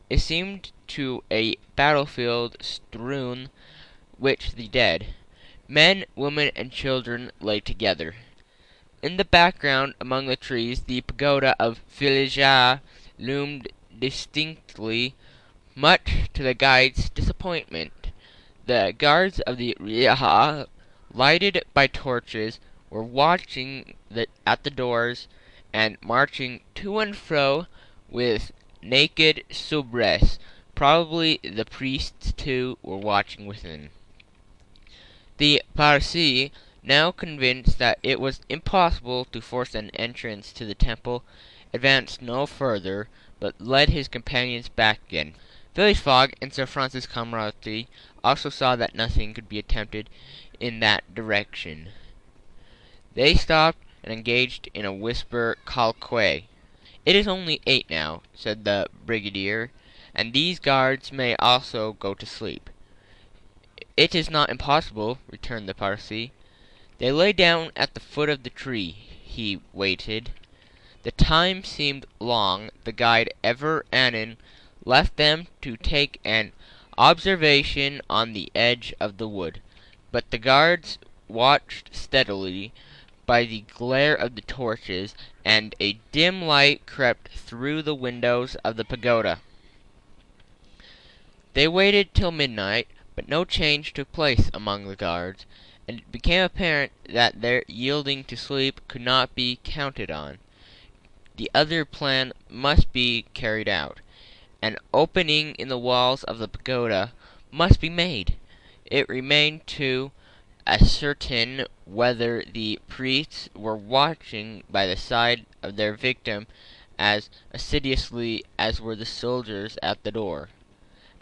It seemed to a battlefield strewn with the dead. Men, women, and children lay together. In the background, among the trees, the pagoda of Filija loomed distinctly, much to the guide's disappointment. The guards of the Riaha, lighted by torches, were watching at the doors, and marching to and fro with naked soubrettes. Probably the priests, too, were watching within. The Parsi, now convinced that it was impossible to force an entrance to the temple, advanced no further, but led his companions back again. Phileas Fogg and Sir Francis Cromarty also saw that nothing could be attempted in that direction. They stopped and engaged in a whisper colloquy. "It is only 8 now," said the brigadier, "and these guards may also go to sleep." "It is not impossible," returned the Parsi. They lay down at the foot of the tree. He waited. The time seemed long. The guide ever and anon left them to take an observation on the edge of the wood, but the guards watched steadily by the glare of the torches, and a dim light crept through the windows of the pagoda. They waited till midnight, but no change took place among the guards, and it became apparent that their yielding to sleep could not be counted on. The other plan must be carried out. An opening in the walls of the pagoda must be made. It remained to ascertain whether the priests were watching by the side of their victim as assiduously as were the soldiers at the door.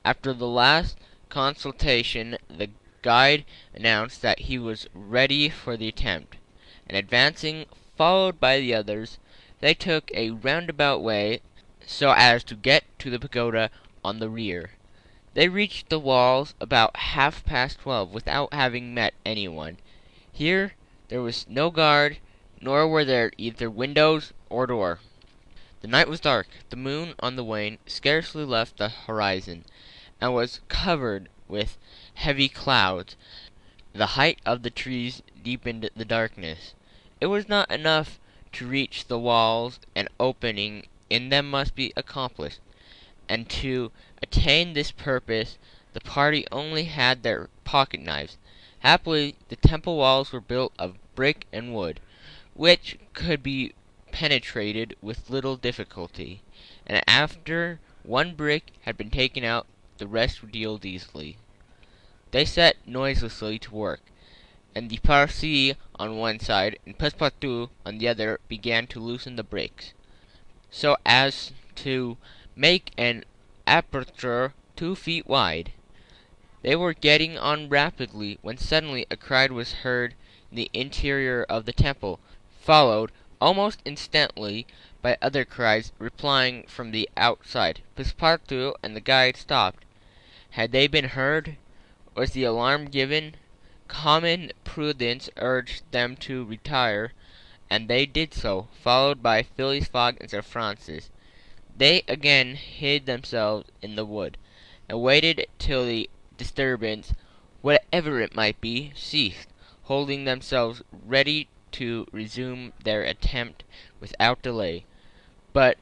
After the last consultation, the guide announced that he was ready for the attempt, and advancing, followed by the others, they took a roundabout way so as to get to the pagoda on the rear. They reached the walls about 12:30 without having met anyone. Here there was no guard, nor were there either windows or door. The night was dark. The moon on the wane scarcely left the horizon, and was covered with heavy clouds. The height of the trees deepened the darkness. It was not enough to reach the walls. An opening in them must be accomplished, and to attain this purpose the party only had their pocket knives. Happily the temple walls were built of brick and wood, which could be penetrated with little difficulty, and after one brick had been taken out the rest would yield easily. They set noiselessly to work, and the Parsi on one side and Passepartout on the other began to loosen the bricks, so as to make an aperture 2 feet wide. They were getting on rapidly when suddenly a cry was heard in the interior of the temple, followed almost instantly by other cries replying from the outside. Passepartout and the guide stopped. Had they been heard? Was the alarm given? Common prudence urged them to retire, and they did so, followed by Phileas Fogg and Sir Francis. They again hid themselves in the wood, and waited till the disturbance, whatever it might be, ceased, holding themselves ready to resume their attempt without delay. But,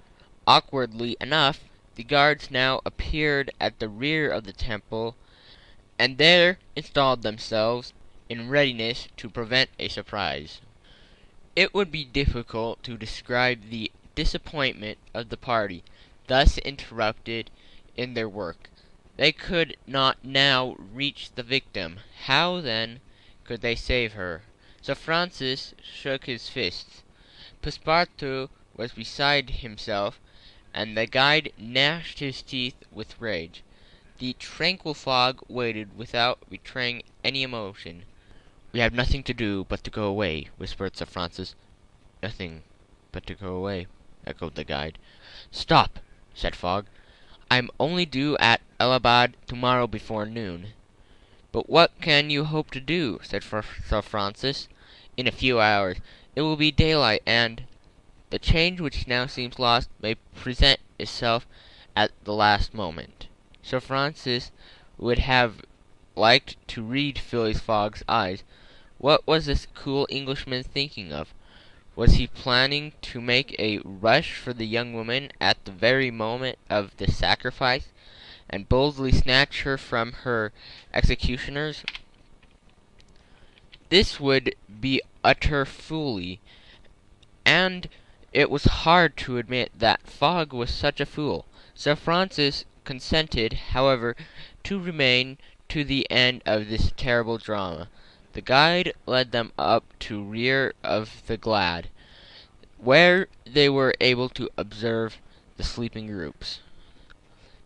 awkwardly enough, the guards now appeared at the rear of the temple, and there installed themselves in readiness to prevent a surprise. It would be difficult to describe the disappointment of the party thus interrupted in their work. They could not now reach the victim. How, then, could they save her? Sir Francis shook his fists. Passepartout was beside himself, and the guide gnashed his teeth with rage. The tranquil Fogg waited without betraying any emotion. "We have nothing to do but to go away," whispered Sir Francis. "Nothing but to go away," echoed the guide. "Stop," said Fogg. "I am only due at Allahabad tomorrow before noon." "But what can you hope to do?" said Sir Francis. "In a few hours it will be daylight, and the change which now seems lost may present itself at the last moment." Sir Francis would have liked to read Phileas Fogg's eyes. What was this cool Englishman thinking of? Was he planning to make a rush for the young woman at the very moment of the sacrifice, and boldly snatch her from her executioners? This would be utter folly, and it was hard to admit that Fogg was such a fool. Sir Francis consented, however, to remain to the end of this terrible drama. The guide led them up to rear of the glade, where they were able to observe the sleeping groups.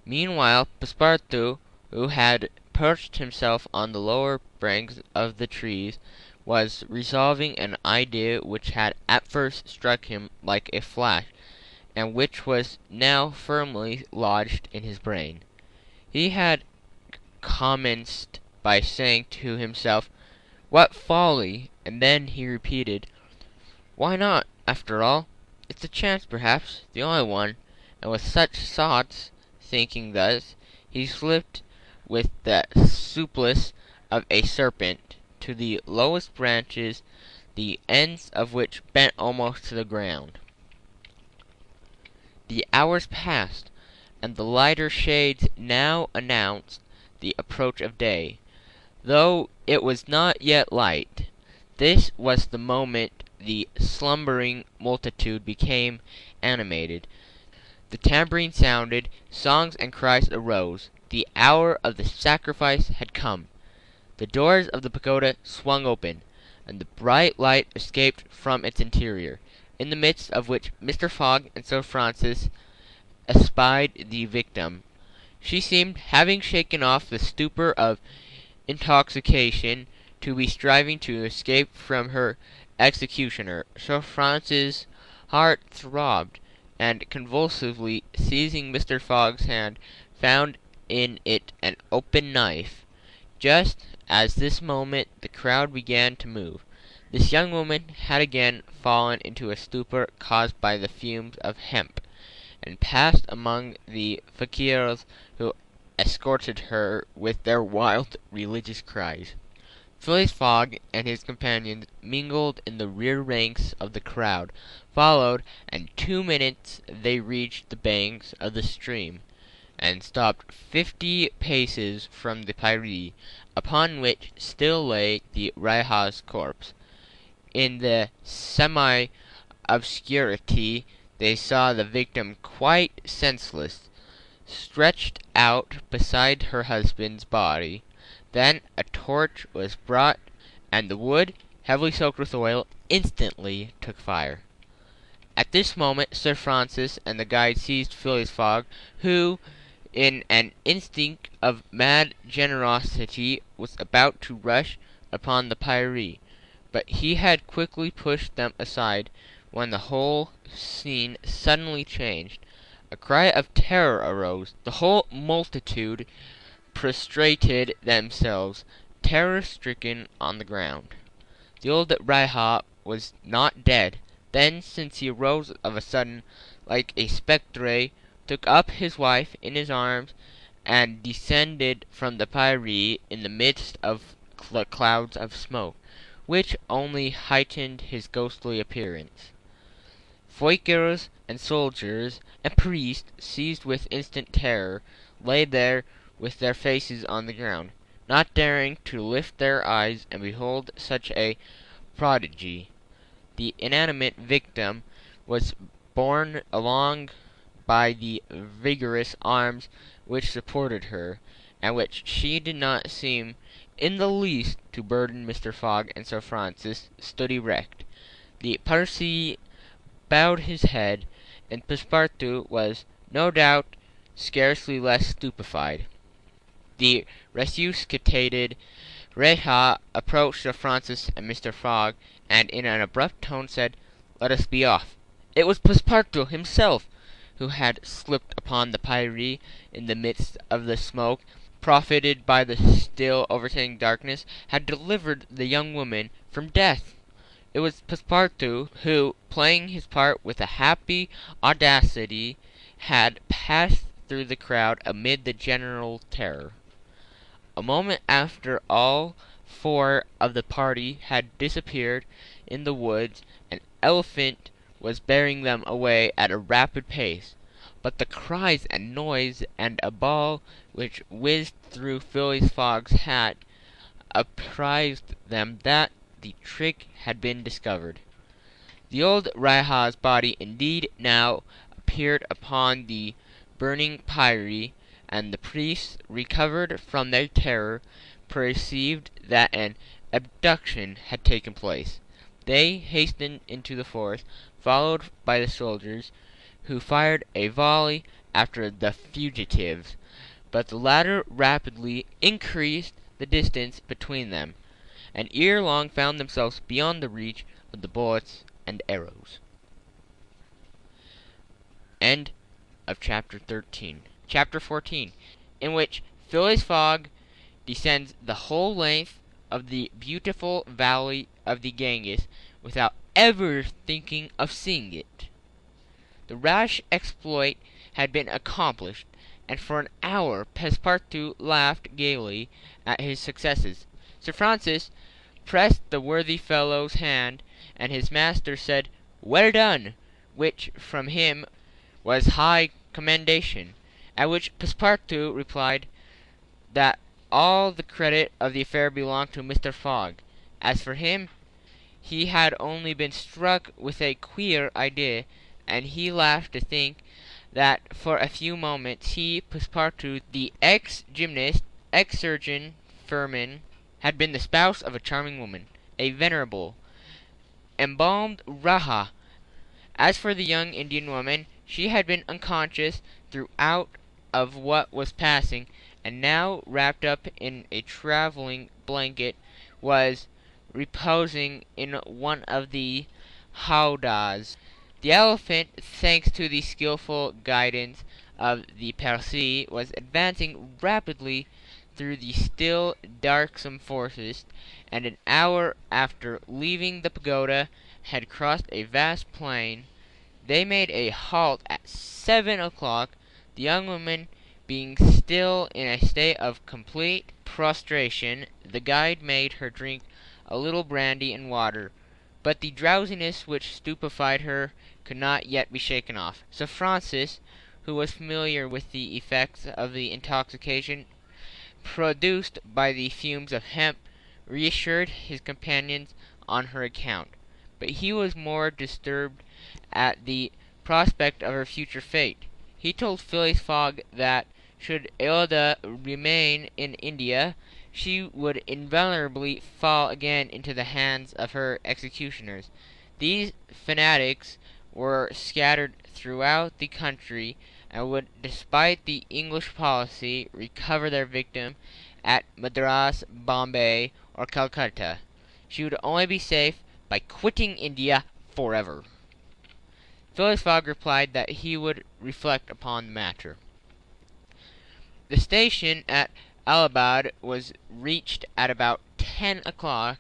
Meanwhile, Passepartout, who had perched himself on the lower branches of the trees, was resolving an idea which had at first struck him like a flash, and which was now firmly lodged in his brain. He had commenced by saying to himself, "What folly!" and then he repeated, "Why not, after all? It's a chance, perhaps, the only one." And with such thoughts, thinking thus, he slipped with the suppleness of a serpent to the lowest branches, the ends of which bent almost to the ground. The hours passed, and the lighter shades now announced the approach of day, though it was not yet light. This was the moment the slumbering multitude became animated. The tambourine sounded, songs and cries arose. The hour of the sacrifice had come. The doors of the pagoda swung open, and the bright light escaped from its interior, in the midst of which Mr. Fogg and Sir Francis espied the victim. She seemed, having shaken off the stupor of intoxication, to be striving to escape from her executioner. Sir Francis' heart throbbed, and convulsively seizing Mr. Fogg's hand, found in it an open knife. Just at this moment the crowd began to move. This young woman had again fallen into a stupor caused by the fumes of hemp, and passed among the fakirs, who escorted her with their wild religious cries. Phileas Fogg and his companions mingled in the rear ranks of the crowd, followed, and in 2 minutes they reached the banks of the stream, and stopped 50 paces from the pyre, upon which still lay the Rajah's corpse. In the semi-obscurity they saw the victim quite senseless, stretched out beside her husband's body. Then a torch was brought, and the wood, heavily soaked with oil, instantly took fire. At this moment Sir Francis and the guide seized Phileas Fogg, who, in an instinct of mad generosity, was about to rush upon the pyre, but he had quickly pushed them aside, when the whole scene suddenly changed. A cry of terror arose. The whole multitude prostrated themselves, terror-stricken, on the ground. The old Rajah was not dead. Then, since he arose of a sudden, like a spectre, took up his wife in his arms, and descended from the pyre in the midst of clouds of smoke, which only heightened his ghostly appearance. Fakirs and soldiers and priests, seized with instant terror, lay there with their faces on the ground, not daring to lift their eyes and behold such a prodigy. The inanimate victim was borne along by the vigorous arms which supported her, and which she did not seem in the least to burden. Mr. Fogg and Sir Francis stood erect. The Parsi bowed his head, and Passepartout was, no doubt, scarcely less stupefied. The resuscitated Rajah approached Sir Francis and Mr. Fogg, and in an abrupt tone said, "Let us be off." It was Passepartout himself, who had slipped upon the pyre in the midst of the smoke, profited by the still overhanging darkness, had delivered the young woman from death. It was Passepartout who, playing his part with a happy audacity, had passed through the crowd amid the general terror. A moment after all 4 of the party had disappeared in the woods, an elephant was bearing them away at a rapid pace, but the cries and noise and a ball which whizzed through Phileas Fogg's hat apprised them that the trick had been discovered. The old Rajah's body indeed now appeared upon the burning pyre, and the priests, recovered from their terror, perceived that an abduction had taken place. They hastened into the forest, followed by the soldiers, who fired a volley after the fugitives, but the latter rapidly increased the distance between them, and ere long found themselves beyond the reach of the bullets and arrows. End of chapter 13. Chapter 14, in which Phileas Fogg descends the whole length of the beautiful valley of the Ganges without ever thinking of seeing it. The rash exploit had been accomplished, and for an hour Passepartout laughed gaily at his successes. Sir Francis pressed the worthy fellow's hand, and his master said, "Well done," which from him was high commendation, at which Passepartout replied that all the credit of the affair belonged to Mr. Fogg. As for him, he had only been struck with a queer idea, and he laughed to think that for a few moments he, Passepartout, the ex-gymnast, ex-surgeon, Firmin, had been the spouse of a charming woman, a venerable, embalmed Rajah. As for the young Indian woman, she had been unconscious throughout of what was passing, and now, wrapped up in a travelling blanket, was reposing in one of the howdahs. The elephant, thanks to the skilful guidance of the Parsi was advancing rapidly through the still darksome forest, and an hour after leaving the pagoda had crossed a vast plain. They made a halt at 7 o'clock, the young woman being still in a state of complete prostration. The guide made her drink a little brandy and water, but the drowsiness which stupefied her could not yet be shaken off. Sir Francis, who was familiar with the effects of the intoxication produced by the fumes of hemp, reassured his companions on her account, but he was more disturbed at the prospect of her future fate. He told Phileas Fogg that, should Aouda remain in India, she would invariably fall again into the hands of her executioners. These fanatics were scattered throughout the country, and would, despite the English policy, recover their victim at Madras, Bombay, or Calcutta. She would only be safe by quitting India forever. Phileas Fogg replied that he would reflect upon the matter. The station at Allahabad was reached at about 10 o'clock,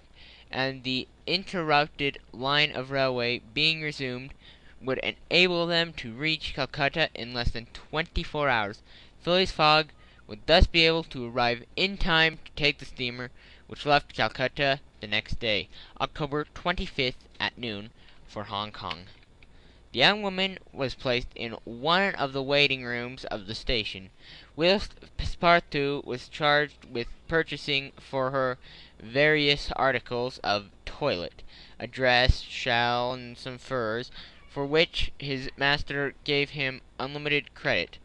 and the interrupted line of railway being resumed, would enable them to reach Calcutta in less than 24 hours. Phileas Fogg would thus be able to arrive in time to take the steamer which left Calcutta the next day, October 25th at noon, for Hong Kong. The young woman was placed in one of the waiting rooms of the station, whilst Passepartout was charged with purchasing for her various articles of toilet, a dress, shawl, and some furs, for which his master gave him unlimited credit.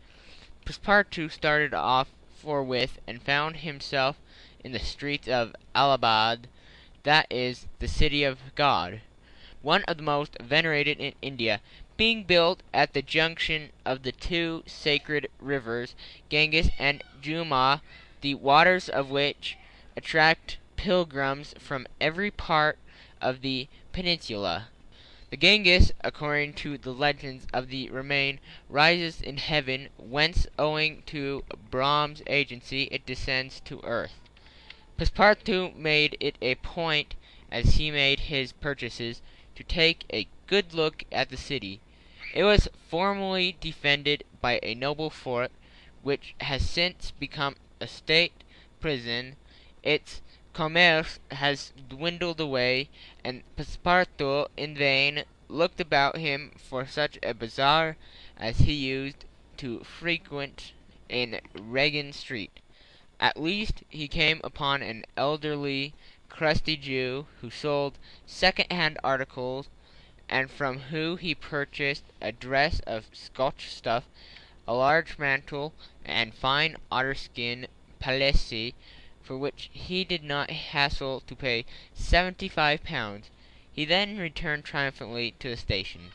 Passepartout started off forthwith, and found himself in the streets of Allahabad, that is, the city of God, one of the most venerated in India, being built at the junction of the two sacred rivers, Ganges and Jumna, the waters of which attract pilgrims from every part of the peninsula. The Ganges, according to the legends of the Ramayana, rises in heaven, whence, owing to Brahma's agency, it descends to earth. Passepartout made it a point, as he made his purchases, to take a good look at the city. It was formerly defended by a noble fort, which has since become a state prison. Its commerce has dwindled away, and Passepartout in vain looked about him for such a bazaar as he used to frequent in Regent Street. At least he came upon an elderly, crusty Jew, who sold second-hand articles, and from whom he purchased a dress of Scotch stuff, a large mantle, and fine otter-skin pelisses, for which he did not hassle to pay £75. He then returned triumphantly to the station.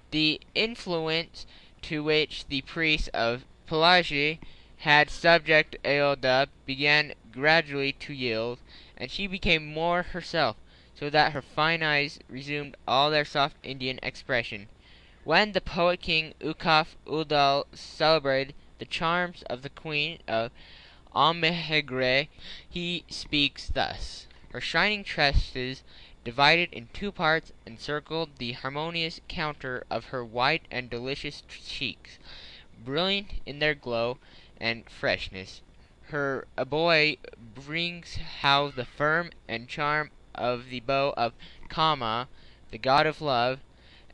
The influence to which the priests of Pelagie had subjected Aouda began gradually to yield, and she became more herself, so that her fine eyes resumed all their soft Indian expression. When the poet king Ukaf Udal celebrated the charms of the queen of Amehegre, he speaks thus: her shining tresses, divided in two parts, encircled the harmonious counter of her white and delicious cheeks, brilliant in their glow and freshness. Her abode brings how the form and charm of the bow of Kama, the god of love,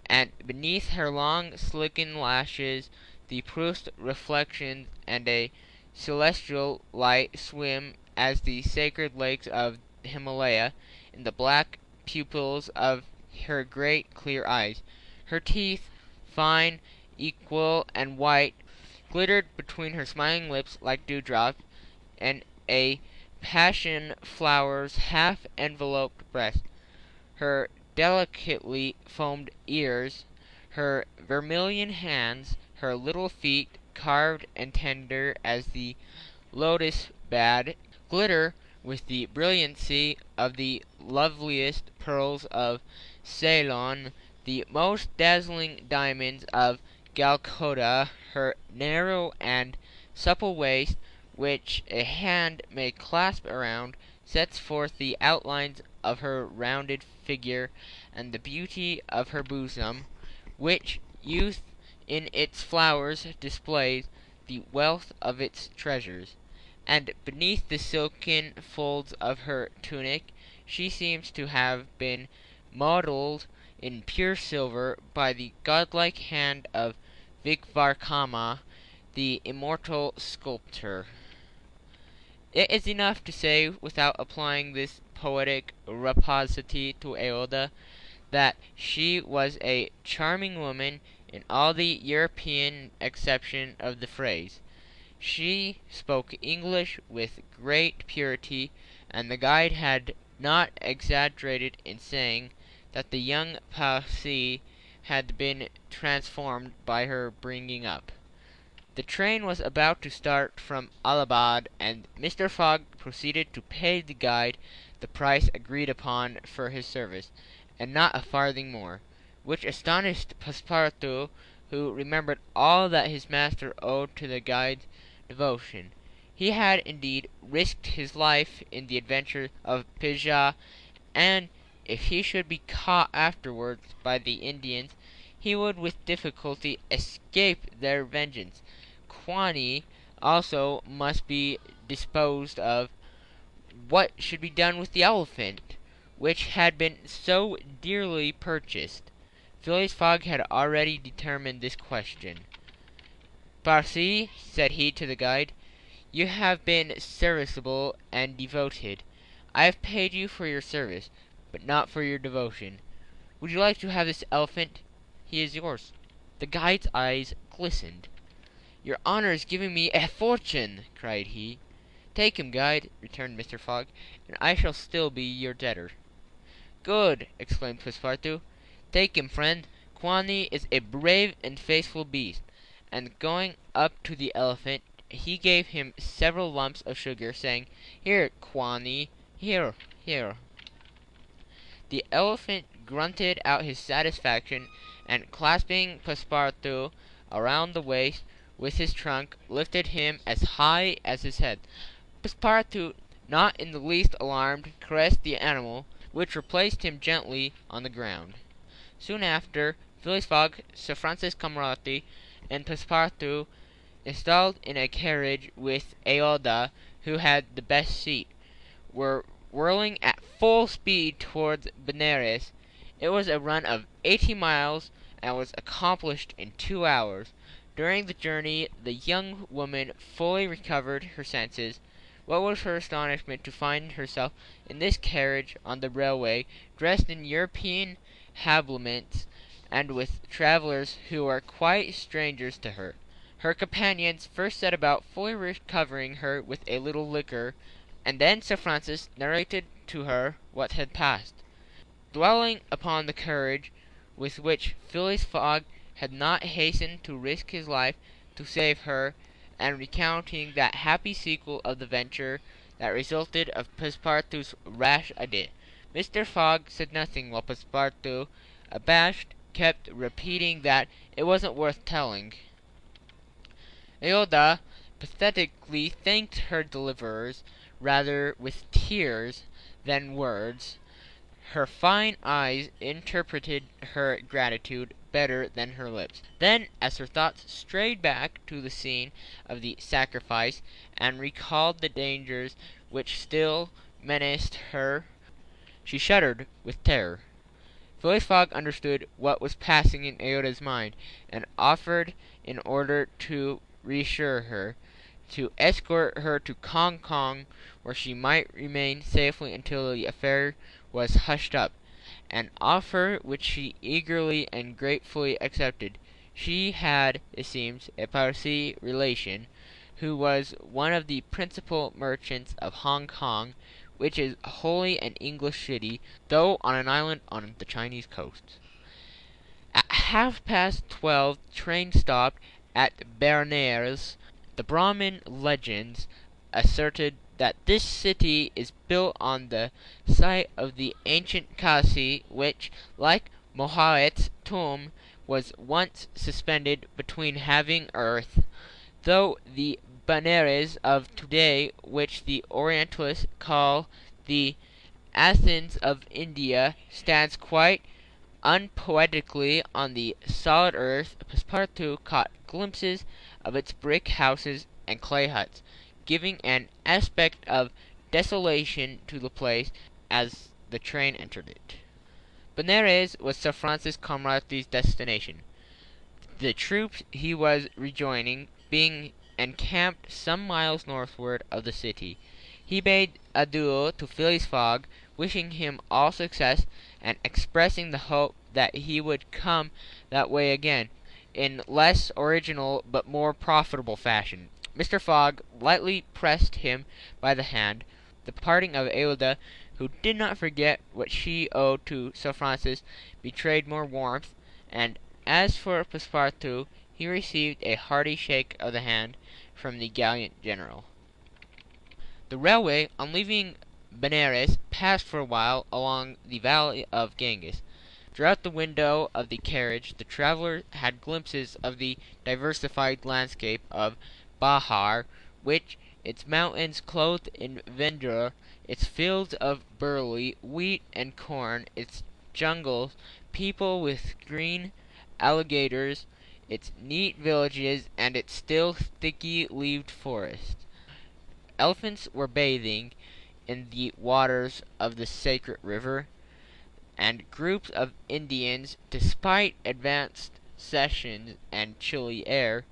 and beneath her long silken lashes the Proust reflections and a celestial light swim as the sacred lakes of Himalaya in the black pupils of her great clear eyes. Her teeth, fine, equal, and white, glittered between her smiling lips like dewdrops, and a passion flowers half enveloped breast. Her delicately formed ears, her vermilion hands, her little feet, carved and tender as the lotus bud, glitter with the brilliancy of the loveliest pearls of Ceylon, the most dazzling diamonds of Calcutta, her narrow and supple waist, which a hand may clasp around, sets forth the outlines of her rounded figure and the beauty of her bosom, which youth in its flowers displays the wealth of its treasures. And beneath the silken folds of her tunic she seems to have been modelled in pure silver by the godlike hand of Vikvarkama, the immortal sculptor. It is enough to say, without applying this poetic rhapsody to Aoda, that she was a charming woman in all the European acceptation of the phrase. She spoke English with great purity, and the guide had not exaggerated in saying that the young Parsi had been transformed by her bringing up. The train was about to start from Allahabad, and Mr. Fogg proceeded to pay the guide the price agreed upon for his service, and not a farthing more, which astonished Passepartout, who remembered all that his master owed to the guide's devotion. He had indeed risked his life in the adventure of Pija, and if he should be caught afterwards by the Indians, he would with difficulty escape their vengeance. Quani also must be disposed of. What should be done with the elephant, which had been so dearly purchased? Phileas Fogg had already determined this question. Parsi, said he to the guide, you have been serviceable and devoted. I have paid you for your service, but not for your devotion. Would you like to have this elephant? He is yours. The guide's eyes glistened. Your honour is giving me a fortune, cried he. Take him, guide, returned Mr. Fogg, and I shall still be your debtor. Good, exclaimed Passepartout. Take him, friend. Quani is a brave and faithful beast. And going up to the elephant, he gave him several lumps of sugar, saying, Here, Quani, here, here. The elephant grunted out his satisfaction, and clasping Passepartout around the waist with his trunk, lifted him as high as his head. Passepartout, not in the least alarmed, caressed the animal, which replaced him gently on the ground. Soon after, Phileas Fogg, Sir Francis Cromarty, and Passepartout, installed in a carriage with Aouda, who had the best seat, were whirling at full speed towards Benares. It was a run of 80 miles, and was accomplished in 2 hours. During the journey the young woman fully recovered her senses. What was her astonishment to find herself in this carriage on the railway, dressed in European habiliments, and with travellers who were quite strangers to her. Her companions first set about fully recovering her with a little liquor, and then Sir Francis narrated to her what had passed, dwelling upon the courage with which Phileas Fogg had not hastened to risk his life to save her, and recounting that happy sequel of the venture that resulted of Passepartout's rash idea. Mr. Fogg said nothing, while Passepartout, abashed, kept repeating that it wasn't worth telling. Aouda pathetically thanked her deliverers, rather with tears than words. Her fine eyes interpreted her gratitude better than her lips. Then, as her thoughts strayed back to the scene of the sacrifice, and recalled the dangers which still menaced her, she shuddered with terror. Phileas Fogg understood what was passing in Aouda's mind, and offered, in order to reassure her, to escort her to Hong Kong, where she might remain safely until the affair was hushed up, an offer which she eagerly and gratefully accepted. She had, it seems, a Parsi relation, who was one of the principal merchants of Hong Kong, which is wholly an English city, though on an island on the Chinese coast. At 12:30 the train stopped at Benares. The Brahmin legends asserted that this city is built on the site of the ancient Kasi, which, like Mahomet's tomb, was once suspended between heaven and earth, though the Benares of today, which the Orientalists call the Athens of India, stands quite unpoetically on the solid earth. Passepartout caught glimpses of its brick houses and clay huts, giving an aspect of desolation to the place as the train entered it. Benares was Sir Francis Cromarty's destination, the troops he was rejoining being encamped some miles northward of the city. He bade adieu to Phileas Fogg, wishing him all success, and expressing the hope that he would come that way again, in less original but more profitable fashion. Mr. Fogg lightly pressed him by the hand. The parting of Aouda, who did not forget what she owed to Sir Francis, betrayed more warmth, and as for Passepartout, he received a hearty shake of the hand from the gallant general. The railway, on leaving Benares, passed for a while along the valley of Ganges. Throughout the window of the carriage the traveller had glimpses of the diversified landscape of Bahar, which, its mountains clothed in verdure, its fields of barley, wheat, and corn, its jungles peopled with green alligators, its neat villages, and its still thicky-leaved forests. Elephants were bathing in the waters of the sacred river, and groups of Indians, despite advanced sessions and chilly air,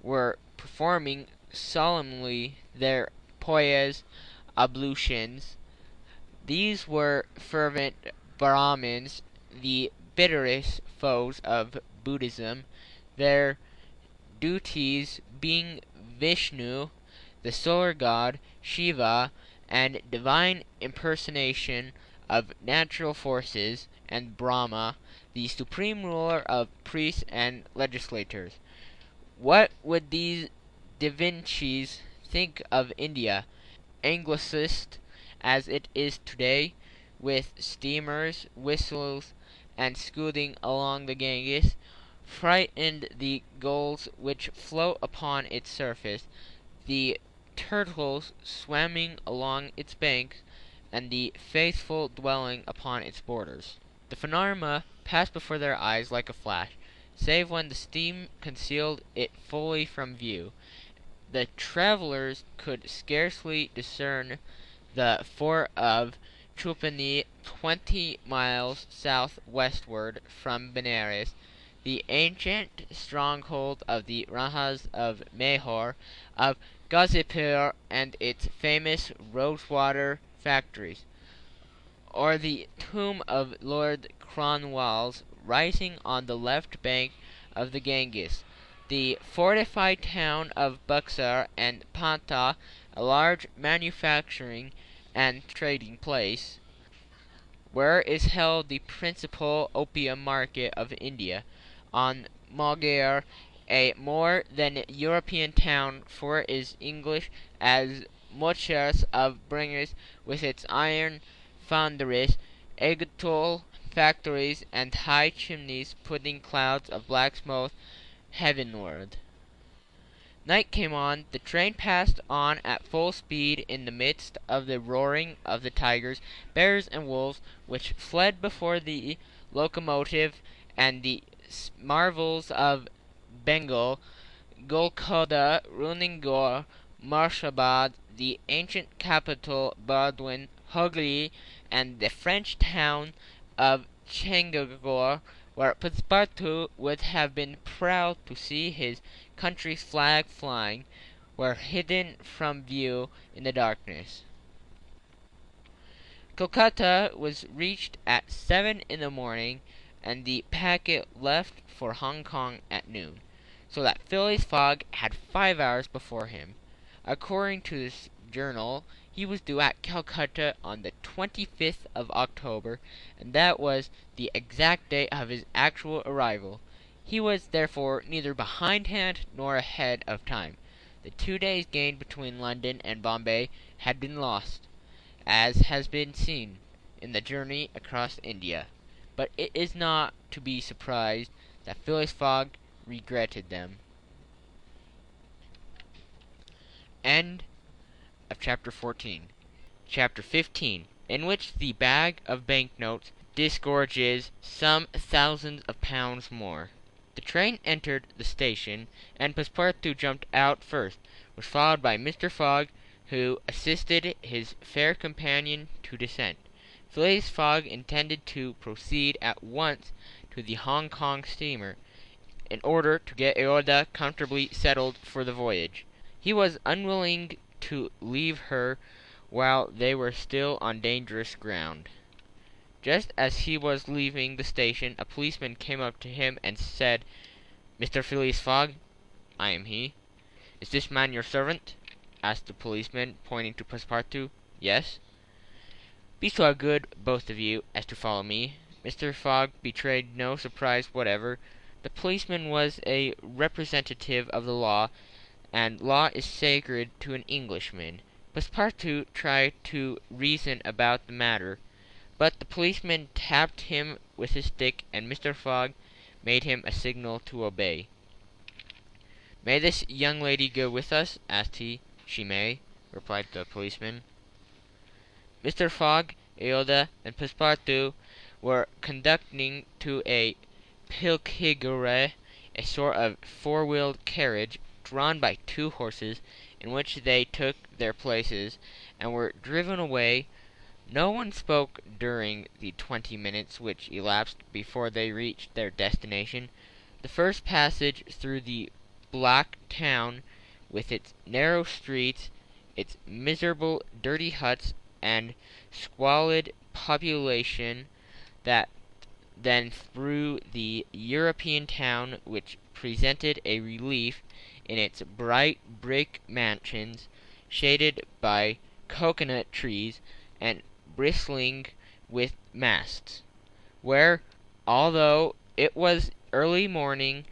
were performing solemnly their pious ablutions. These were fervent Brahmins, the bitterest foes of Buddhism, their deities being Vishnu, the solar god, Shiva, and divine impersonation of natural forces, and Brahma, the supreme ruler of priests and legislators. What would these divinities think of India, Anglicist as it is today, with steamers, whistles, and scooting along the Ganges, frightened the gulls which float upon its surface, the turtles swimming along its banks, and the faithful dwelling upon its borders? The panorama passed before their eyes like a flash, save when the steam concealed it fully from view. The travellers could scarcely discern the fort of Trapani, 20 miles south-westward from Benares, the ancient stronghold of the Rajas of Mahor, of Gazipur, and its famous rosewater factories, or the tomb of Lord Cornwallis rising on the left bank of the Ganges. The fortified town of Buxar and Panta, a large manufacturing and trading place, where is held the principal opium market of India, on Mulgar, a more than European town, for it is English as much as of bringers, with its iron foundries, agricultural factories, and high chimneys putting clouds of black smoke heavenward. Night came on. The train passed on at full speed in the midst of the roaring of the tigers, bears, and wolves, which fled before the locomotive, and the marvels of Bengal, Golconda, Runingore, Moorshedabad, the ancient capital Bardwin, Hooghly, and the French town of Chandigarh, where Passepartout would have been proud to see his country's flag flying, were hidden from view in the darkness. Calcutta was reached at 7 in the morning, and the packet left for Hong Kong at noon, so that Phileas Fogg had 5 hours before him. According to this journal, he was due at Calcutta on the 25th of October, and that was the exact date of his actual arrival. He was therefore neither behindhand nor ahead of time. The 2 days gained between London and Bombay had been lost, as has been seen, in the journey across India. But it is not to be surprised that Phileas Fogg regretted them. End of chapter 14. Chapter 15, in which the bag of banknotes disgorges some thousands of pounds more. The train entered the station, and Passepartout jumped out first, was followed by Mr. Fogg, who assisted his fair companion to descent. Phileas Fogg intended to proceed at once to the Hong Kong steamer, in order to get Aouda comfortably settled for the voyage. He was unwilling to leave her while they were still on dangerous ground. Just as he was leaving the station, a policeman came up to him and said, "Mr. Phileas Fogg?" "I am he." "Is this man your servant?" asked the policeman, pointing to Passepartout. "Yes." "Be so good, both of you, as to follow me." Mr. Fogg betrayed no surprise whatever. The policeman was a representative of the law, and law is sacred to an Englishman. Passepartout tried to reason about the matter, but the policeman tapped him with his stick, and Mr. Fogg made him a signal to obey. "May this young lady go with us?" asked he. "She may," replied the policeman. Mr. Fogg, Aouda, and Passepartout were conducting to a pilkigere, a sort of four-wheeled carriage drawn by two horses, in which they took their places and were driven away. No one spoke during the 20 minutes which elapsed before they reached their destination. The first passage through the black town, with its narrow streets, its miserable dirty huts, and squalid population, that then through the European town, which presented a relief in its bright brick mansions, shaded by coconut trees, and bristling with masts, where, although it was early morning,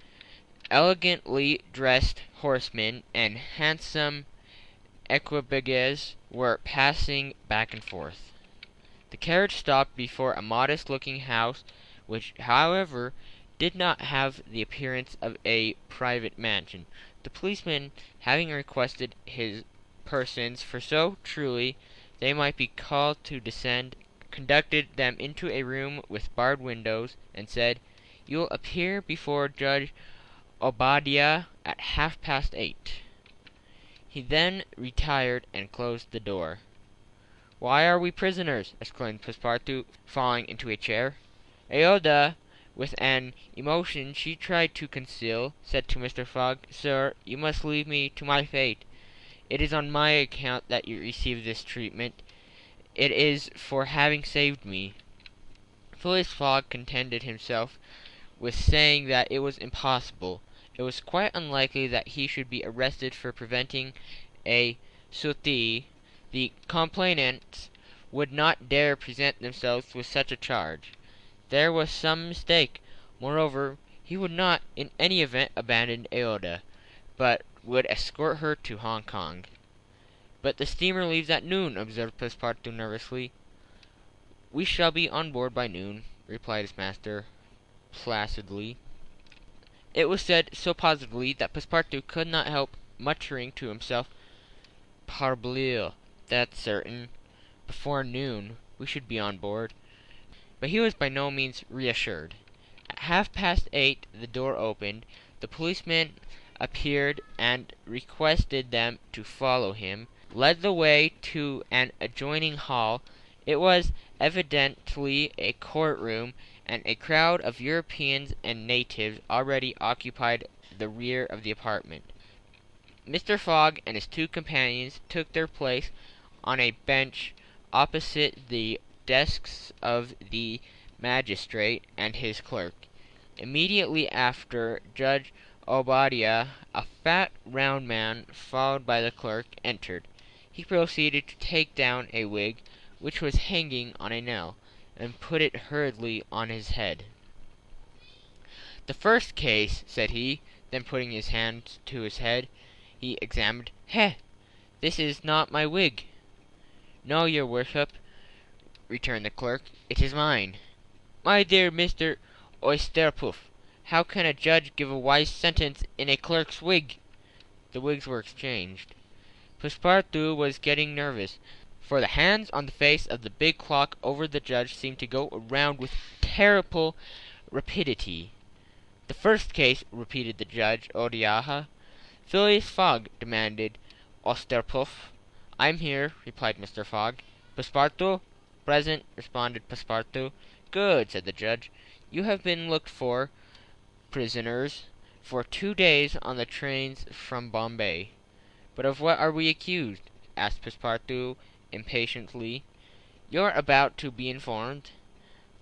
elegantly dressed horsemen and handsome equipages were passing back and forth. The carriage stopped before a modest-looking house, which, however, did not have the appearance of a private mansion. The policeman, having requested his persons for so truly they might be called to descend, conducted them into a room with barred windows, and said, "You will appear before Judge Obadiah at 8:30. He then retired and closed the door. "Why are we prisoners?" exclaimed Passepartout, falling into a chair. Aouda, with an emotion she tried to conceal, said to Mr. Fogg, "Sir, you must leave me to my fate. It is on my account that you receive this treatment. It is for having saved me." Phileas Fogg contented himself with saying that it was impossible. It was quite unlikely that he should be arrested for preventing a sortie. The complainants would not dare present themselves with such a charge. There was some mistake. Moreover, he would not in any event abandon Aouda, but would escort her to Hong Kong. "But the steamer leaves at noon," observed Passepartout nervously. "We shall be on board by noon," replied his master placidly. It was said so positively that Passepartout could not help muttering to himself, "Parbleu, that's certain. Before noon we should be on board." But he was by no means reassured. At 8:30 the door opened. The policeman appeared and requested them to follow him, led the way to an adjoining hall. It was evidently a court-room, and a crowd of Europeans and natives already occupied the rear of the apartment. Mr. Fogg and his two companions took their place on a bench opposite the desks of the magistrate and his clerk. Immediately after, Judge Obadiah, a fat, round man, followed by the clerk, entered. He proceeded to take down a wig which was hanging on a nail, and put it hurriedly on his head. "The first case," said he. Then putting his hand to his head, he examined. "Heh! This is not my wig." "No, your worship," returned the clerk, "it is mine." "My dear Mr. Oysterpoof, How can a judge give a wise sentence in a clerk's wig?" The wigs were exchanged. Passepartout was getting nervous, for the hands on the face of the big clock over the judge seemed to go around with terrible rapidity. "The first case," repeated the judge. "Odiaha." "Phileas Fogg," demanded Osterpuff. "I'm here," replied Mr. Fogg. "Passepartout?" "Present," responded Passepartout. "Good," said the judge. "You have been looked for, prisoners, for 2 days on the trains from Bombay." "But of what are we accused?" asked Passepartout impatiently. "You're about to be informed."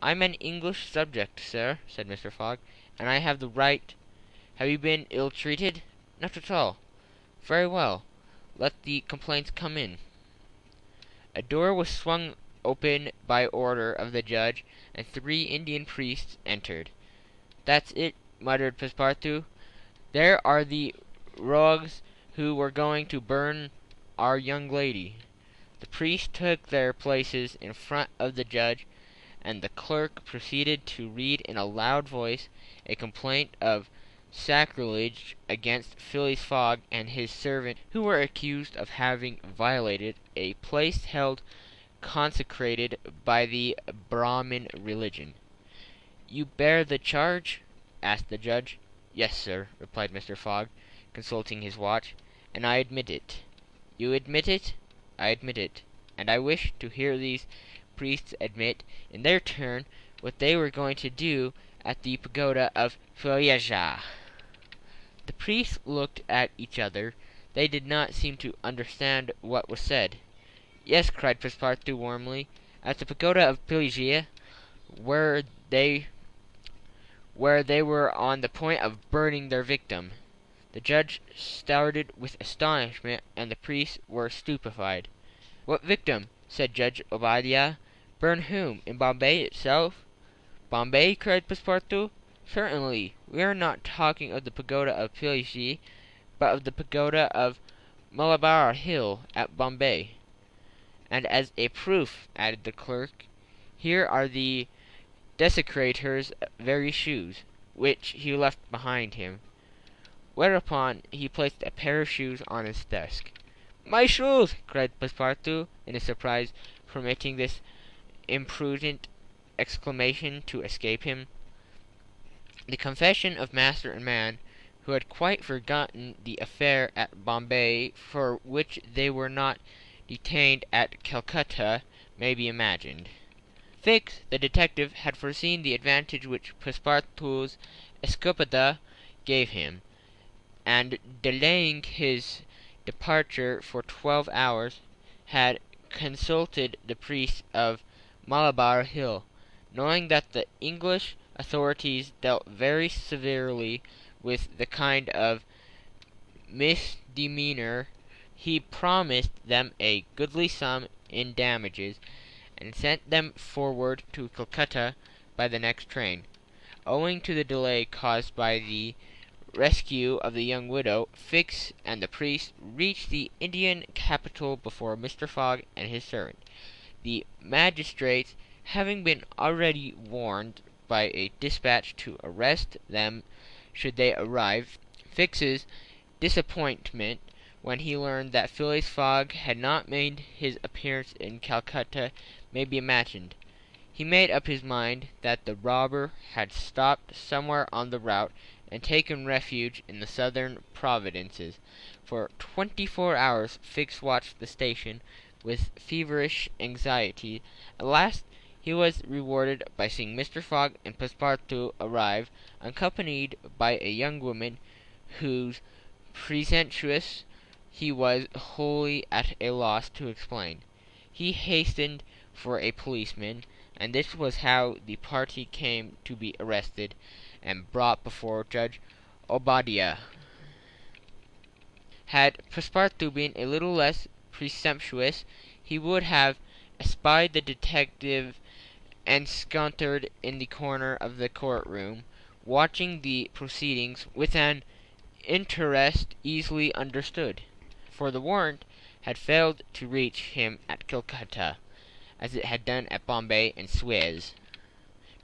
"I'm an English subject, sir," said Mr. Fogg, "and I have the right—" "Have you been ill-treated?" "Not at all." "Very well. Let the complaints come in." A door was swung open by order of the judge, and 3 Indian priests entered. "That's it," muttered Passepartout. "There are the rogues who were going to burn our young lady." The priests took their places in front of the judge, and the clerk proceeded to read in a loud voice a complaint of sacrilege against Phileas Fogg and his servant, who were accused of having violated a place held consecrated by the Brahmin religion. "You bear the charge?" asked the judge. "Yes, sir," replied Mr. Fogg, consulting his watch, "and I admit it." "You admit it?" "I admit it, and I wish to hear these priests admit, in their turn, what they were going to do at the pagoda of Phileas." The priests looked at each other. They did not seem to understand what was said. "Yes," cried Passepartout warmly, "at the pagoda of Phileas, where they were on the point of burning their victim." The judge started with astonishment, and the priests were stupefied. "What victim?" said Judge Obadiah. "Burn whom? In Bombay itself?" "Bombay?" cried Passepartout. "Certainly. We are not talking of the pagoda of Phileas, but of the pagoda of Malabar Hill at Bombay." "And as a proof," added the clerk, "here are the desecrator's very shoes, which he left behind him." Whereupon he placed a pair of shoes on his desk. "My shoes!" cried Passepartout, in his surprise, permitting this imprudent exclamation to escape him. The confession of master and man, who had quite forgotten the affair at Bombay, for which they were not detained at Calcutta, may be imagined. Fix, the detective, had foreseen the advantage which Passepartout's escapada gave him, and delaying his departure for 12 hours, had consulted the priests of Malabar Hill. Knowing that the English authorities dealt very severely with the kind of misdemeanor, he promised them a goodly sum in damages, and sent them forward to Calcutta by the next train. Owing to the delay caused by the rescue of the young widow, Fix and the priest reached the Indian capital before Mr. Fogg and his servant. The magistrates, having been already warned by a dispatch to arrest them should they arrive, Fix's disappointment when he learned that Phileas Fogg had not made his appearance in Calcutta may be imagined. He made up his mind that the robber had stopped somewhere on the route and taken refuge in the southern provinces. For 24 hours Fix watched the station with feverish anxiety. At last he was rewarded by seeing Mr. Fogg and Passepartout arrive, accompanied by a young woman whose presentiousness he was wholly at a loss to explain. He hastened for a policeman, and this was how the party came to be arrested and brought before Judge Obadiah. Had Passepartout been a little less presumptuous, he would have espied the detective ensconced in the corner of the court-room, watching the proceedings with an interest easily understood, for the warrant had failed to reach him at Calcutta, as it had done at Bombay and Suez.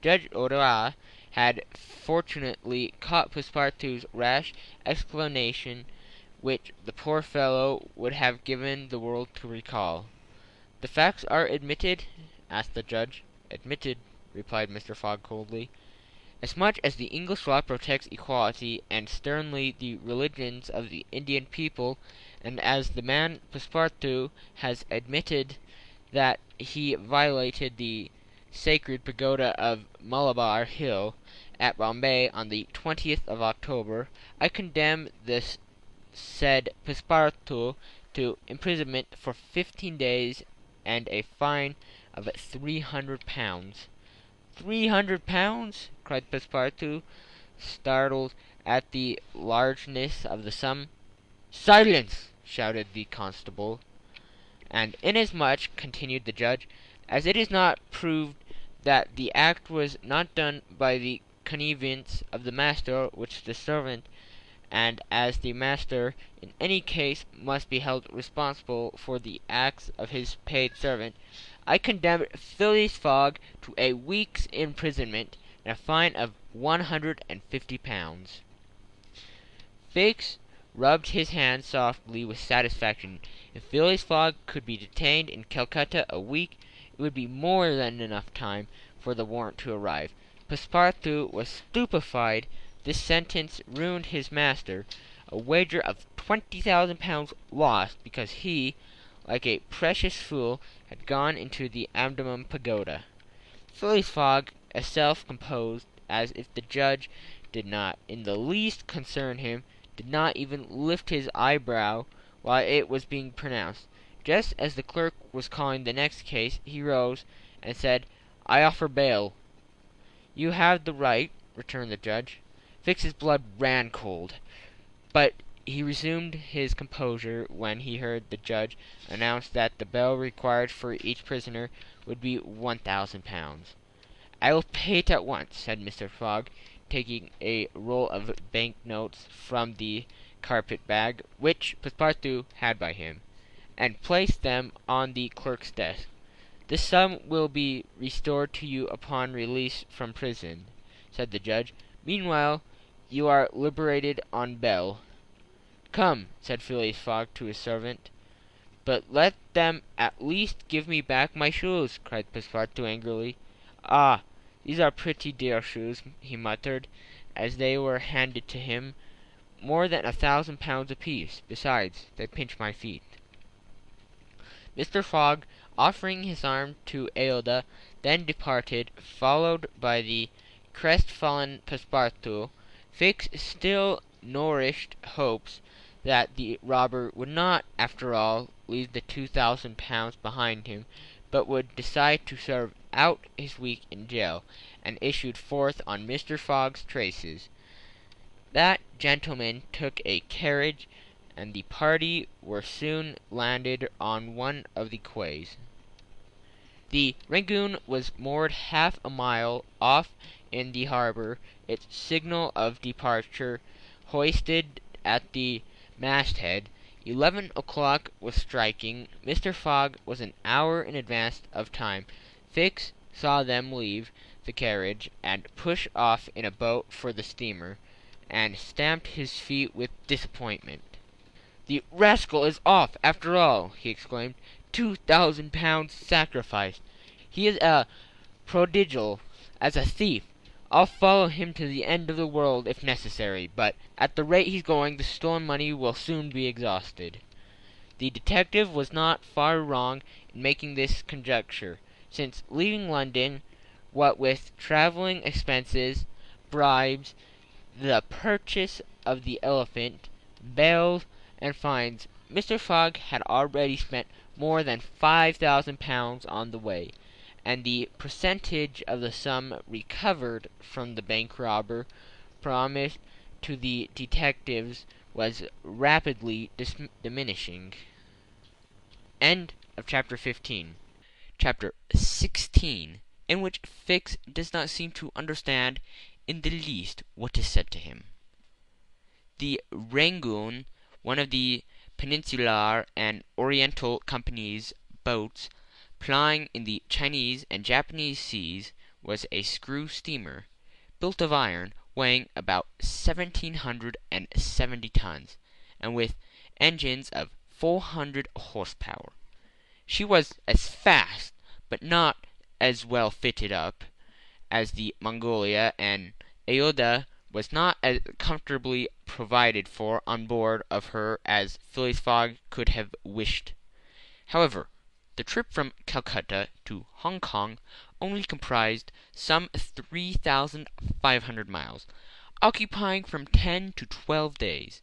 Judge Odoa had fortunately caught Passepartout's rash exclamation, which the poor fellow would have given the world to recall. "The facts are admitted?" asked the judge. "Admitted," replied Mr. Fogg coldly. "As much as the English law protects equality and sternly the religions of the Indian people, and as the man Passepartout has admitted that he violated the sacred pagoda of Malabar Hill at Bombay on the 20th of October, I condemn this said Passepartout to imprisonment for 15 days and a fine of £300. £300! cried Passepartout, startled at the largeness of the sum. "Silence!" shouted the constable. "And inasmuch," continued the judge, "as it is not proved that the act was not done by the connivance of the master with the servant, and as the master in any case must be held responsible for the acts of his paid servant, I condemn Phileas Fogg to a week's imprisonment and a fine of £150. Fix rubbed his hands softly with satisfaction. If Phileas Fogg could be detained in Calcutta a week, it would be more than enough time for the warrant to arrive. Passepartout was stupefied. This sentence ruined his master. A wager of £20,000 lost because he, like a precious fool, had gone into the Amdamam Pagoda. Phileas Fogg, as self-composed as if the judge did not in the least concern him, did not even lift his eyebrow while it was being pronounced. Just as the clerk was calling the next case, he rose and said, "I offer bail." "You have the right," returned the judge. Fix's blood ran cold, but he resumed his composure when he heard the judge announce that the bail required for each prisoner would be £1,000. "I will pay it at once," said Mr. Fogg, taking a roll of bank notes from the carpet bag, which Passepartout had by him, and placed them on the clerk's desk. "This sum will be restored to you upon release from prison," said the judge. "Meanwhile, you are liberated on bail." "Come," said Phileas Fogg to his servant. "But let them at least give me back my shoes," cried Passepartout angrily. "Ah, these are pretty dear shoes," he muttered, as they were handed to him. "More than £1,000 apiece. Besides, they pinch my feet." Mr. Fogg, offering his arm to Aouda, then departed, followed by the crestfallen Passepartout. Fix still nourished hopes that the robber would not, after all, leave the £2,000 behind him, but would decide to serve out his week in jail, and issued forth on Mr. Fogg's traces. That gentleman took a carriage, and the party were soon landed on one of the quays. The Rangoon was moored half a mile off in the harbour, its signal of departure hoisted at the masthead. 11 o'clock was striking. Mr. Fogg was an hour in advance of time. Fix saw them leave the carriage and push off in a boat for the steamer, and stamped his feet with disappointment. "The rascal is off, after all!" he exclaimed. £2,000 sacrificed! He is as prodigal as a thief. I'll follow him to the end of the world if necessary, but at the rate he's going, the stolen money will soon be exhausted." The detective was not far wrong in making this conjecture, since leaving London, what with travelling expenses, bribes, the purchase of the elephant, bail, and fines, Mr. Fogg had already spent more than £5,000 on the way, and the percentage of the sum recovered from the bank robber promised to the detectives was rapidly diminishing. End of chapter 15. Chapter 16, in which Fix does not seem to understand in the least what is said to him. The Rangoon, one of the Peninsular and Oriental Company's boats plying in the Chinese and Japanese seas, was a screw steamer. built of iron, weighing about 1,770 tons, and with engines of 400 horsepower. She was as fast, but not as well fitted up, as the Mongolia, and Aouda was not as comfortably provided for on board of her as Phileas Fogg could have wished. However, the trip from Calcutta to Hong Kong only comprised some 3,500 miles, occupying from 10 to 12 days,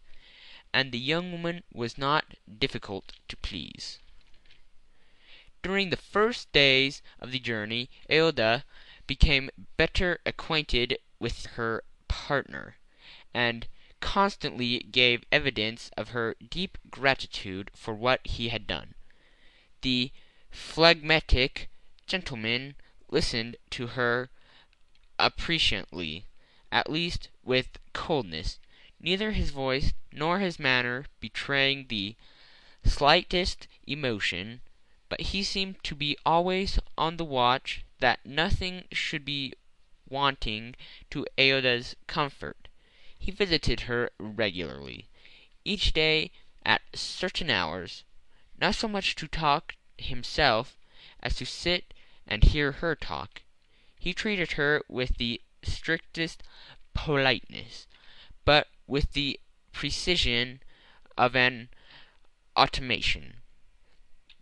and the young woman was not difficult to please. During the first days of the journey, Aouda became better acquainted with her partner, and constantly gave evidence of her deep gratitude for what he had done. The phlegmatic gentleman listened to her appreciatively, at least with coldness, neither his voice nor his manner betraying the slightest emotion, but he seemed to be always on the watch that nothing should be wanting to Aouda's comfort. He visited her regularly, each day at certain hours, not so much to talk himself as to sit and hear her talk. He treated her with the strictest politeness, but with the precision of an automaton,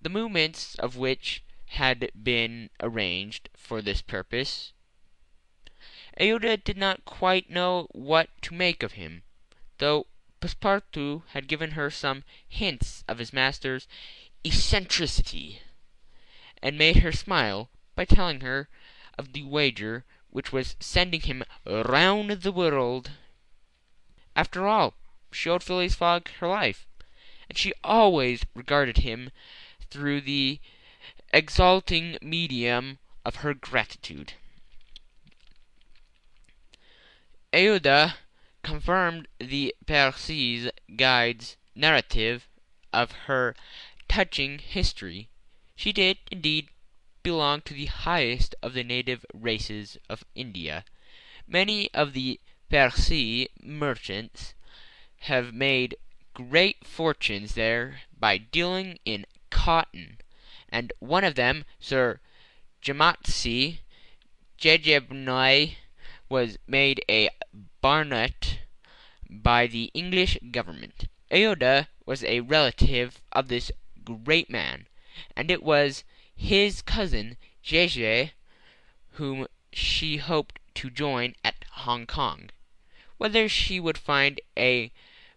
the movements of which had been arranged for this purpose. Aouda did not quite know what to make of him, though Passepartout had given her some hints of his master's eccentricity, and made her smile by telling her of the wager which was sending him round the world. After all, she owed Phileas Fogg her life, and she always regarded him through the exalting medium of her gratitude. Aouda confirmed the Parsee's guide's narrative of her touching history. She did, indeed, belong to the highest of the native races of India. Many of the Parsee merchants have made great fortunes there by dealing in cotton, and one of them, Sir Jamotsi Jejebnoi, was made a baronet by the English government. Aouda was a relative of this great man, and it was his cousin Jeje whom she hoped to join at Hong Kong. Whether she would find a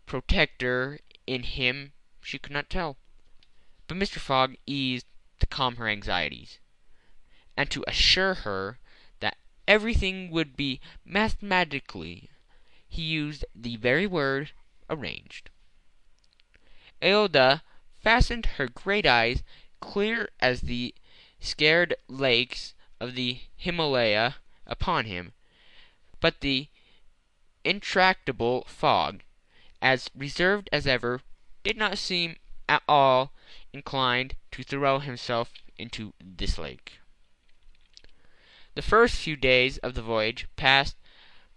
protector in him she could not tell, but Mr. Fogg eased to calm her anxieties, and to assure her that everything would be mathematically, he used the very word, arranged. Aouda fastened her great eyes, clear as the scared lakes of the Himalaya, upon him, but the intractable Fogg, as reserved as ever, did not seem at all inclined to throw himself into this lake. The first few days of the voyage passed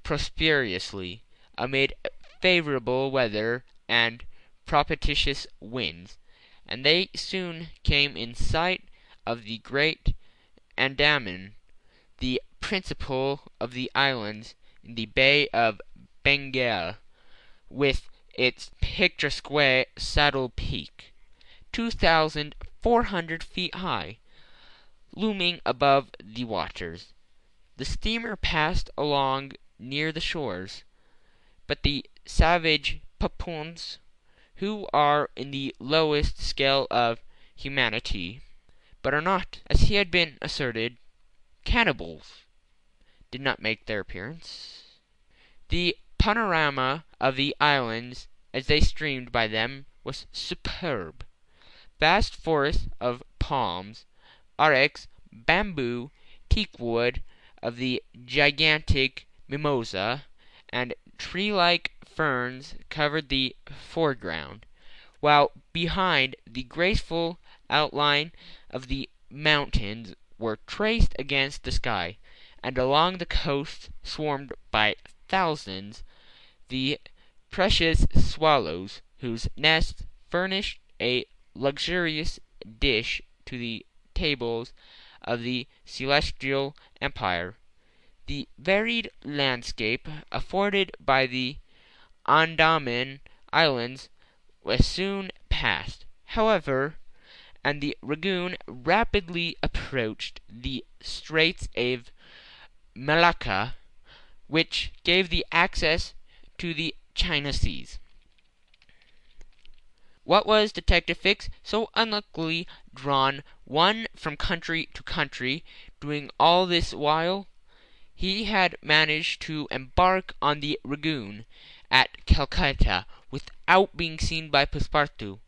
prosperously, amid favourable weather and propitious winds, and they soon came in sight of the great Andaman, the principal of the islands in the Bay of Bengal, with its picturesque Saddle Peak, 2,400 feet high, looming above the waters. The steamer passed along near the shores, but the savage Papuans, who are in the lowest scale of humanity, but are not, as he had been asserted, cannibals, did not make their appearance. The panorama of the islands as they streamed by them was superb. Vast forests of palms, ilex, bamboo, teakwood, of the gigantic mimosa, and tree-like ferns covered the foreground, while behind the graceful outline of the mountains were traced against the sky and along the coast swarmed by thousands the precious swallows, whose nests furnished a luxurious dish to the tables of the celestial empire. The varied landscape afforded by the Andaman Islands was soon passed, however, and the Ragoon rapidly approached the Straits of Malacca, which gave the access to the China Seas. What was Detective Fix so unluckily drawn one from country to country, doing all this while? He had managed to embark on the Ragoon at Calcutta without being seen by Passepartout,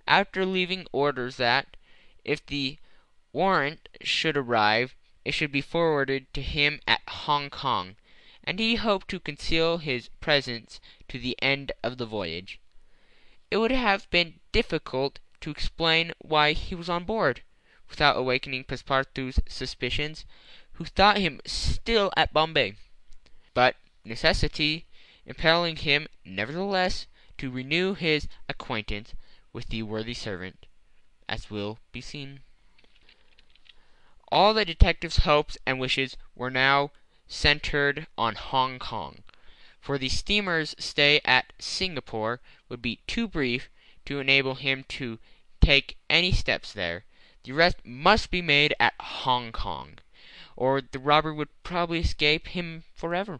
after leaving orders that, if the warrant should arrive, it should be forwarded to him at Hong Kong, and he hoped to conceal his presence to the end of the voyage. It would have been difficult to explain why he was on board, without awakening Passepartout's suspicions, who thought him still at Bombay, but necessity impelling him nevertheless to renew his acquaintance with the worthy servant, as will be seen. All the detective's hopes and wishes were now centered on Hong Kong, for the steamer's stay at Singapore would be too brief to enable him to take any steps there. The rest must be made at Hong Kong, or the robber would probably escape him forever.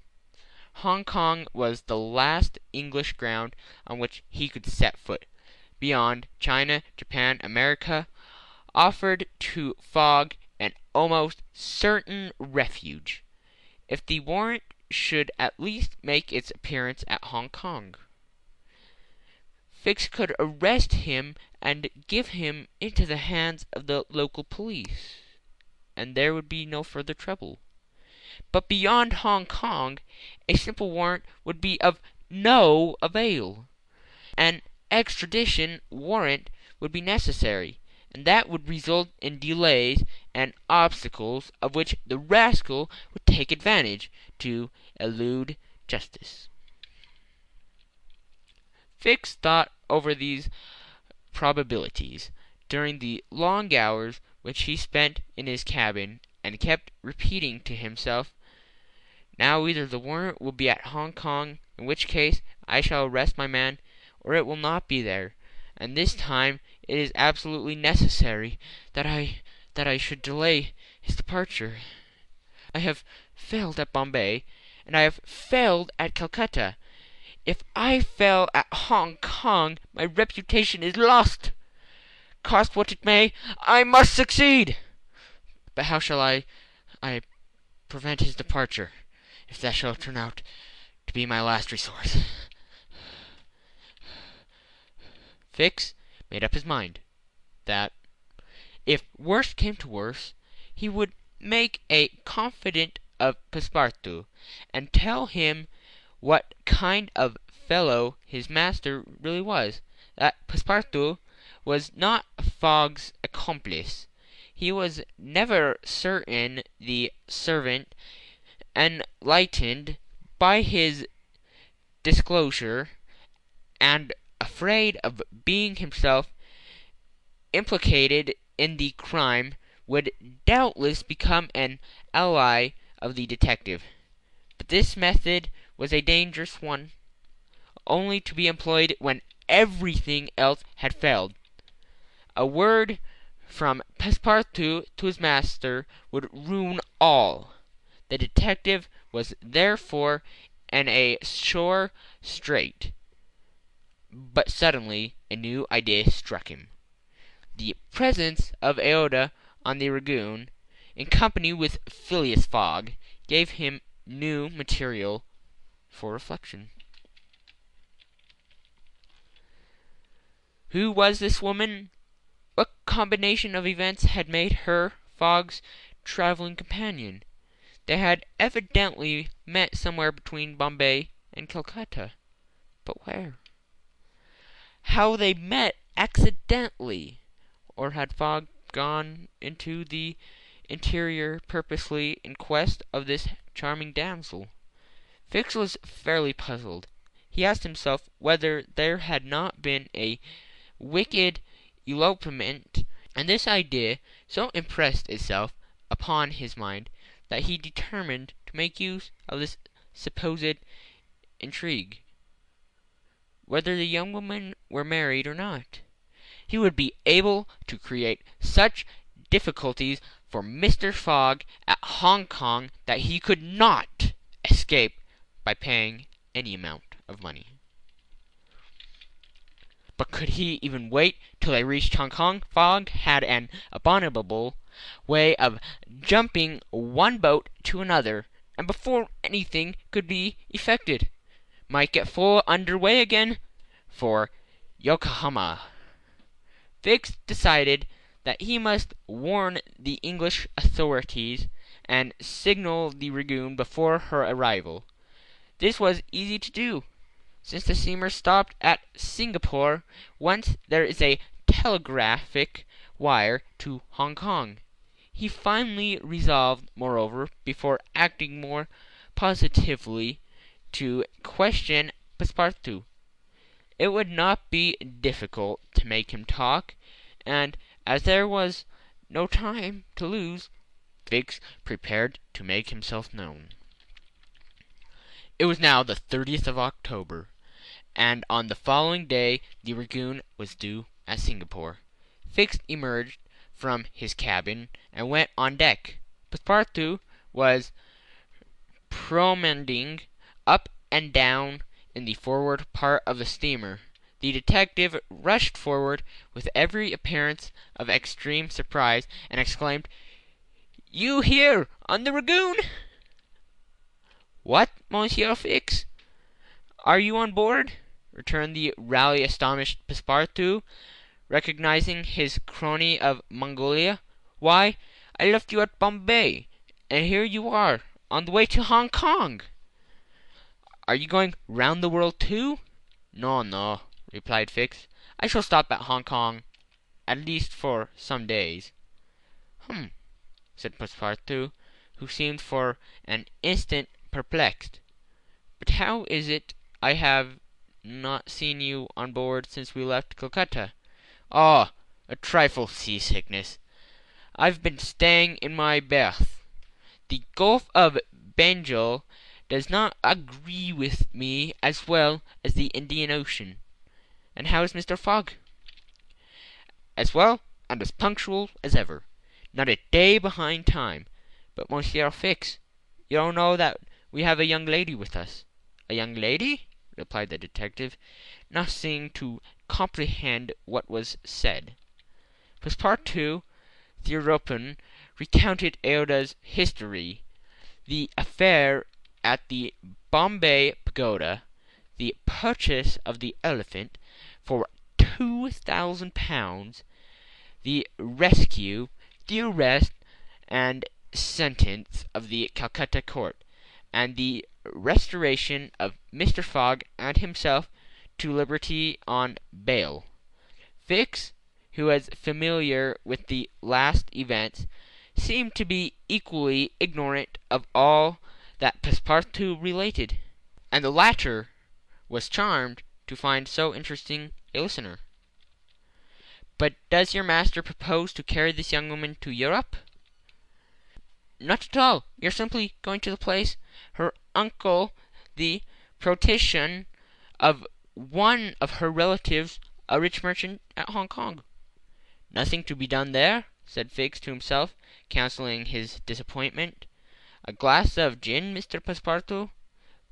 Hong Kong was the last English ground on which he could set foot. Beyond, China, Japan, America offered to Fogg an almost certain refuge, if the warrant should at least make its appearance at Hong Kong. Fix could arrest him and give him into the hands of the local police, and there would be no further trouble. But beyond Hong Kong, a simple warrant would be of no avail. An extradition warrant would be necessary, and that would result in delays and obstacles of which the rascal would take advantage to elude justice. Fix thought over these probabilities during the long hours which he spent in his cabin, and kept repeating to himself, "Now either the warrant will be at Hong Kong, in which case I shall arrest my man, or it will not be there, and this time it is absolutely necessary that I should delay his departure. I have failed at Bombay, and I have failed at Calcutta. If I fail at Hong Kong, my reputation is lost. Cost what it may, I must succeed. But how shall I prevent his departure, if that shall turn out to be my last resource?" Fix made up his mind that, if worst came to worst, he would make a confidant of Passepartout, and tell him what kind of fellow his master really was, that Passepartout was not Fogg's accomplice. He was never certain the servant, enlightened by his disclosure, and afraid of being himself implicated in the crime, would doubtless become an ally of the detective. But this method was a dangerous one, only to be employed when everything else had failed. A word from Passepartout to his master would ruin all. The detective was therefore in a sore strait. But suddenly a new idea struck him. The presence of Aouda on the Ragoon, in company with Phileas Fogg, gave him new material for reflection. Who was this woman? What combination of events had made her Fogg's travelling companion? They had evidently met somewhere between Bombay and Calcutta. But where? How they met accidentally, or had Fogg gone into the interior purposely in quest of this charming damsel. Fix was fairly puzzled. He asked himself whether there had not been a wicked elopement, and this idea so impressed itself upon his mind that he determined to make use of this supposed intrigue, whether the young woman were married or not. He would be able to create such difficulties for Mr. Fogg at Hong Kong that he could not escape by paying any amount of money. But could he even wait till they reached Hong Kong? Fogg had an abominable way of jumping one boat to another, and before anything could be effected, might get full under way again for Yokohama. Fix decided that he must warn the English authorities and signal the Ragoon before her arrival. This was easy to do, since the steamer stopped at Singapore, whence there is a telegraphic wire to Hong Kong. He finally resolved, moreover, before acting more positively, to question Passepartout. It would not be difficult to make him talk, and as there was no time to lose, Fix prepared to make himself known. It was now the 30th of October, and on the following day the Ragoon was due at Singapore. Fix emerged from his cabin and went on deck. Passepartout was promenading up and down in the forward part of the steamer. The detective rushed forward with every appearance of extreme surprise, and exclaimed, "You here on the Ragoon?" "What, Monsieur Fix? Are you on board?" returned the rarely astonished Passepartout, recognizing his crony of Mongolia. "Why, I left you at Bombay, and here you are, on the way to Hong Kong." "Are you going round the world too?" "No, no," replied Fix. "I shall stop at Hong Kong, at least for some days." "Hum," said Passepartout, who seemed for an instant perplexed. "But how is it I have not seen you on board since we left Calcutta?" "Oh, a trifle seasickness. I've been staying in my berth. The Gulf of Bengal does not agree with me as well as the Indian Ocean." "And how is Mr. Fogg?" "As well and as punctual as ever. Not a day behind time. But, Monsieur Fix, you don't know that we have a young lady with us." "A young lady?" replied the detective, not seeming to comprehend what was said. Passepartout thereupon recounted Aouda's history, the affair at the Bombay Pagoda, the purchase of the elephant for £2,000, the rescue, the arrest, and sentence of the Calcutta court, and the restoration of Mr. Fogg and himself to liberty on bail. Fix, who was familiar with the last events, seemed to be equally ignorant of all that Passepartout related, and the latter was charmed to find so interesting a listener. "But does your master propose to carry this young woman to Europe?" "Not at all. We are simply going to the place. Her uncle, the protector of one of her relatives, a rich merchant at Hong Kong." "Nothing to be done there?" said Fix to himself, cancelling his disappointment. "A glass of gin, Mr. Passepartout?"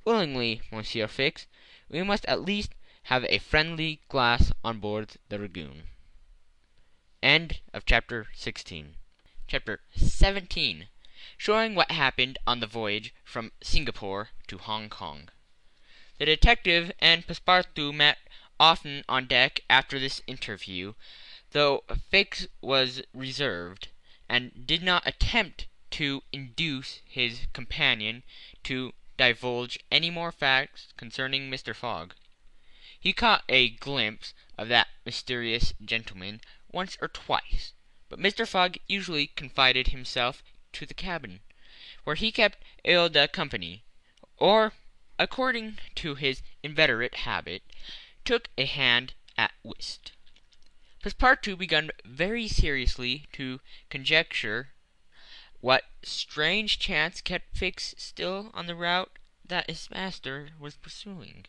"Willingly, Monsieur Fix. We must at least have a friendly glass on board the Ragoon." End of chapter 16. Chapter 17. Showing what happened on the voyage from Singapore to Hong Kong. The detective and Passepartout met often on deck after this interview, though Fix was reserved, and did not attempt to induce his companion to divulge any more facts concerning Mr. Fogg. He caught a glimpse of that mysterious gentleman once or twice, but Mr. Fogg usually confided himself to the cabin, where he kept Aouda company, or, according to his inveterate habit, took a hand at whist. Passepartout began very seriously to conjecture what strange chance kept Fix still on the route that his master was pursuing.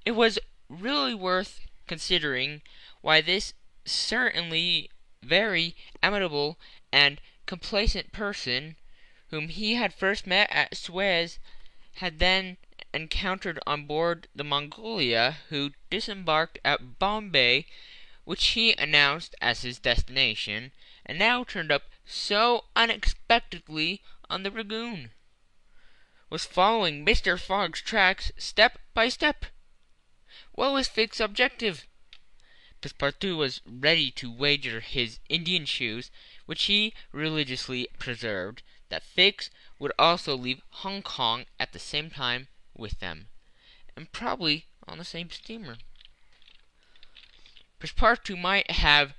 It was really worth considering why this certainly very amiable and complacent person, whom he had first met at Suez, had then encountered on board the Mongolia, who disembarked at Bombay, which he announced as his destination, and now turned up so unexpectedly on the Rangoon, was following Mr. Fogg's tracks step by step. What was Fix's objective? Passepartout was ready to wager his Indian shoes, which he religiously preserved, that Fix would also leave Hong Kong at the same time with them, and probably on the same steamer. Passepartout might have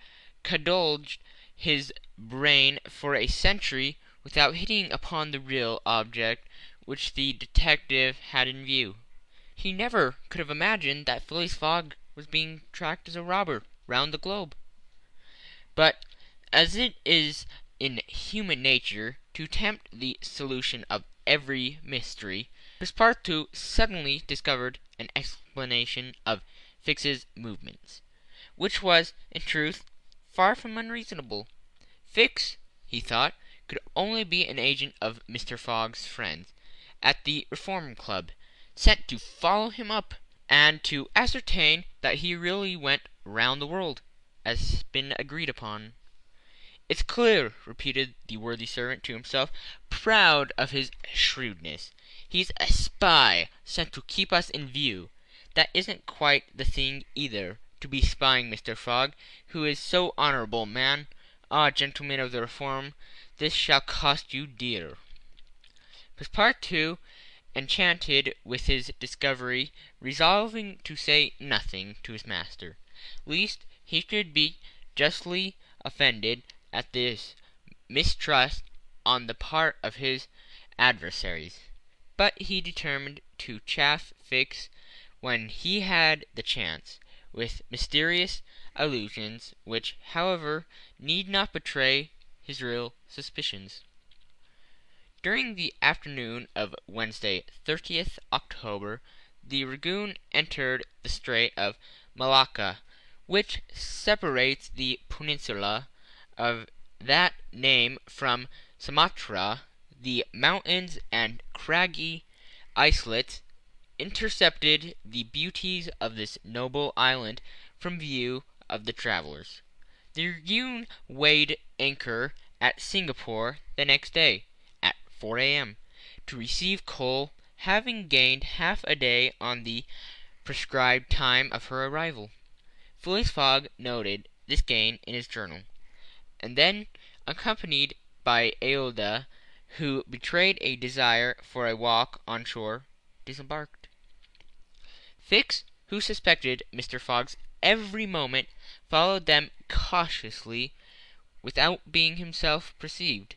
cudgelled his brain for a century without hitting upon the real object which the detective had in view. He never could have imagined that Phileas Fogg was being tracked as a robber round the globe. But as it is in human nature to tempt the solution of every mystery, Passepartout suddenly discovered an explanation of Fix's movements, which was, in truth, far from unreasonable. Fix, he thought, could only be an agent of Mr. Fogg's friends at the Reform Club, sent to follow him up, and to ascertain that he really went round the world, as has been agreed upon. "It's clear," repeated the worthy servant to himself, proud of his shrewdness. "He's a spy sent to keep us in view. That isn't quite the thing either, to be spying Mr. Fogg, who is so honourable a man. Ah, gentlemen of the Reform, this shall cost you dear." Passepartout, enchanted with his discovery, resolving to say nothing to his master, lest he should be justly offended at this mistrust on the part of his adversaries. But he determined to chaff Fix when he had the chance, with mysterious allusions, which, however, need not betray his real suspicions. During the afternoon of Wednesday, 30th October, the Rangoon entered the Strait of Malacca, which separates the peninsula of that name from Sumatra. The mountains and craggy islets intercepted the beauties of this noble island from view of the travellers. The Rangoon weighed anchor at Singapore the next day, at 4 a.m., to receive coal, having gained half a day on the prescribed time of her arrival. Phileas Fogg noted this gain in his journal, and then, accompanied by Aouda, who betrayed a desire for a walk on shore, disembarked. Fix, who suspected Mr. Fogg's every movement, followed them cautiously without being himself perceived,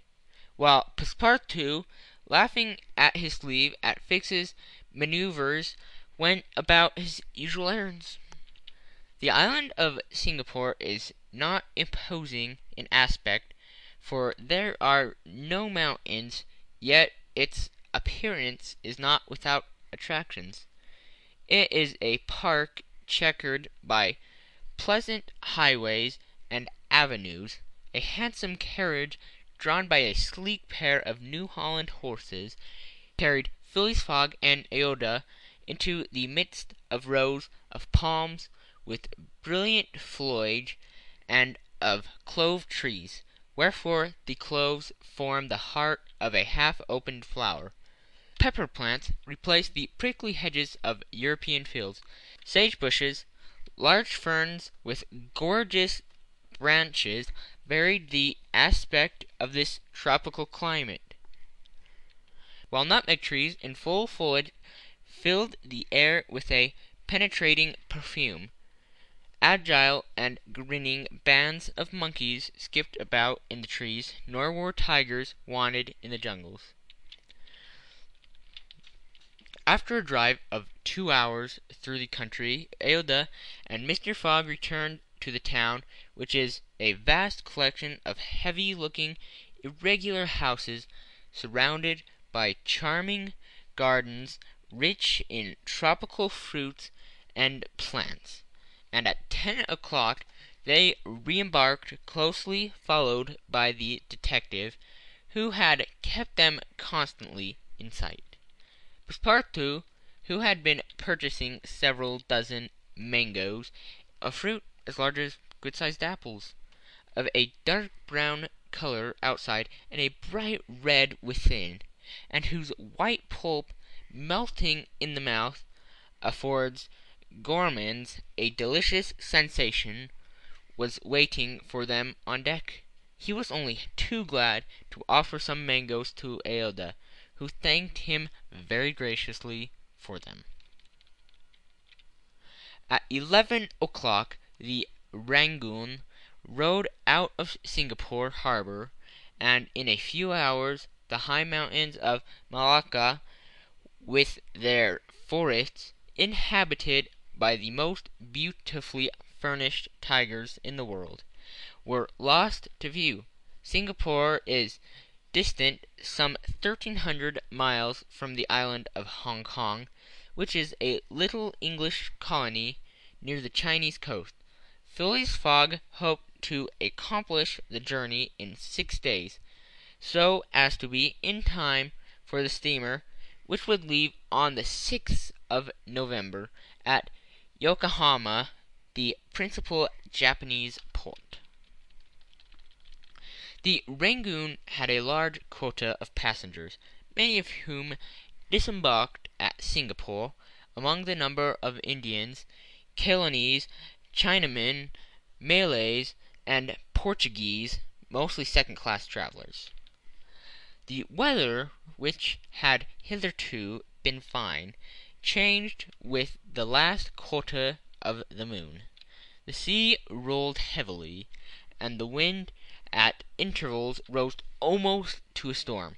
while Passepartout, laughing at his sleeve at Fix's manoeuvres, went about his usual errands. The island of Singapore is not imposing in aspect, for there are no mountains, yet its appearance is not without attractions. It is a park checkered by pleasant highways and avenues. A handsome carriage drawn by a sleek pair of New Holland horses carried Phileas Fogg and Aouda into the midst of rows of palms with brilliant foliage and of clove trees, wherefore the cloves form the heart of a half-opened flower. Pepper plants replaced the prickly hedges of European fields. Sage bushes, large ferns with gorgeous branches varied the aspect of this tropical climate, while nutmeg trees in full foliage filled the air with a penetrating perfume. agile and grinning bands of monkeys skipped about in the trees, nor were tigers wanted in the jungles. After a drive of 2 hours through the country, Aouda and Mr. Fogg returned to the town, which is a vast collection of heavy-looking, irregular houses surrounded by charming gardens rich in tropical fruits and plants, and at 10 o'clock they re-embarked, closely followed by the detective, who had kept them constantly in sight. Passepartout, who had been purchasing several dozen mangoes, a fruit as large as good-sized apples, of a dark brown color outside and a bright red within, and whose white pulp, melting in the mouth, affords gourmands a delicious sensation, was waiting for them on deck. He was only too glad to offer some mangoes to Aouda, who thanked him very graciously for them. At 11 o'clock the Rangoon rode out of Singapore harbour, and in a few hours the high mountains of Malacca, with their forests, inhabited by the most beautifully furnished tigers in the world, were lost to view. Singapore is distant some 1,300 miles from the island of Hong Kong, which is a little English colony near the Chinese coast. Phileas Fogg hoped to accomplish the journey in 6 days, so as to be in time for the steamer, which would leave on the 6th of November at Yokohama, the principal Japanese port. The Rangoon had a large quota of passengers, many of whom disembarked at Singapore, among the number of Indians, Ceylonese, Chinamen, Malays, and Portuguese, mostly second-class travellers. The weather, which had hitherto been fine, changed with the last quota of the moon. The sea rolled heavily, and the wind at intervals rose almost to a storm,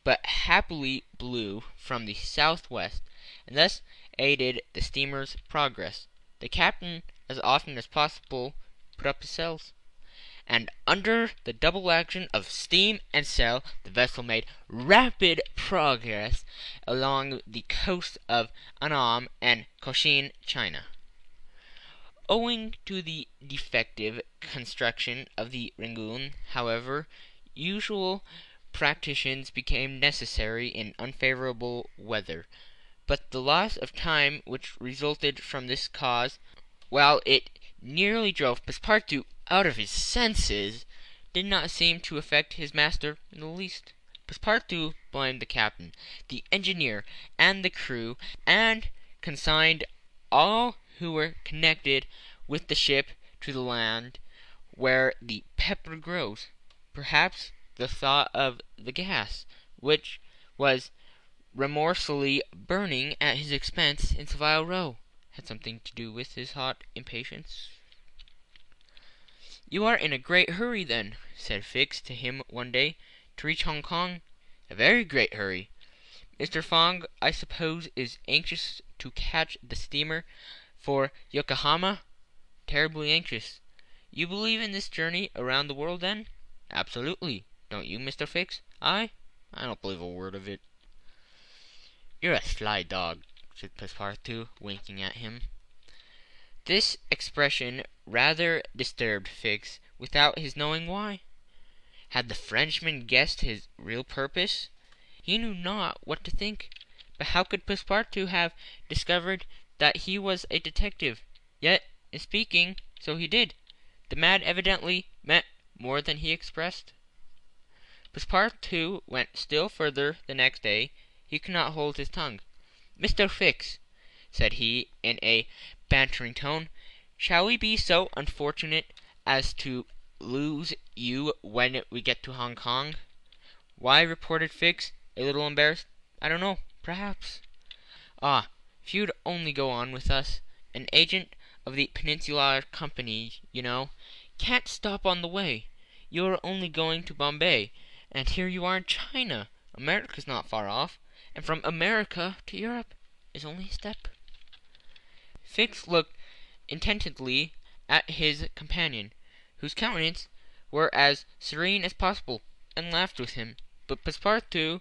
but happily blew from the southwest, and thus aided the steamer's progress. The captain, as often as possible, put up his sails, and under the double action of steam and sail the vessel made rapid progress along the coasts of Annam and Cochin China. Owing to the defective construction of the Rangoon, however, usual precautions became necessary in unfavorable weather, but the loss of time which resulted from this cause, while it nearly drove Passepartout out of his senses, did not seem to affect his master in the least. Passepartout blamed the captain, the engineer, and the crew, and consigned all who were connected with the ship to the land where the pepper grows. Perhaps the thought of the gas, which was remorselessly burning at his expense in Savile Row, had something to do with his hot impatience. "You are in a great hurry, then," said Fix to him one day, "to reach Hong Kong?" "A very great hurry." "Mr. Fogg, I suppose, is anxious to catch the steamer for Yokohama?" "Terribly anxious." "You believe in this journey around the world, then?" "Absolutely. Don't you, Mr. Fix?" "I don't believe a word of it." "You're a sly dog," said Passepartout, winking at him. This expression rather disturbed Fix, without his knowing why. Had the Frenchman guessed his real purpose? He knew not what to think. But how could Passepartout have discovered that he was a detective? Yet, in speaking, so he did. The man evidently meant more than he expressed. Passepartout went still further the next day. He could not hold his tongue. "Mr. Fix," said he, in a bantering tone, "shall we be so unfortunate as to lose you when we get to Hong Kong?" "Why," reported Fix, a little embarrassed, "I don't know. Perhaps." "Ah, if you'd only go on with us. An agent of the Peninsular Company, you know. Can't stop on the way. You're only going to Bombay, and here you are in China. America's not far off, and from America to Europe is only a step." Fix looked intently at his companion, whose countenance were as serene as possible, and laughed with him. But Passepartout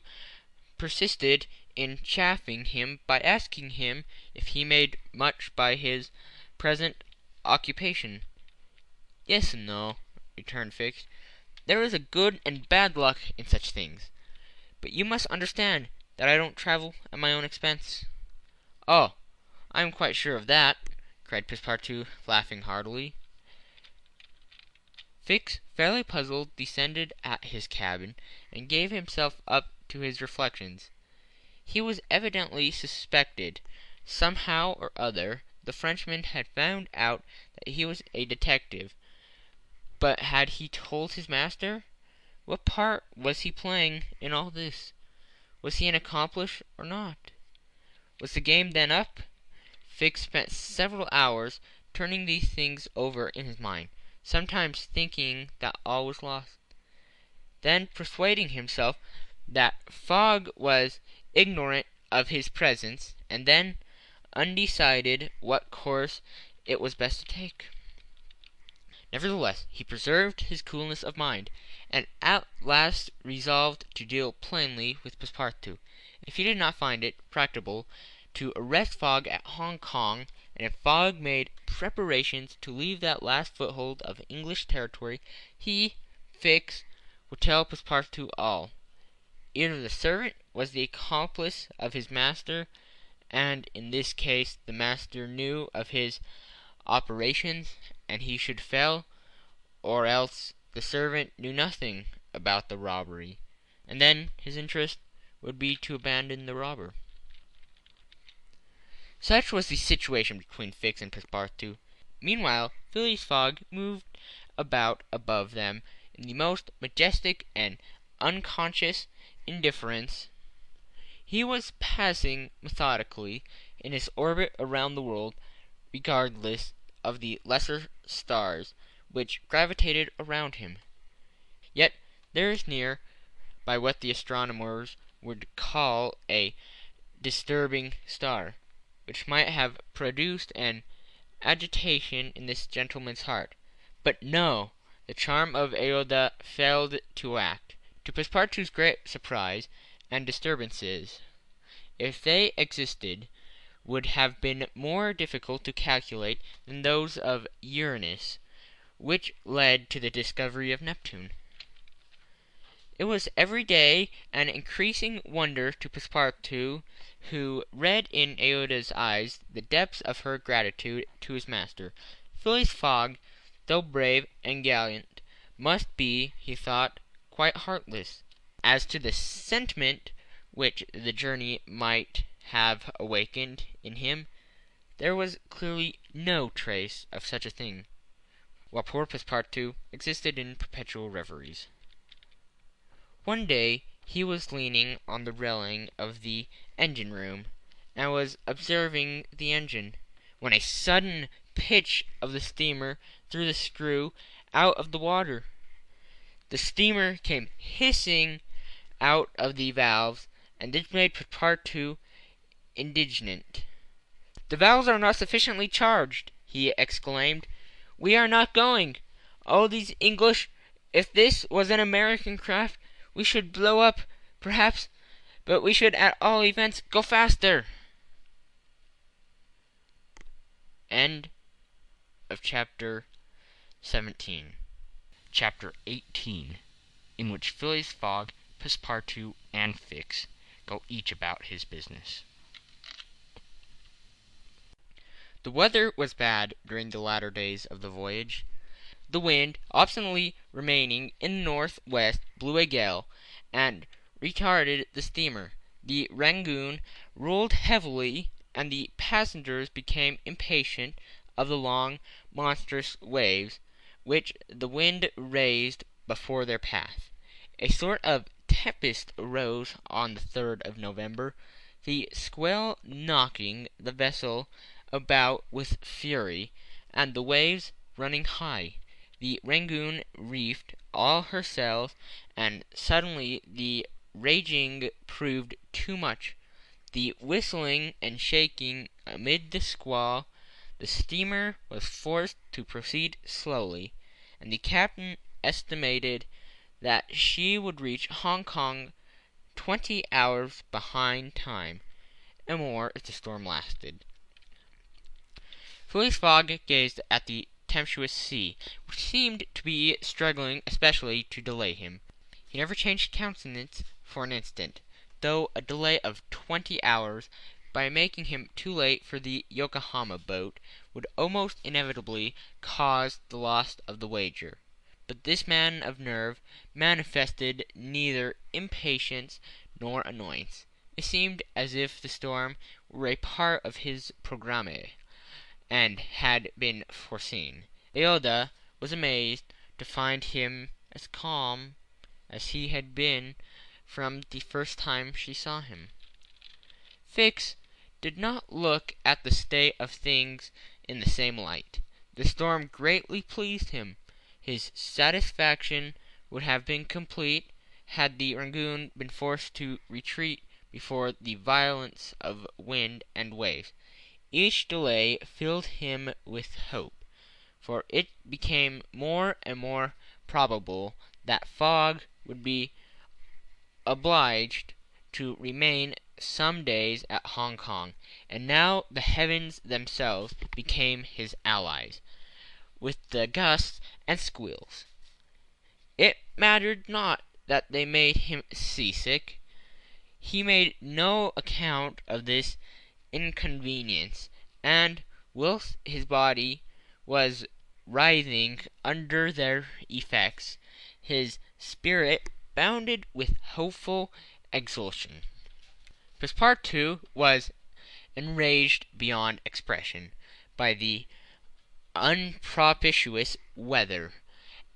persisted in chaffing him by asking him if he made much by his present occupation. "Yes and no," returned Fix. "There is a good and bad luck in such things. But you must understand that I don't travel at my own expense." "Oh, I am quite sure of that," cried Passepartout, laughing heartily. Fix, fairly puzzled, descended at his cabin, and gave himself up to his reflections. He was evidently suspected. Somehow or other the Frenchman had found out that he was a detective. But had he told his master? What part was he playing in all this? Was he an accomplice or not? Was the game then up? Fix spent several hours turning these things over in his mind, sometimes thinking that all was lost, then persuading himself that Fogg was ignorant of his presence, and then undecided what course it was best to take. Nevertheless, he preserved his coolness of mind, and at last resolved to deal plainly with Passepartout. If he did not find it practicable to arrest Fogg at Hong Kong, and if Fogg made preparations to leave that last foothold of English territory, he, Fix, would tell Passepartout all. Either the servant was the accomplice of his master, and in this case the master knew of his operations, and he should fail, or else the servant knew nothing about the robbery, and then his interest would be to abandon the robber. Such was the situation between Fix and Passepartout. Meanwhile, Phileas Fogg moved about above them in the most majestic and unconscious indifference. He was passing methodically in his orbit around the world, regardless of the lesser stars which gravitated around him. Yet there is near by what the astronomers would call a disturbing star, which might have produced an agitation in this gentleman's heart. But no, the charm of Aouda failed to act. To Passepartout's great surprise, and disturbances, if they existed, would have been more difficult to calculate than those of Uranus, which led to the discovery of Neptune. It was every day an increasing wonder to Passepartout, who read in Aouda's eyes the depths of her gratitude to his master. Phileas Fogg, though brave and gallant, must be, he thought, quite heartless. As to the sentiment which the journey might have awakened in him, there was clearly no trace of such a thing, while poor Passepartout existed in perpetual reveries. One day he was leaning on the railing of the engine-room, and was observing the engine, when a sudden pitch of the steamer threw the screw out of the water. The steamer came hissing out of the valves, and this made Passepartout indignant. "The valves are not sufficiently charged," he exclaimed. "We are not going. Oh, these English! If this was an American craft, we should blow up, perhaps, but we should at all events go faster." End of chapter 17. Chapter 18, in which Phileas Fogg, Passepartout, and Fix go each about his business. The weather was bad during the latter days of the voyage. The wind, obstinately remaining in the north-west, blew a gale, and retarded the steamer. The Rangoon rolled heavily, and the passengers became impatient of the long, monstrous waves which the wind raised before their path. A sort of tempest arose on the 3rd of November, the squall knocking the vessel about with fury, and the waves running high. The Rangoon reefed all her sails, and suddenly the raging proved too much. The whistling and shaking amid the squall, the steamer was forced to proceed slowly, and the captain estimated that she would reach Hong Kong 20 hours behind time, and more if the storm lasted. Phileas Fogg gazed at the tempestuous sea, which seemed to be struggling especially to delay him. He never changed countenance for an instant, though a delay of 20 hours, by making him too late for the Yokohama boat, would almost inevitably cause the loss of the wager. But this man of nerve manifested neither impatience nor annoyance. It seemed as if the storm were a part of his programme, and had been foreseen. Aouda was amazed to find him as calm as he had been from the first time she saw him. Fix did not look at the state of things in the same light. The storm greatly pleased him. His satisfaction would have been complete had the Rangoon been forced to retreat before the violence of wind and waves. Each delay filled him with hope, for it became more and more probable that Fogg would be obliged to remain some days at Hong Kong, and now the heavens themselves became his allies, with the gusts and squalls. It mattered not that they made him seasick. He made no account of this inconvenience, and whilst his body was writhing under their effects, his spirit bounded with hopeful exultation. Passepartout was enraged beyond expression by the unpropitious weather.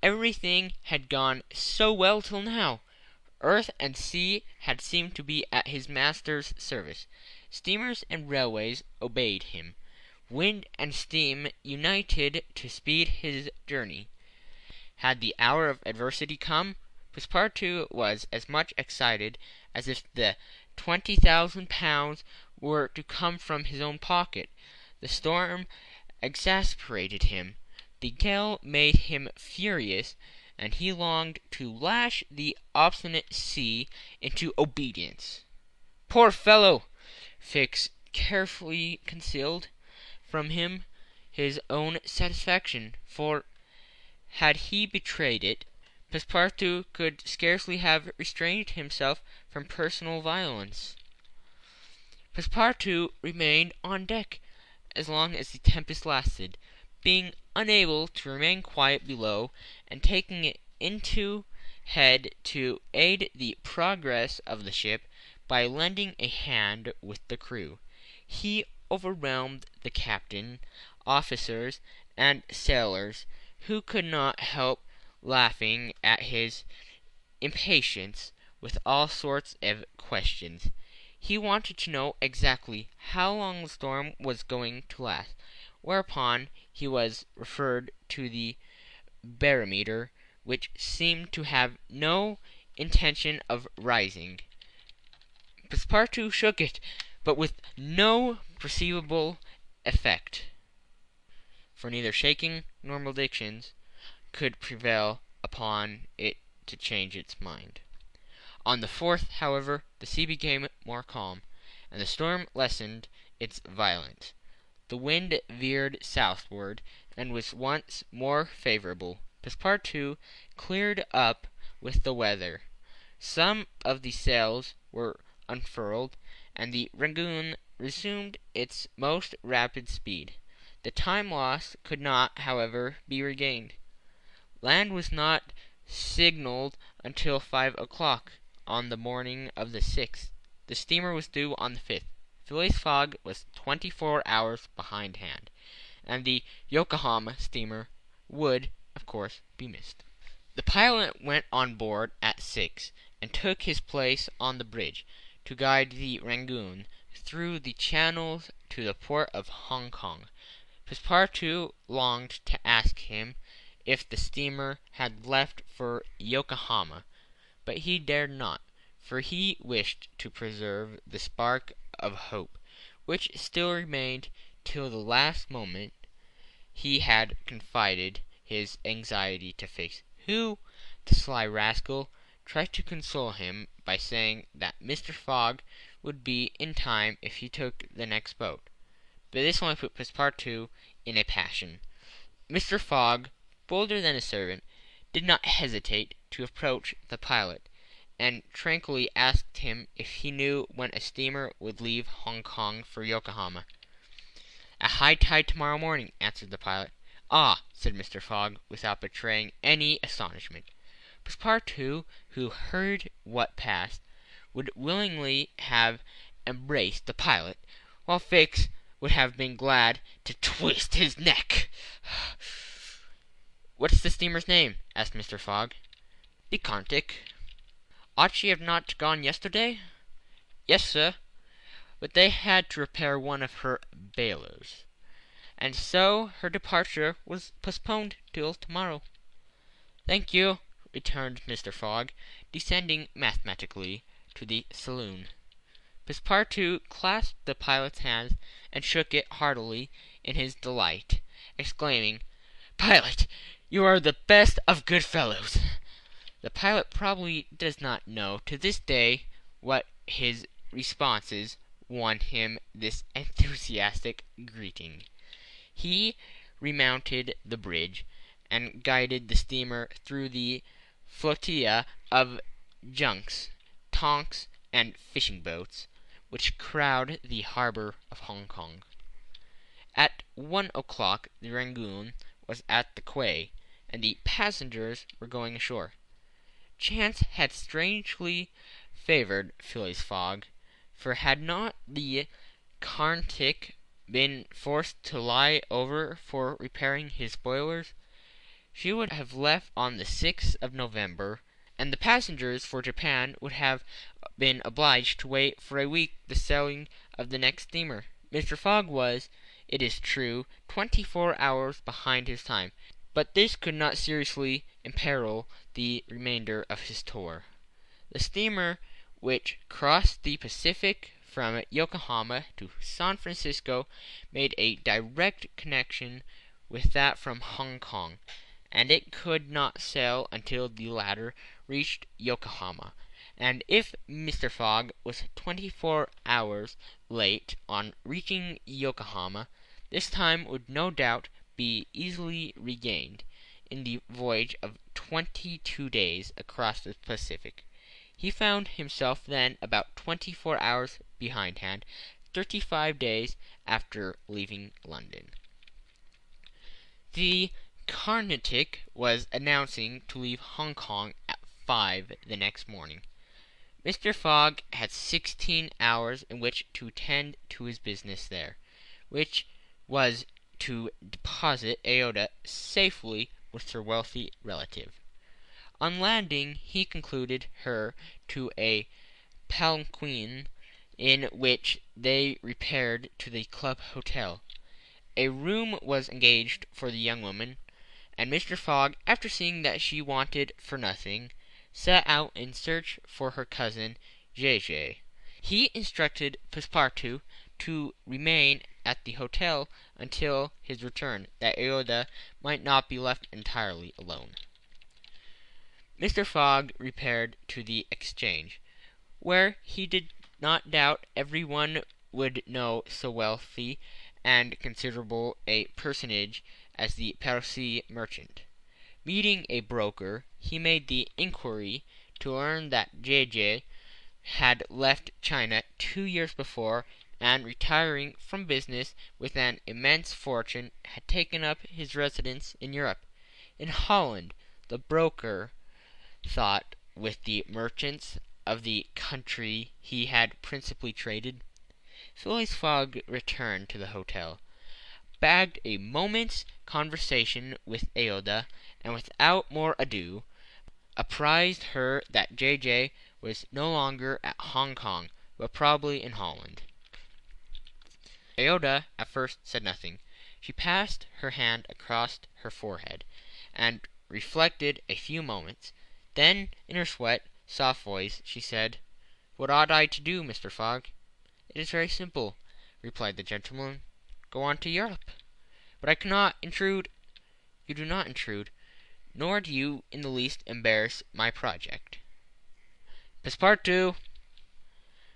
Everything had gone so well till now. Earth and sea had seemed to be at his master's service. Steamers and railways obeyed him. Wind and steam united to speed his journey. Had the hour of adversity come, Passepartout was as much excited as if the £20,000 were to come from his own pocket. The storm exasperated him. The gale made him furious, and he longed to lash the obstinate sea into obedience. Poor fellow! Fix carefully concealed from him his own satisfaction, for had he betrayed it, Passepartout could scarcely have restrained himself from personal violence. Passepartout remained on deck as long as the tempest lasted, being unable to remain quiet below, and taking it into head to aid the progress of the ship by lending a hand with the crew. He overwhelmed the captain, officers, and sailors, who could not help laughing at his impatience with all sorts of questions. He wanted to know exactly how long the storm was going to last, whereupon he was referred to the barometer, which seemed to have no intention of rising. Passepartout shook it, but with no perceivable effect, for neither shaking nor maledictions could prevail upon it to change its mind. On the 4th, however, the sea became more calm, and the storm lessened its violence. The wind veered southward, and was once more favourable. Passepartout cleared up with the weather. Some of the sails were unfurled, and the Rangoon resumed its most rapid speed. The time lost could not, however, be regained. Land was not signalled until 5 o'clock on the morning of the 6th. The steamer was due on the 5th. Phileas Fogg was 24 hours behindhand, and the Yokohama steamer would, of course, be missed. The pilot went on board at 6, and took his place on the bridge, to guide the Rangoon through the channels to the port of Hong Kong. Passepartout longed to ask him if the steamer had left for Yokohama, but he dared not, for he wished to preserve the spark of hope which still remained till the last moment. He had confided his anxiety to Fix, who, the sly rascal, tried to console him by saying that Mr. Fogg would be in time if he took the next boat. But this only put Passepartout in a passion. Mr. Fogg, bolder than his servant, did not hesitate to approach the pilot, and tranquilly asked him if he knew when a steamer would leave Hong Kong for Yokohama. "At high tide tomorrow morning," answered the pilot. "Ah!" said Mr. Fogg, without betraying any astonishment. Passepartout, who heard what passed, would willingly have embraced the pilot, while Fix would have been glad to twist his neck. "What's the steamer's name?" asked Mr. Fogg. "The Carnatic." "Ought she have not gone yesterday?" "Yes, sir, but they had to repair one of her bailers, and so her departure was postponed till tomorrow." "Thank you," returned Mr. Fogg, descending mathematically to the saloon. Passepartout clasped the pilot's hand and shook it heartily in his delight, exclaiming, "Pilot, you are the best of good fellows!" The pilot probably does not know to this day what his responses won him this enthusiastic greeting. He remounted the bridge, and guided the steamer through the flotilla of junks, tonks, and fishing boats which crowd the harbor of Hong Kong. At 1 o'clock the Rangoon was at the quay, and the passengers were going ashore. Chance had strangely favored Phileas Fogg, for had not the Carnatic been forced to lie over for repairing his boilers, she would have left on the 6th of November, and the passengers for Japan would have been obliged to wait for a week the sailing of the next steamer. Mr. Fogg was, it is true, 24 hours behind his time, but this could not seriously imperil the remainder of his tour. The steamer which crossed the Pacific from Yokohama to San Francisco made a direct connection with that from Hong Kong, and it could not sail until the latter reached Yokohama, and if Mr. Fogg was 24 hours late on reaching Yokohama, this time would no doubt be easily regained in the voyage of 22 days across the Pacific. He found himself then about 24 hours behindhand, 35 days after leaving London. The Carnatic was announcing to leave Hong Kong at 5 the next morning. Mr. Fogg had 16 hours in which to attend to his business there, which was to deposit Aouda safely with her wealthy relative. On landing, he conducted her to a palanquin, in which they repaired to the club hotel. A room was engaged for the young woman, and Mr. Fogg, after seeing that she wanted for nothing, set out in search for her cousin J. He instructed Passepartout to remain at the hotel until his return, that Aouda might not be left entirely alone. Mr. Fogg repaired to the Exchange, where he did not doubt every one would know so wealthy and considerable a personage as the Parsi merchant. Meeting a broker, he made the inquiry to learn that J. had left China 2 years before, and retiring from business with an immense fortune, had taken up his residence in Europe. In Holland, the broker thought with the merchants of the country he had principally traded. Phileas Fogg returned to the hotel, bagged a moment's conversation with Aouda, and without more ado apprised her that J. was no longer at Hong Kong, but probably in Holland. Aouda at first said nothing. She passed her hand across her forehead, and reflected a few moments. Then, in her soft voice, she said, "What ought I to do, Mr. Fogg?" "It is very simple," replied the gentleman. "Go on to Europe." "But I cannot intrude." "You do not intrude, nor do you in the least embarrass my project." "Passepartout,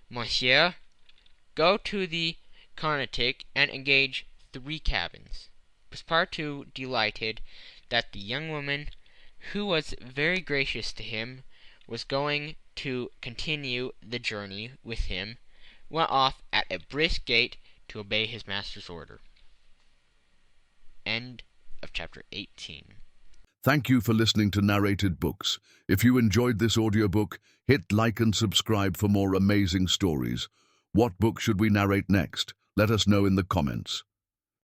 monsieur, go to the Carnatic and engage 3 cabins." Passepartout, delighted that the young woman, who was very gracious to him, was going to continue the journey with him, went off at a brisk gait to obey his master's order. End of chapter 18. Thank you for listening to Narrated Books. If you enjoyed this audiobook, hit like and subscribe for more amazing stories. What book should we narrate next? Let us know in the comments.